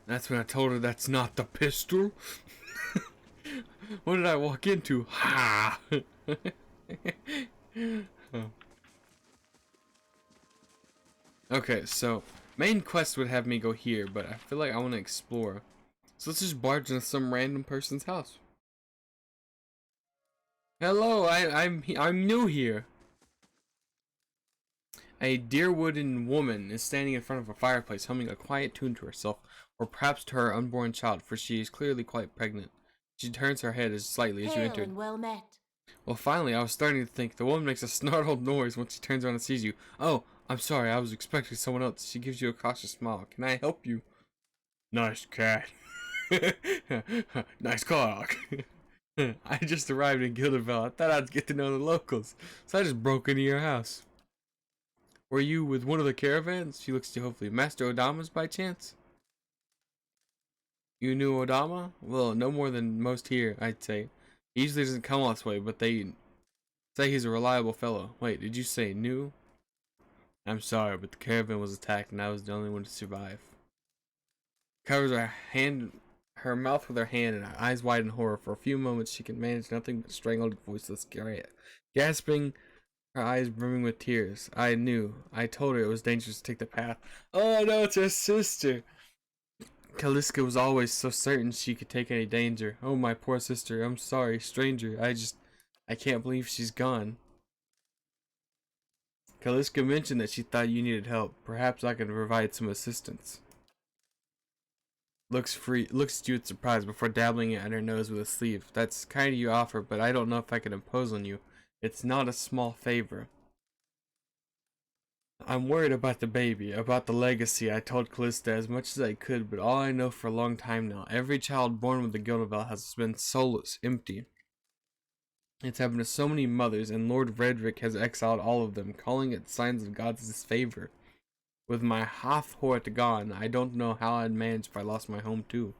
Speaker 1: That's when I told her that's not the pistol. What did I walk into? Ha! Oh. Okay, so main quest would have me go here, but I feel like I want to explore. So let's just barge into some random person's house. Hello, I'm new here. A Deerwooden woman is standing in front of a fireplace, humming a quiet tune to herself, or perhaps to her unborn child, for she is clearly quite pregnant. She turns her head as slightly as you entered.
Speaker 13: And well met.
Speaker 1: Well, finally, I was starting to think. The woman makes a snarled noise once she turns around and sees you. Oh, I'm sorry, I was expecting someone else. She gives you a cautious smile. Can I help you? Nice cat. Nice cock. I just arrived in Gilderville. I thought I'd get to know the locals, so I just broke into your house. Were you with one of the caravans? She looks to you hopefully. Master Odama's by chance? You knew Odama? Well, no more than most here, I'd say. He usually doesn't come all this way, but they say he's a reliable fellow. Wait, did you say new? I'm sorry, but the caravan was attacked and I was the only one to survive. Covers her mouth with her hand and her eyes wide in horror. For a few moments she can manage nothing but strangled, voiceless, gasping, her eyes brimming with tears. I knew. I told her it was dangerous to take the path. Oh no, it's her sister! Kaliska was always so certain she could take any danger. Oh, my poor sister. I'm sorry, stranger. I can't believe she's gone. Kaliska mentioned that she thought you needed help. Perhaps I can provide some assistance. Looks at you with surprise before dabbling it at her nose with a sleeve. That's kind of you offer, but I don't know if I can impose on you. It's not a small favor. I'm worried about the baby, about the legacy. I told Callista as much as I could, but all I know for a long time now, every child born with the Gilderville has been soulless, empty. It's happened to so many mothers, and Lord Redrick has exiled all of them, calling it signs of God's disfavor. With my Hathhort gone, I don't know how I'd manage if I lost my home too.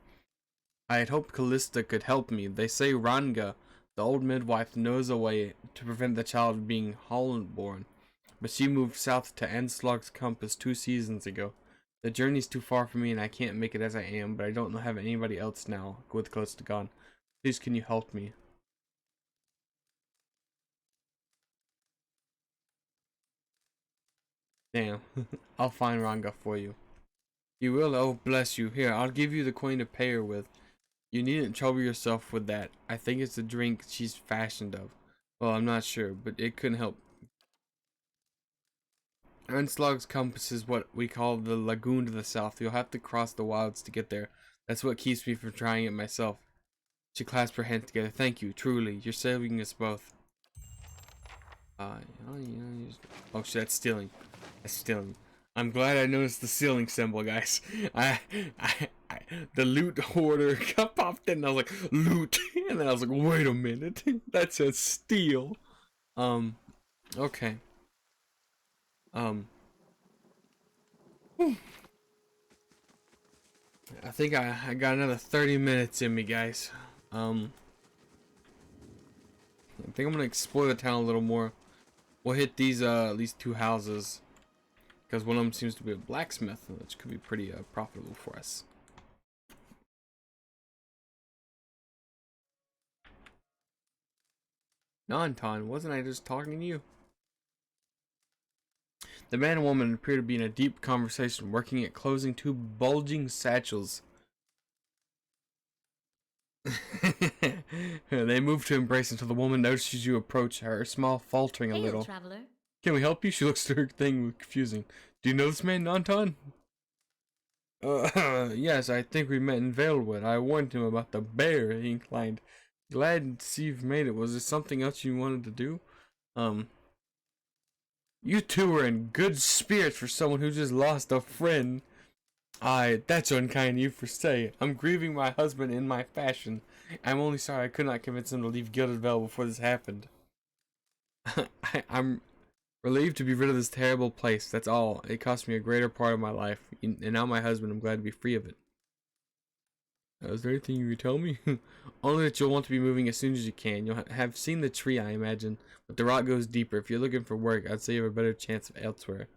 Speaker 1: I had hoped Callista could help me. They say Ranga, the old midwife, knows a way to prevent the child being Holland-born. But she moved south to Anslog's Compass 2 seasons ago. The journey's too far for me and I can't make it as I am, but I don't have anybody else now with close to gone. Please can you help me? Damn. I'll find Ranga for you. You will? Oh, bless you. Here, I'll give you the coin to pay her with. You needn't trouble yourself with that. I think it's the drink she's fashioned of. Well, I'm not sure, but it couldn't help. Anslog's Compass is what we call the lagoon to the south. You'll have to cross the wilds to get there. That's what keeps me from trying it myself. She clasped her hands together. Thank you, truly. You're saving us both. Oh shit, that's stealing. That's stealing. I'm glad I noticed the stealing symbol, guys. The loot hoarder popped in and I was like, loot. And then I was like, wait a minute. That says steal. Okay. I think I got another 30 minutes in me, guys. I think I'm gonna explore the town a little more. We'll hit these two houses because one of them seems to be a blacksmith, which could be pretty profitable for us. Nanton, wasn't I just talking to you? The man and woman appear to be in a deep conversation, working at closing two bulging satchels. They move to embrace until the woman notices you approach her, smile, faltering a little.
Speaker 7: Traveler.
Speaker 1: Can we help you? She looks through her thing with confusing. Do you know this man, Nanton? Yes, I think we met in Valewood. I warned him about the bear, he inclined. Glad to see you've made it. Was there something else you wanted to do? You two are in good spirits for someone who just lost a friend. That's unkind of you for say. I'm grieving my husband in my fashion. I'm only sorry I could not convince him to leave Gilded Vale before this happened. I'm relieved to be rid of this terrible place, that's all. It cost me a greater part of my life, and now my husband, I'm glad to be free of it. Is there anything you could tell me? Only that you'll want to be moving as soon as you can. You'll have seen the tree, I imagine, but the rock goes deeper. If you're looking for work, I'd say you have a better chance of elsewhere.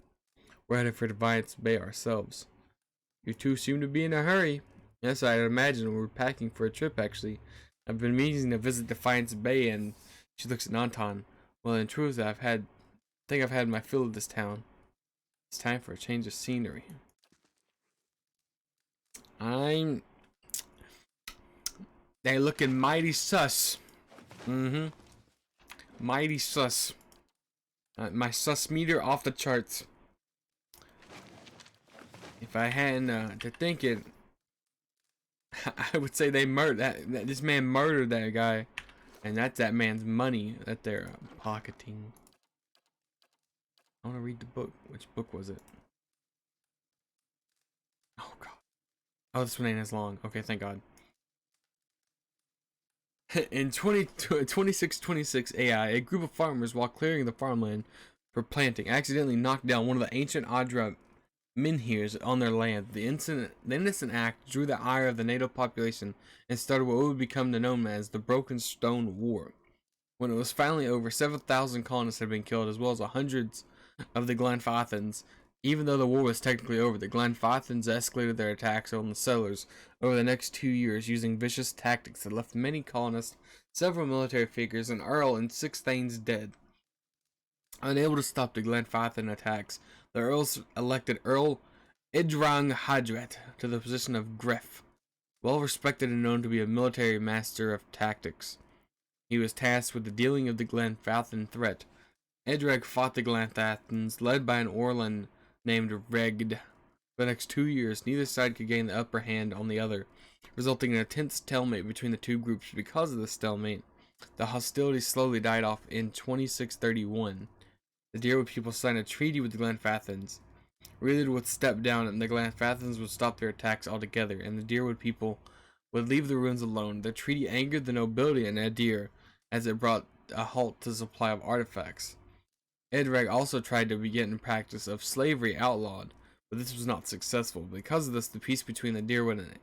Speaker 1: We're headed for Defiance Bay ourselves. You two seem to be in a hurry. Yes, I'd imagine we're packing for a trip, actually. I've been meaning to visit Defiance Bay, and she looks at Nanton. Well, in truth, I think I've had my fill of this town. It's time for a change of scenery. They looking mighty sus. Mighty sus. My sus meter off the charts. If I hadn't to think it, I would say they murdered this man murdered that guy, and that's that man's money that they're pocketing. I want to read the book. Which book was it? Oh god. Oh, this one ain't as long. Okay, thank god. In 2626 AI, a group of farmers, while clearing the farmland for planting, accidentally knocked down one of the ancient Adra menhirs on their land. The innocent act drew the ire of the native population and started what would become known as the Broken Stone War. When it was finally over, 7,000 colonists had been killed, as well as hundreds of the Glenfathans. Even though the war was technically over, the Glenfathans escalated their attacks on the settlers over the next 2 years, using vicious tactics that left many colonists, several military figures, an earl, and 6 thanes dead. Unable to stop the Glenfathan attacks, the earls elected Earl Idrang Hadret to the position of Griff. Well respected and known to be a military master of tactics, he was tasked with the dealing of the Glenfathan threat. Edreg fought the Glenfathans, led by an Orlan named Regd. For the next 2 years, neither side could gain the upper hand on the other, resulting in a tense stalemate between the two groups. Because of the stalemate, the hostilities slowly died off in 2631. The Deerwood people signed a treaty with the Glenfathans. Reelid would step down and the Glenfathans would stop their attacks altogether, and the Deerwood people would leave the ruins alone. The treaty angered the nobility in Adir, as it brought a halt to the supply of artifacts. Edreg also tried to begin the practice of slavery outlawed, but this was not successful. Because of this, the peace between the Deerwood and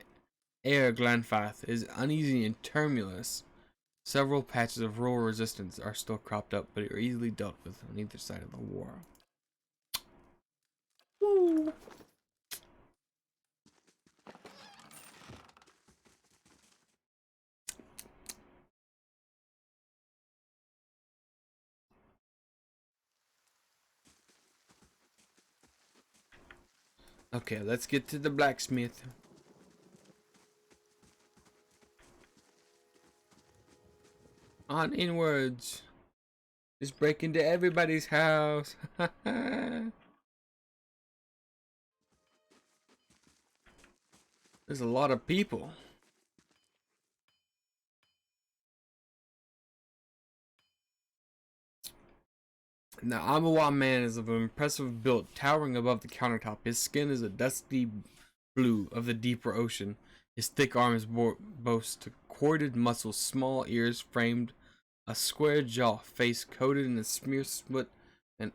Speaker 1: Air Glenfath is uneasy and tumultuous. Several patches of rural resistance are still cropped up, but are easily dealt with on either side of the war. Woo. Okay, let's get to the blacksmith. On inwards. Just break into everybody's house. There's a lot of people. Now, Amawa man is of an impressive build, towering above the countertop. His skin is a dusty blue of the deeper ocean. His thick arms boast corded muscles, small ears framed, a square jaw, face coated in a smear soot, and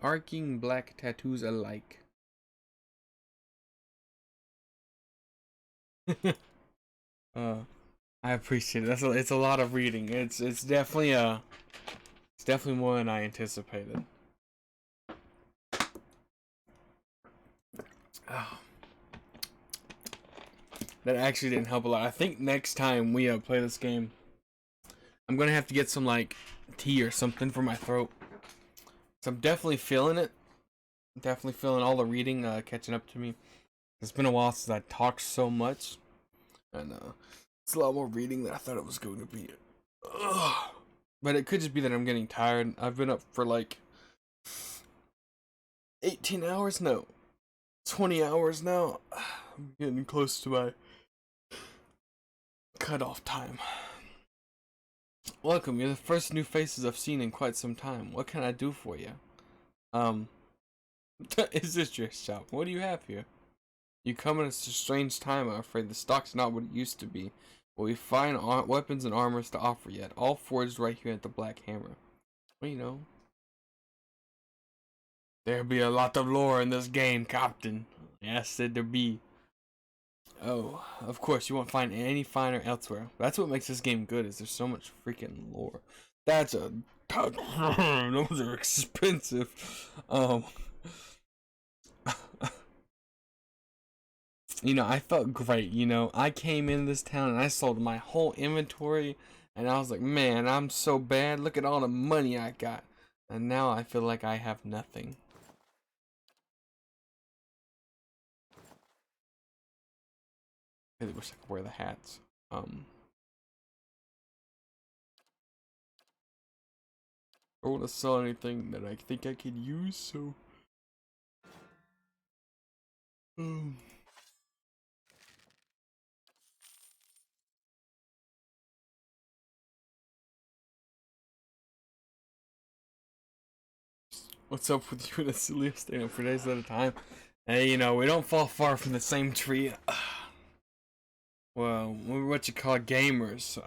Speaker 1: arcing black tattoos alike. I appreciate it. It's a lot of reading. It's definitely more than I anticipated. Oh. That actually didn't help a lot. I think next time we play this game, I'm gonna have to get some like tea or something for my throat. So I'm definitely feeling it. Definitely feeling all the reading catching up to me. It's been a while since I talked so much, and it's a lot more reading than I thought it was going to be. Ugh. But it could just be that I'm getting tired. I've been up for like 18 hours? No. 20 hours now. I'm getting close to my cutoff time. Welcome, you're the first new faces I've seen in quite some time. What can I do for you? Is this your shop? What do you have here? You come at a strange time, I'm afraid. The stock's not what it used to be. But we find weapons and armors to offer yet. All forged right here at the Black Hammer. Well, you know. There be a lot of lore in this game, Captain. Yes, said there be. Oh, of course, you won't find any finer elsewhere. That's what makes this game good, is there's so much freaking lore. Those are expensive. You know, I felt great, you know. I came in this town and I sold my whole inventory, and I was like, man, I'm so bad. Look at all the money I got. And now I feel like I have nothing. I really wish I could wear the hats. I don't want to sell anything that I think I could use, so what's up with you and Acelia staying up for days at a time? Hey, you know, we don't fall far from the same tree. Well, we're what you call gamers.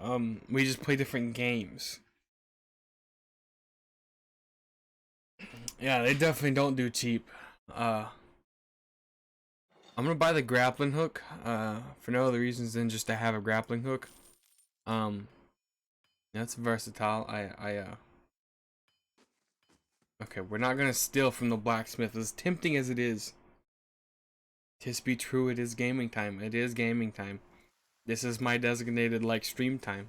Speaker 1: We just play different games. Yeah, they definitely don't do cheap. I'm gonna buy the grappling hook, for no other reasons than just to have a grappling hook. That's versatile. Okay, we're not gonna steal from the blacksmith, as tempting as it is. Tis be true, it is gaming time. It is gaming time. This is my designated, like, stream time.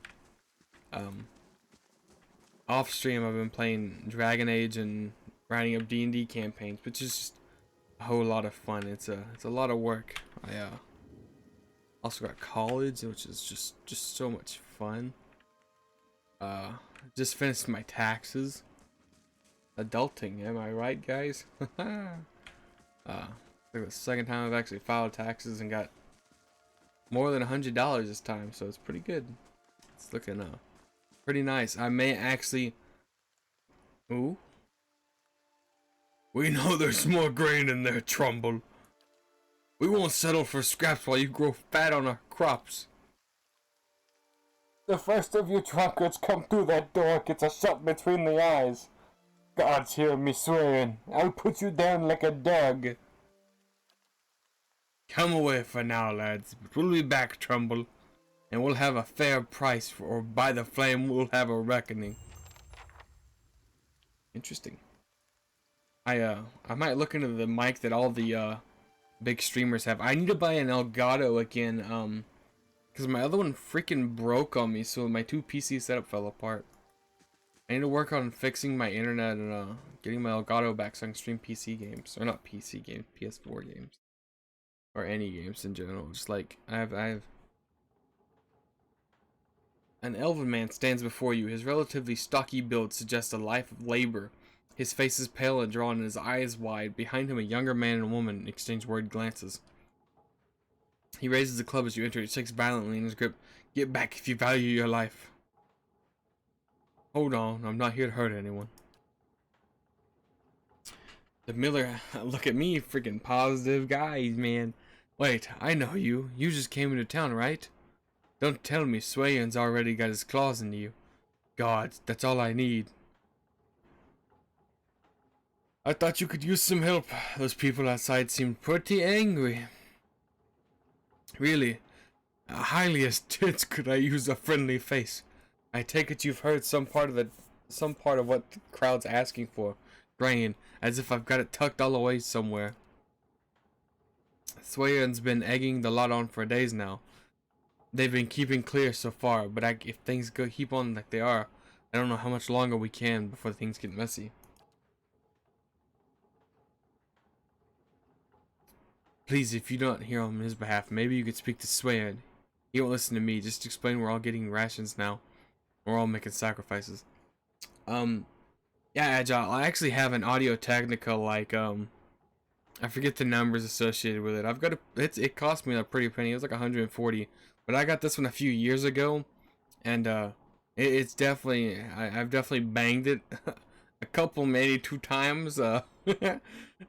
Speaker 1: Off stream, I've been playing Dragon Age and writing up D&D campaigns, which is just a whole lot of fun. It's a lot of work. I also got college, which is just so much fun. Just finished my taxes. Adulting, am I right, guys? Like the second time I've actually filed taxes and got more than $100 this time, so it's pretty good. It's looking pretty nice. I may actually. Ooh. We know there's more grain in there, Trumbull. We won't settle for scraps while you grow fat on our crops. The first of you drunkards come through that door gets a shot between the eyes. God's hear me swearing. I'll put you down like a dog. Come away for now, lads, but we'll be back, Trumbull, and we'll have a fair price, or by the flame we'll have a reckoning. Interesting. I might look into the mic that all the big streamers have. I need to buy an Elgato again, because my other one freaking broke on me, so my two PC setup fell apart. I need to work on fixing my internet and getting my Elgato back so I can stream PC games, or not PC games, PS4 games. Or any games in general. Just like I have an elven man stands before you. His relatively stocky build suggests a life of labor. His face is pale and drawn and his eyes wide. Behind him a younger man and woman exchange worried glances. He raises the club as you enter. He shakes violently in his grip. Get back if you value your life. Hold on, I'm not here to hurt anyone. The Miller, look at me, freaking positive guys, man. Wait, I know you. You just came into town, right? Don't tell me Swayan's already got his claws into you. God, that's all I need. I thought you could use some help. Those people outside seemed pretty angry. Really, highly as tits could I use a friendly face. I take it you've heard some part of what the crowd's asking for. Brain, as if I've got it tucked all away somewhere. Swayan's been egging the lot on for days now. They've been keeping clear so far, but if things keep on like they are, I don't know how much longer we can before things get messy. Please, if you don't hear on his behalf, maybe you could speak to Swayan. He won't listen to me. Just explain we're all getting rations now. We're all making sacrifices. Yeah, Agile. I actually have an Audio Technica, like, I forget the numbers associated with it. I've got it cost me a pretty penny. It was like 140, but I got this one a few years ago, and it's definitely I've definitely banged it a couple, maybe 2 times.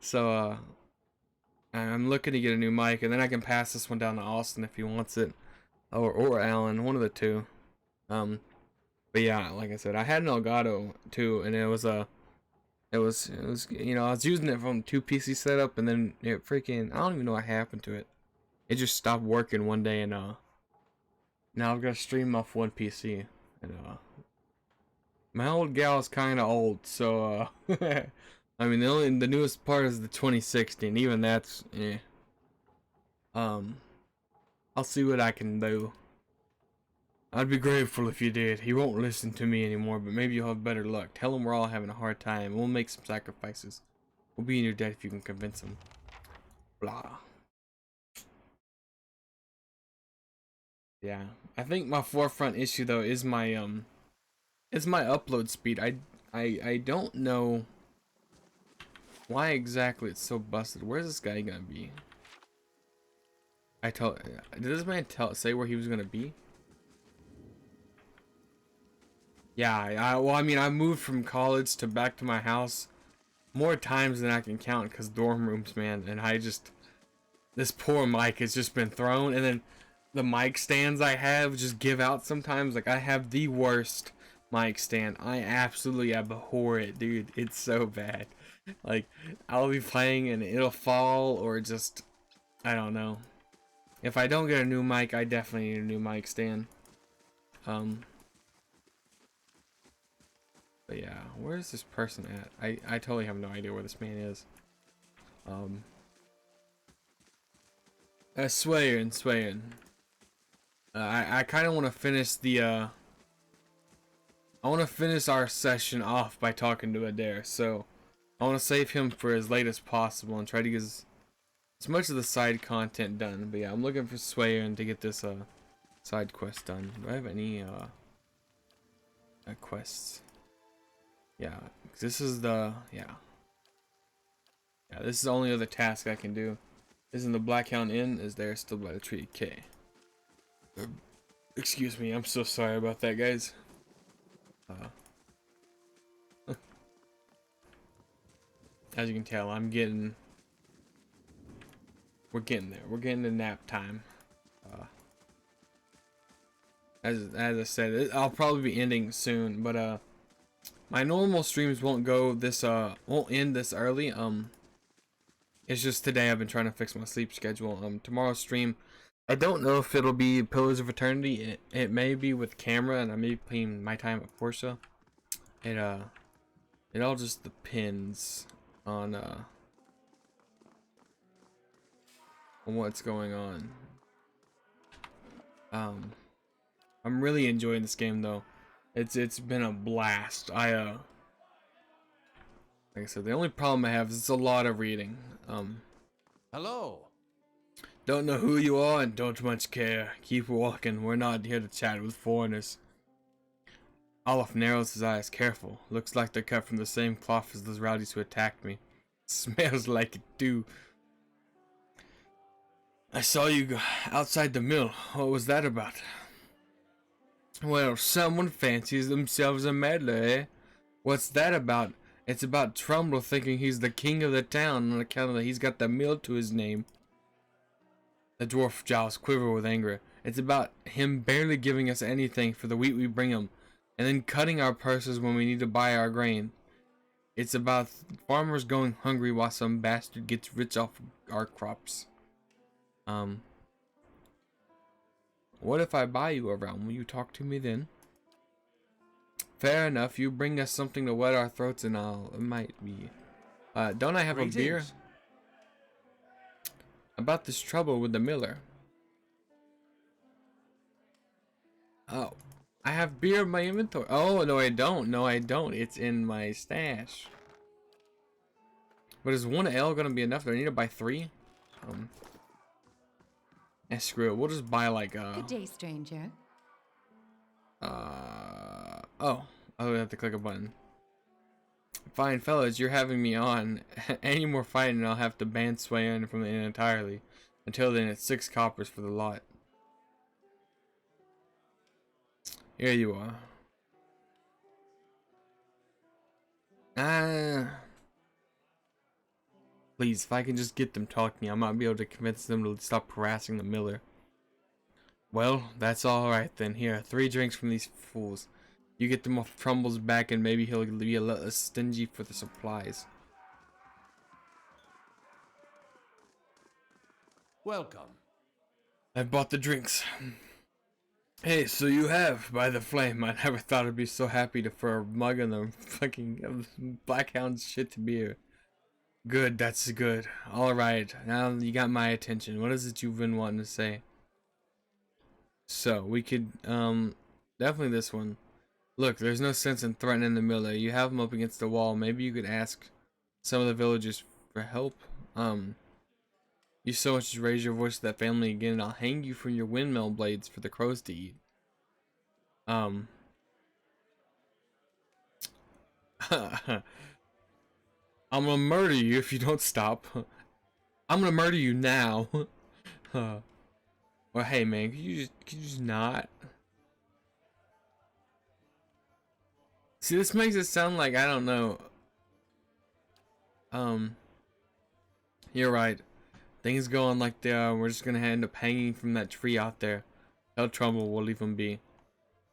Speaker 1: So I'm looking to get a new mic, and then I can pass this one down to Austin if he wants it, or Alan, one of the two. But yeah, like I said, I had an Elgato too, and it was you know, I was using it from 2 PC setup, and then it freaking, I don't even know what happened to it. It just stopped working one day, and now I've got to stream off 1 PC, and my old gal's kind of old, so I mean the newest part is the 2060, and even that's I'll see what I can do. I'd be grateful if you did. He won't listen to me anymore, but maybe you'll have better luck. Tell him we're all having a hard time. We'll make some sacrifices. We'll be in your debt if you can convince him. Blah. Yeah, I think my forefront issue though is my upload speed. I don't know why exactly it's so busted. Where's this guy gonna be? Did this man say where he was gonna be? Yeah, well, I mean, I moved from college to back to my house more times than I can count, because dorm rooms, man, and this poor mic has just been thrown, and then the mic stands I have just give out sometimes. Like, I have the worst mic stand. I absolutely abhor it, dude. It's so bad. Like, I'll be playing and it'll fall, or just, I don't know. If I don't get a new mic, I definitely need a new mic stand. But yeah, where's this person at? I totally have no idea where this man is. Swayan. I kind of want to finish the I want to finish our session off by talking to Adair, so I want to save him for as late as possible and try to get as much of the side content done. But yeah, I'm looking for Swayan to get this side quest done. Do I have any quests? Yeah, this is the this is the only other task I can do. Isn't the Blackhound Inn? Is there still by the tree? Okay. Excuse me, I'm so sorry about that, guys. As you can tell, we're getting there. We're getting to nap time. As I said, I'll probably be ending soon, but my normal streams won't end this early. It's just today I've been trying to fix my sleep schedule. Tomorrow's stream, I don't know if it'll be Pillars of Eternity. It may be with camera, and I may be playing My Time at Portia. It all just depends on what's going on. I'm really enjoying this game though. It's been a blast. Like I said, the only problem I have is it's a lot of reading.
Speaker 8: Hello.
Speaker 1: Don't know who you are and don't much care. Keep walking. We're not here to chat with foreigners. Olaf narrows his eyes. Careful. Looks like they're cut from the same cloth as those rowdies who attacked me. Smells like it too. I saw you go outside the mill. What was that about? Well, someone fancies themselves a meddler, eh? What's that about? It's about Trumbull thinking he's the king of the town on account of that he's got the mill to his name. The dwarf jowls quiver with anger. It's about him barely giving us anything for the wheat we bring him, and then cutting our purses when we need to buy our grain. It's about farmers going hungry while some bastard gets rich off our crops. What if I buy you around? Will you talk to me then? Fair enough. You bring us something to wet our throats, and it might be. Don't I have a beer? About this trouble with the miller. Oh, I have beer in my inventory. Oh, no, I don't. No, I don't. It's in my stash. But is one ale gonna be enough? Do I need to buy 3? Screw it. We'll just buy like
Speaker 14: Good day, stranger.
Speaker 1: Oh, I have to click a button. Fine, fellas, you're having me on. Any more fighting, and I'll have to ban Swayan from the inn entirely. Until then, it's 6 coppers for the lot. Here you are. Please, if I can just get them talking, I might be able to convince them to stop harassing the miller. Well, that's alright then. Here, 3 drinks from these fools. You get them off Trumbull's back, and maybe he'll be a little stingy for the supplies.
Speaker 5: Welcome.
Speaker 1: I bought the drinks. Hey, so you have, by the flame. I never thought I'd be so happy for a mug of the fucking Blackhound's shit to beer. Good, that's good. Alright, now you got my attention. What is it you've been wanting to say? So, we could, definitely this one. Look, there's no sense in threatening the miller. You have him up against the wall. Maybe you could ask some of the villagers for help. You so much as raise your voice to that family again, and I'll hang you from your windmill blades for the crows to eat. I'm gonna murder you if you don't stop. I'm gonna murder you now. Well, hey man, could you just not? See, this makes it sound like, I don't know. You're right. Things go on like they are. We're just gonna end up hanging from that tree out there. Tell Trumbull we'll leave him be.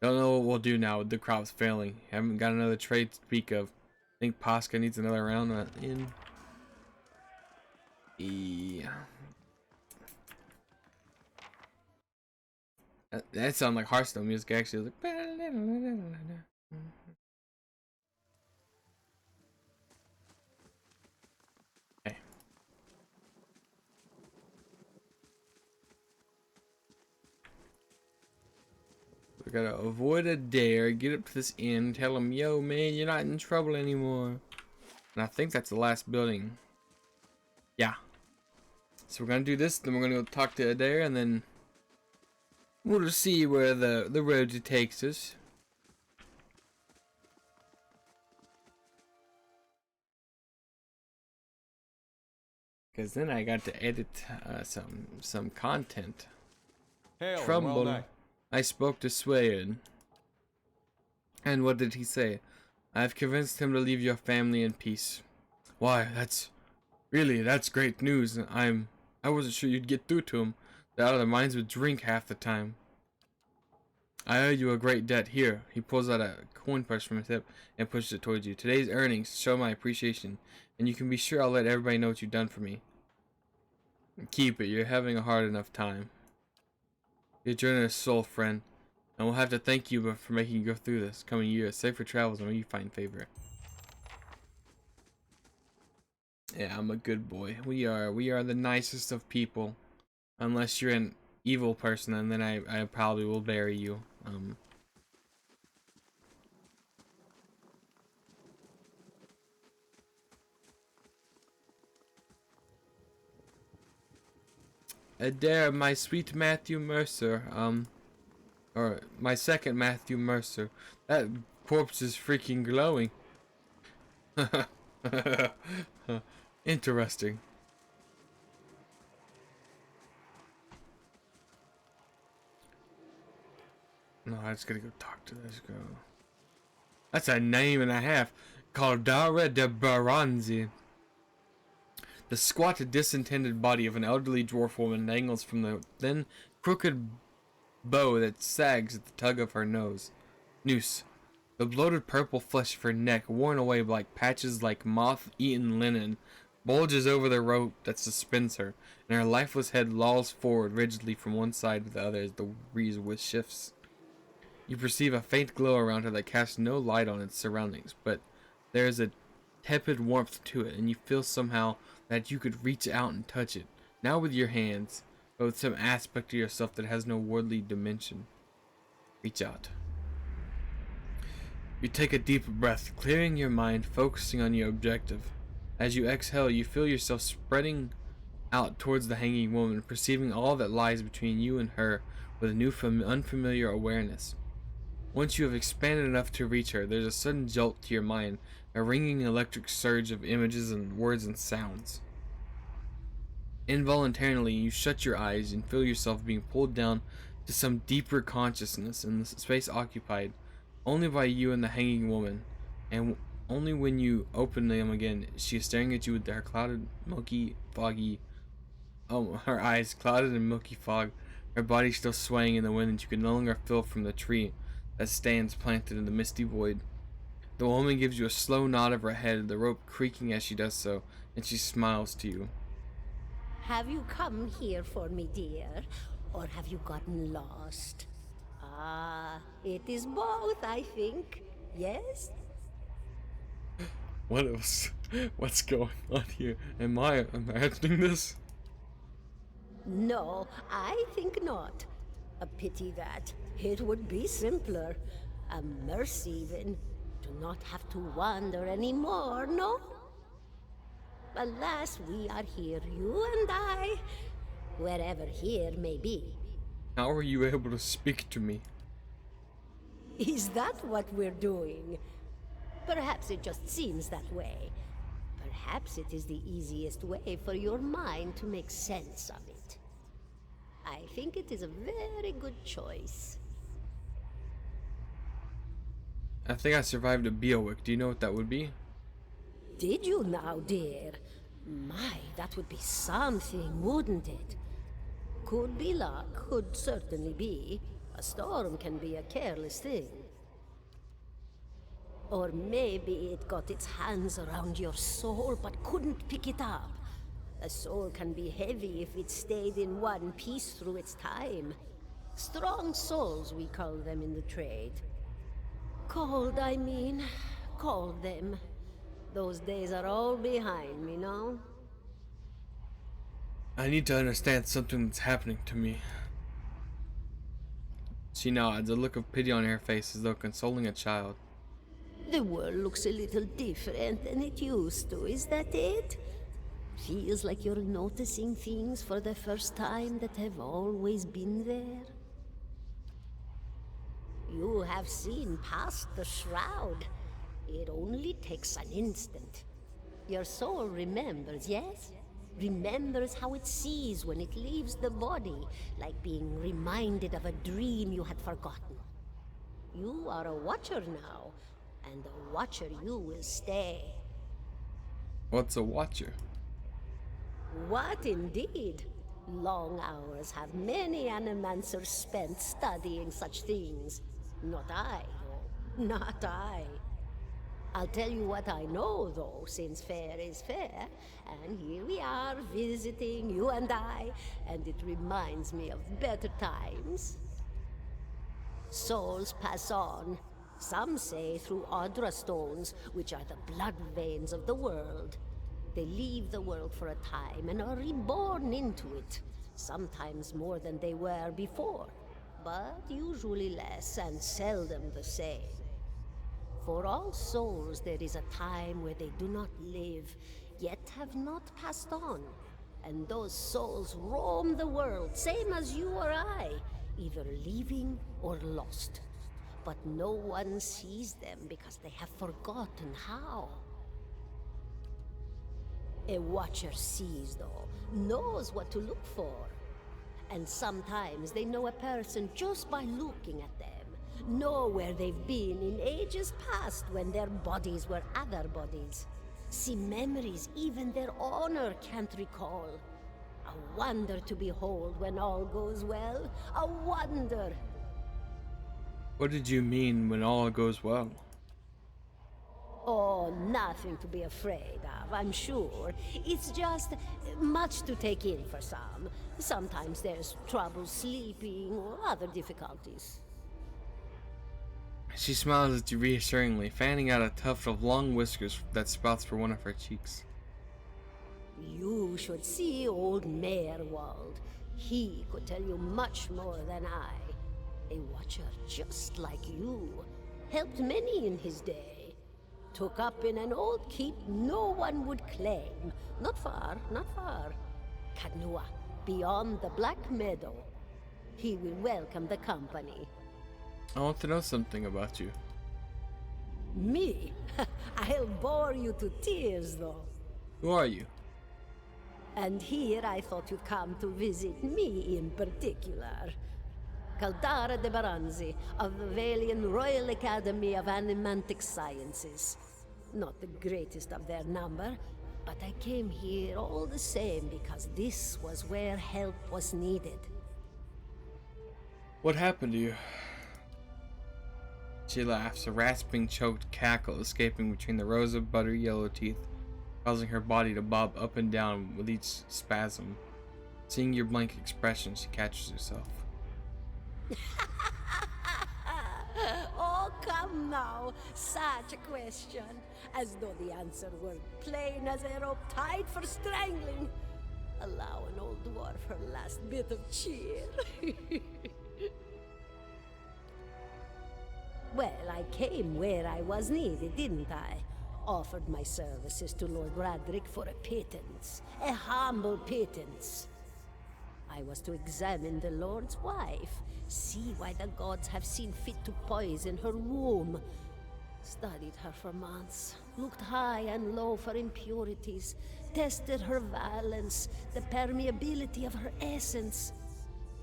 Speaker 1: Don't know what we'll do now with the crops failing. Haven't got another trade to speak of. Think Pasca needs another round in. Yeah. That sounds like Hearthstone music actually. Like, okay. We gotta avoid a dare, get up to this inn, tell him, yo man, you're not in trouble anymore. And I think that's the last building. Yeah. So we're gonna do this, then we're gonna go talk to Adair, and then we'll just see where the road takes us. Because then I got to edit some content.
Speaker 5: Hail,
Speaker 1: Trumbull.
Speaker 5: well
Speaker 1: I spoke to Swayan. And what did he say? I've convinced him to leave your family in peace. Why, that's great news. I wasn't sure you'd get through to him. They're out of their minds with drink half the time. I owe you a great debt. Here, he pulls out a coin purse from his hip and pushes it towards you. Today's earnings show my appreciation, and you can be sure I'll let everybody know what you've done for me. Keep it. You're having a hard enough time. You're a generous soul, friend, and we'll have to thank you for making you go through this coming year. Safer travels, and may you find favor. Yeah, I'm a good boy. We are the nicest of people, unless you're an evil person, and then I probably will bury you. Adair, my sweet Matthew Mercer, or my second Matthew Mercer. That corpse is freaking glowing. Interesting. No, I just gotta go talk to this girl. That's a name and a half. Caldara de Baranzi. The squat, disentended body of an elderly dwarf woman dangles from the thin, crooked bow that sags at the tug of her noose. The bloated purple flesh of her neck, worn away like patches like moth-eaten linen, bulges over the rope that suspends her, and her lifeless head lolls forward rigidly from one side to the other as the breeze shifts. You perceive a faint glow around her that casts no light on its surroundings, but there is a tepid warmth to it, and you feel somehow that you could reach out and touch it, not with your hands, but with some aspect of yourself that has no worldly dimension. Reach out. You take a deep breath, clearing your mind, focusing on your objective. As you exhale, you feel yourself spreading out towards the hanging woman, perceiving all that lies between you and her with a new unfamiliar awareness. Once you have expanded enough to reach her, there's a sudden jolt to your mind, a ringing electric surge of images and words and sounds. Involuntarily, you shut your eyes and feel yourself being pulled down to some deeper consciousness in the space occupied only by you and the hanging woman, and only when you open them again, she is staring at you with her her eyes clouded in milky fog, her body still swaying in the wind that you can no longer feel from the tree that stands planted in the misty void. The woman gives you a slow nod of her head, the rope creaking as she does so, and she smiles to you.
Speaker 15: Have you come here for me, dear? Or have you gotten lost? Ah, it is both, I think. Yes?
Speaker 1: What's going on here? Am I imagining this?
Speaker 15: No, I think not. A pity that. It would be simpler. A mercy even. To not have to wander anymore, no? Alas, we are here, you and I. Wherever here may be.
Speaker 1: How are you able to speak to me?
Speaker 15: Is that what we're doing? Perhaps it just seems that way. Perhaps it is the easiest way for your mind to make sense of it. I think it is a very good choice.
Speaker 1: I think I survived a Biowick. Do you know what that would be?
Speaker 15: Did you now, dear? My, that would be something, wouldn't it? Could be luck, could certainly be. A storm can be a careless thing. Or maybe it got its hands around your soul but couldn't pick it up. A soul can be heavy if it stayed in one piece through its time. Strong souls, we call them in the trade. Cold, I mean. Call them. Those days are all behind me, no?
Speaker 1: I need to understand something that's happening to me. She nods, a look of pity on her face as though consoling a child.
Speaker 15: The world looks a little different than it used to, is that it? Feels like you're noticing things for the first time that have always been there. You have seen past the shroud. It only takes an instant. Your soul remembers, yes? Remembers how it sees when it leaves the body, like being reminded of a dream you had forgotten. You are a watcher now, and a watcher you will stay.
Speaker 1: What's a watcher?
Speaker 15: What indeed? Long hours have many animancers spent studying such things. Not I, though. Not I. I'll tell you what I know, though, since fair is fair, and here we are visiting, you and I, and it reminds me of better times. Souls pass on, some say through Audra stones, which are the blood veins of the world. They leave the world for a time and are reborn into it, sometimes more than they were before, but usually less and seldom the same. For all souls there is a time where they do not live, yet have not passed on. And those souls roam the world, same as you or I, either living or lost. But no one sees them because they have forgotten how. A watcher sees, though, knows what to look for. And sometimes they know a person just by looking at them. know where they've been in ages past when their bodies were other bodies. See memories even their owner can't recall. A wonder to behold when all goes well. A wonder!
Speaker 1: What did you mean when all goes well?
Speaker 15: Oh, nothing to be afraid of, I'm sure. It's just much to take in for some. Sometimes there's trouble sleeping or other difficulties.
Speaker 1: She smiles at you reassuringly, fanning out a tuft of long whiskers that sprouts from one of her cheeks.
Speaker 15: You should see old Mayorwald. He could tell you much more than I. A watcher just like you. Helped many in his day. Took up in an old keep no one would claim. Not far, not far. Kanua, beyond the Black Meadow. He will welcome the company.
Speaker 1: I want to know something about you.
Speaker 15: Me? I'll bore you to tears, though.
Speaker 1: Who are you?
Speaker 15: And here I thought you'd come to visit me in particular. Caldara de Baranzi, of the Valian Royal Academy of Animantic Sciences. Not the greatest of their number, but I came here all the same because this was where help was needed.
Speaker 1: What happened to you? She laughs, a rasping, choked cackle escaping between the rows of buttery yellow teeth, causing her body to bob up and down with each spasm. Seeing your blank expression, she catches herself.
Speaker 15: Oh, come now. Such a question. As though the answer were plain as a rope tied for strangling. Allow an old dwarf her last bit of cheer. Well, I came where I was needed, didn't I? Offered my services to Lord Radric for a pittance. A humble pittance. I was to examine the Lord's wife, see why the gods have seen fit to poison her womb. Studied her for months, looked high and low for impurities, tested her valence, the permeability of her essence.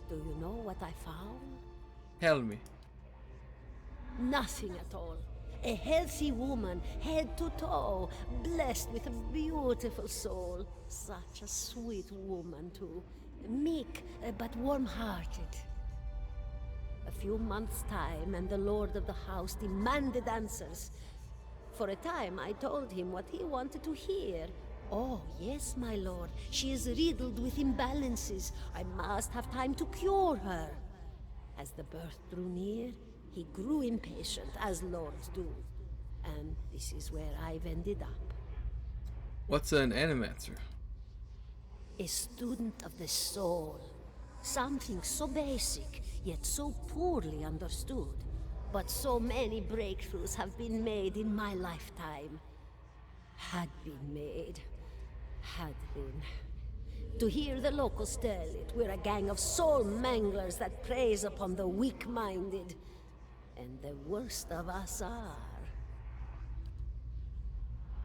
Speaker 15: Do you know what I found?
Speaker 1: Tell me.
Speaker 15: Nothing at all. A healthy woman, head to toe, blessed with a beautiful soul. Such a sweet woman, too. Meek, but warm-hearted. A few months' time, and the lord of the house demanded answers. For a time, I told him what he wanted to hear. Oh, yes, my lord. She is riddled with imbalances. I must have time to cure her. As the birth drew near, he grew impatient, as lords do. And this is where I've ended up.
Speaker 1: What's an animancer?
Speaker 15: A student of the soul. Something so basic, yet so poorly understood. But so many breakthroughs have been made in my lifetime. Had been made. Had been. To hear the locals tell it, we're a gang of soul manglers that preys upon the weak-minded. And the worst of us are.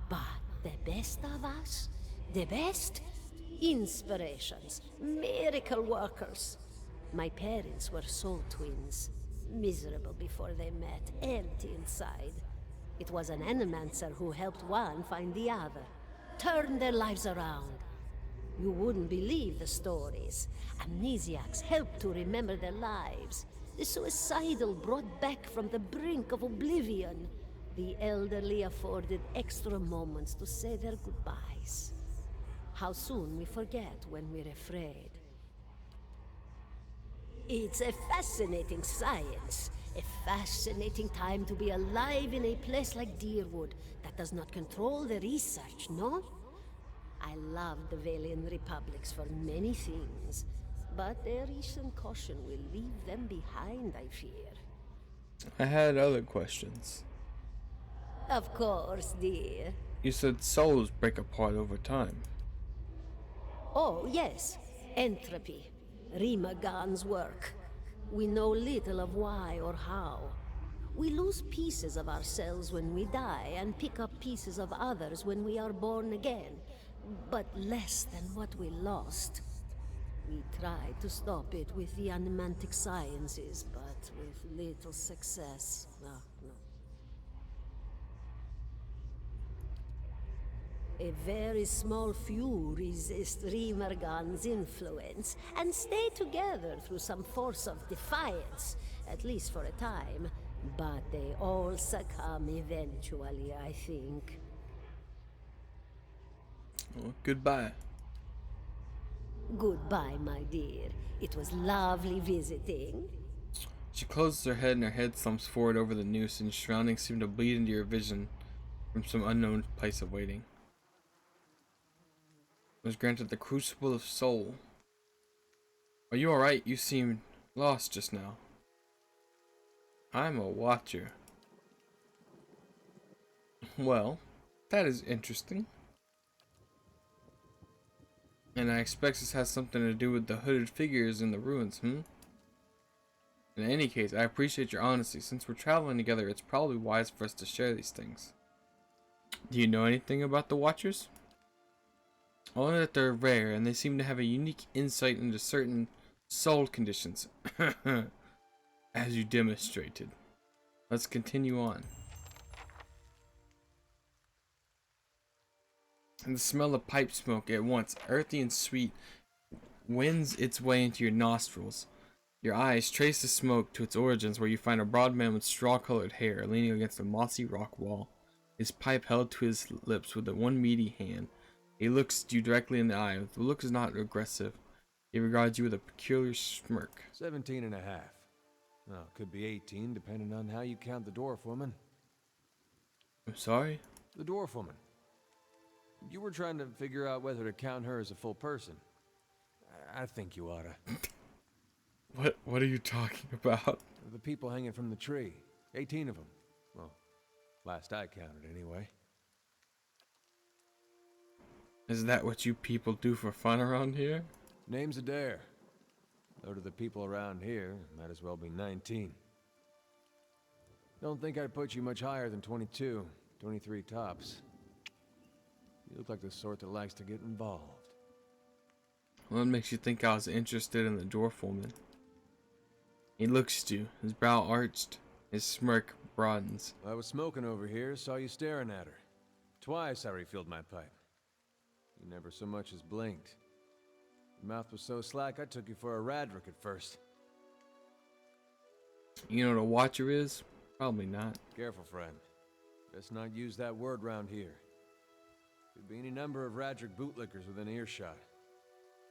Speaker 15: But the best of us? The best? Inspirations, miracle workers. My parents were soul twins. Miserable before they met, empty inside. It was an animancer who helped one find the other. Turned their lives around. You wouldn't believe the stories. Amnesiacs helped to remember their lives. The suicidal brought back from the brink of oblivion. The elderly afforded extra moments to say their goodbyes. How soon we forget when we're afraid. It's a fascinating science. A fascinating time to be alive in a place like Deerwood that does not control the research, no? I love the Valian Republics for many things. But their recent caution will leave them behind, I fear.
Speaker 1: I had other questions.
Speaker 15: Of course, dear.
Speaker 1: You said souls break apart over time.
Speaker 15: Oh, yes. Entropy. Rimagan's work. We know little of why or how. We lose pieces of ourselves when we die and pick up pieces of others when we are born again. But less than what we lost. We tried to stop it with the animantic sciences, but with little success. No. A very small few resist Rimergan's influence and stay together through some force of defiance, at least for a time. But they all succumb eventually, I think.
Speaker 1: Well, goodbye.
Speaker 15: Goodbye, my dear. It was lovely visiting.
Speaker 1: She closes her head and her head slumps forward over the noose, and surroundings seem to bleed into your vision from some unknown place of waiting. Was granted the Crucible of Soul. Are you alright? You seemed lost just now. I'm a watcher. Well, that is interesting. And I expect this has something to do with the hooded figures in the ruins, In any case, I appreciate your honesty. Since we're traveling together, it's probably wise for us to share these things. Do you know anything about the Watchers? Only that they're rare, and they seem to have a unique insight into certain soul conditions. As you demonstrated. Let's continue on. And the smell of pipe smoke, at once earthy and sweet, wins its way into your nostrils. Your eyes trace the smoke to its origins, where you find a broad man with straw-colored hair leaning against a mossy rock wall, his pipe held to his lips with one meaty hand. He looks you directly in the eye. The look is not aggressive. He regards you with a peculiar smirk.
Speaker 11: 17 and a half. Well, could be 18, depending on how you count the dwarf woman.
Speaker 1: I'm sorry?
Speaker 11: The dwarf woman. You were trying to figure out whether to count her as a full person. I think you oughta.
Speaker 1: What are you talking about?
Speaker 11: The people hanging from the tree. 18 of them. Well, last I counted anyway.
Speaker 1: Is that what you people do for fun around here?
Speaker 11: Name's Adair. Though to the people around here, might as well be 19. Don't think I'd put you much higher than 22, 23 tops. You look like the sort that likes to get involved.
Speaker 1: What makes you think I was interested in the dwarf woman? He looks at you, his brow arched, his smirk broadens.
Speaker 11: I was smoking over here, saw you staring at her. Twice I refilled my pipe. You never so much as blinked. Your mouth was so slack I took you for a Radric at first.
Speaker 1: You know what a watcher is? Probably not.
Speaker 11: Careful, friend. Best not use that word round here. Could be any number of Radric bootlickers within earshot.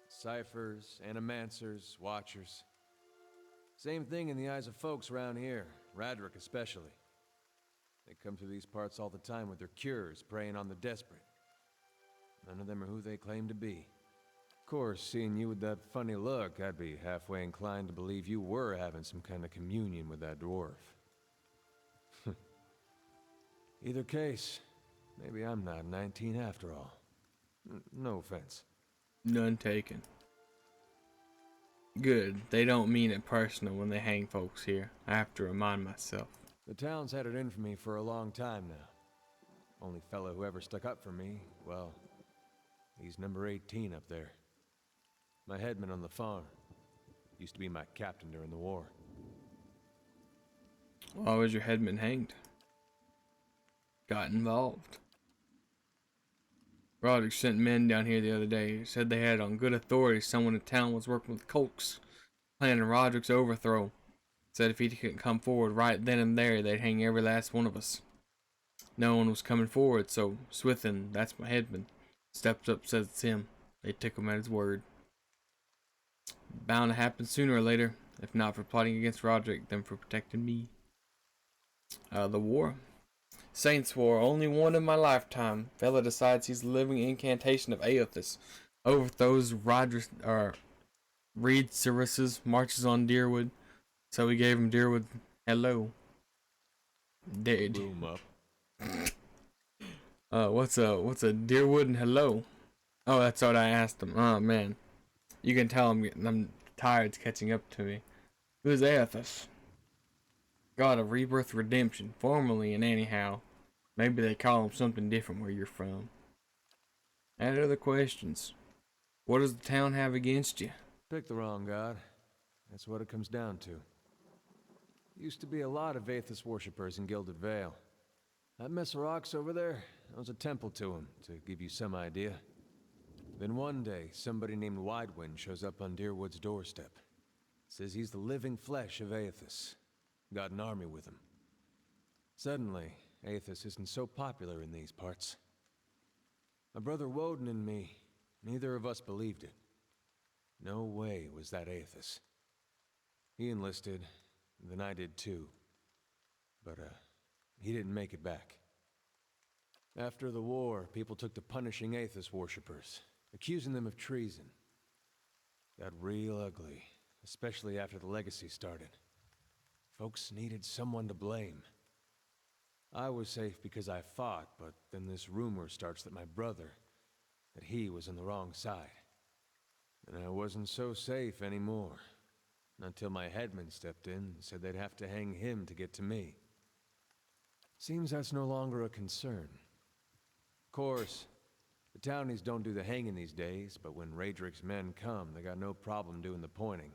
Speaker 11: Ciphers, animancers, watchers. Same thing in the eyes of folks around here, Radric especially. They come through these parts all the time with their cures, preying on the desperate. None of them are who they claim to be. Of course, seeing you with that funny look, I'd be halfway inclined to believe you were having some kind of communion with that dwarf. Either case, maybe I'm not 19 after all. No offense.
Speaker 1: None taken. Good. They don't mean it personal when they hang folks here. I have to remind myself.
Speaker 11: The town's had it in for me for a long time now. Only fellow who ever stuck up for me, well, he's number 18 up there. My headman on the farm. Used to be my captain during the war.
Speaker 1: Why was your headman hanged? Got involved. Roderick sent men down here the other day. Said they had on good authority someone in town was working with Colks, planning Roderick's overthrow. Said if he couldn't come forward right then and there, they'd hang every last one of us. No one was coming forward, so Swithin, that's my headman, steps up, says it's him. They took him at his word. Bound to happen sooner or later, if not for plotting against Roderick, then for protecting me. The war. Saints War, only one in my lifetime. Fella decides he's the living incantation of Aothus. Overthrows Reed Cyrus's, marches on Deerwood. So we gave him Deerwood hello. Dead.
Speaker 11: Boom up.
Speaker 1: What's a Deerwood and hello? Oh, that's what I asked him. Oh man. You can tell I'm tired, it's catching up to me. Who's Aothus? God of rebirth redemption, formerly and anyhow. Maybe they call him something different where you're from. Any other questions? What does the town have against you?
Speaker 11: Picked the wrong god. That's what it comes down to. Used to be a lot of Aethys worshippers in Gilded Vale. That mess of rocks over there, that was a temple to him, to give you some idea. Then one day, somebody named Widewind shows up on Deerwood's doorstep. Says he's the living flesh of Aethys. Got an army with him. Suddenly, Aethys isn't so popular in these parts. My brother Woden and me, neither of us believed it. No way was that Aethys. He enlisted, then I did too. But, he didn't make it back. After the war, people took to punishing Aethys worshippers, accusing them of treason. Got real ugly, especially after the Legacy started. Folks needed someone to blame. I was safe because I fought, but then this rumor starts that my brother, that he was on the wrong side. And I wasn't so safe anymore. Until my headman stepped in and said they'd have to hang him to get to me. Seems that's no longer a concern. Of course, the townies don't do the hanging these days, but when Raedric's men come, they got no problem doing the pointing.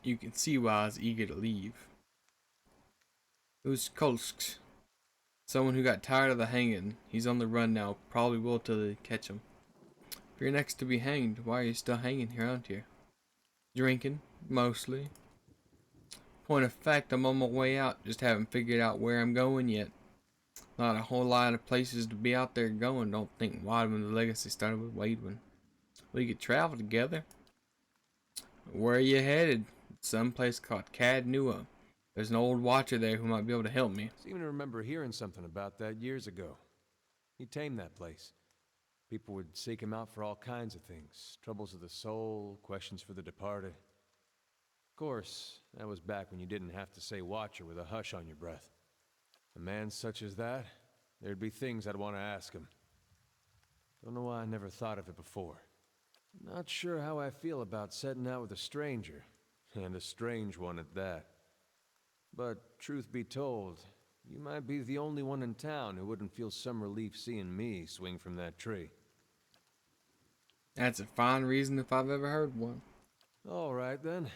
Speaker 1: You can see why I was eager to leave. It was Kolsk. Someone who got tired of the hanging. He's on the run now, probably will till they catch him. If you're next to be hanged, why are you still hanging here, aren't you? Drinking, mostly. Point of fact, I'm on my way out, just haven't figured out where I'm going yet. Not a whole lot of places to be out there going. Don't think Wadman the Legacy started with Wademan. We could travel together. Where are you headed? Someplace called Cad Nua. There's an old watcher there who might be able to help me.
Speaker 11: I seem to remember hearing something about that years ago. He tamed that place. People would seek him out for all kinds of things. Troubles of the soul, questions for the departed. Of course, that was back when you didn't have to say watcher with a hush on your breath. A man such as that, there'd be things I'd want to ask him. Don't know why I never thought of it before. Not sure how I feel about setting out with a stranger, and a strange one at that. But truth be told, you might be the only one in town who wouldn't feel some relief seeing me swing from that tree.
Speaker 1: That's a fine reason if I've ever heard one.
Speaker 11: All right then.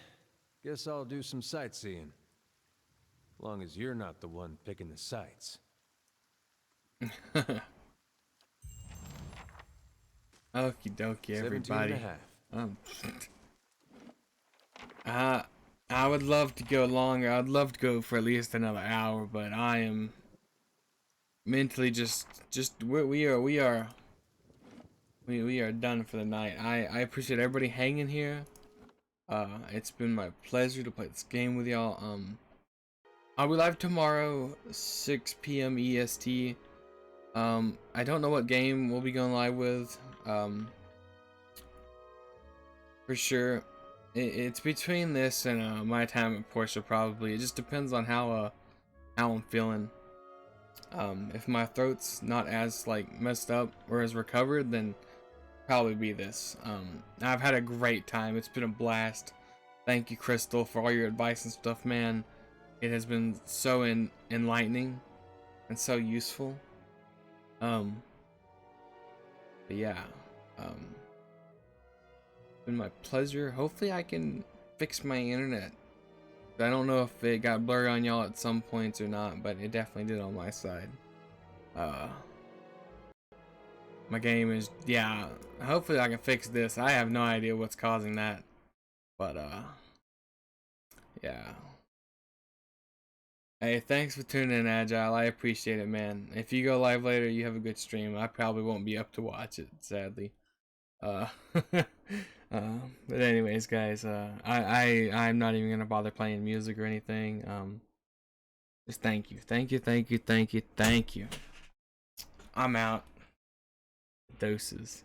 Speaker 11: Guess I'll do some sightseeing. Long as you're not the one picking the sights.
Speaker 1: Okie dokie, everybody.
Speaker 11: 17 and a half.
Speaker 1: I would love to go longer. I'd love to go for at least another hour, but I am mentally we are done for the night. I appreciate everybody hanging here. It's been my pleasure to play this game with y'all. I'll be live tomorrow, 6 p.m. EST. I don't know what game we'll be going live with. For sure. It's between this and my time at Porsche probably. It just depends on how I'm feeling. If my throat's not as like messed up or as recovered, then probably be this. I've had a great time. It's been a blast. Thank you, Crystal, for all your advice and stuff, man. It has been so enlightening and so useful. But yeah. It's been my pleasure. Hopefully I can fix my internet. I don't know if it got blurry on y'all at some points or not, but it definitely did on my side. My game is, yeah, hopefully I can fix this. I have no idea what's causing that, but yeah. Hey, thanks for tuning in, Agile. I appreciate it, man. If you go live later, you have a good stream. I probably won't be up to watch it, sadly. But anyways, guys, I'm not even gonna bother playing music or anything. Just thank you. I'm out. Doses.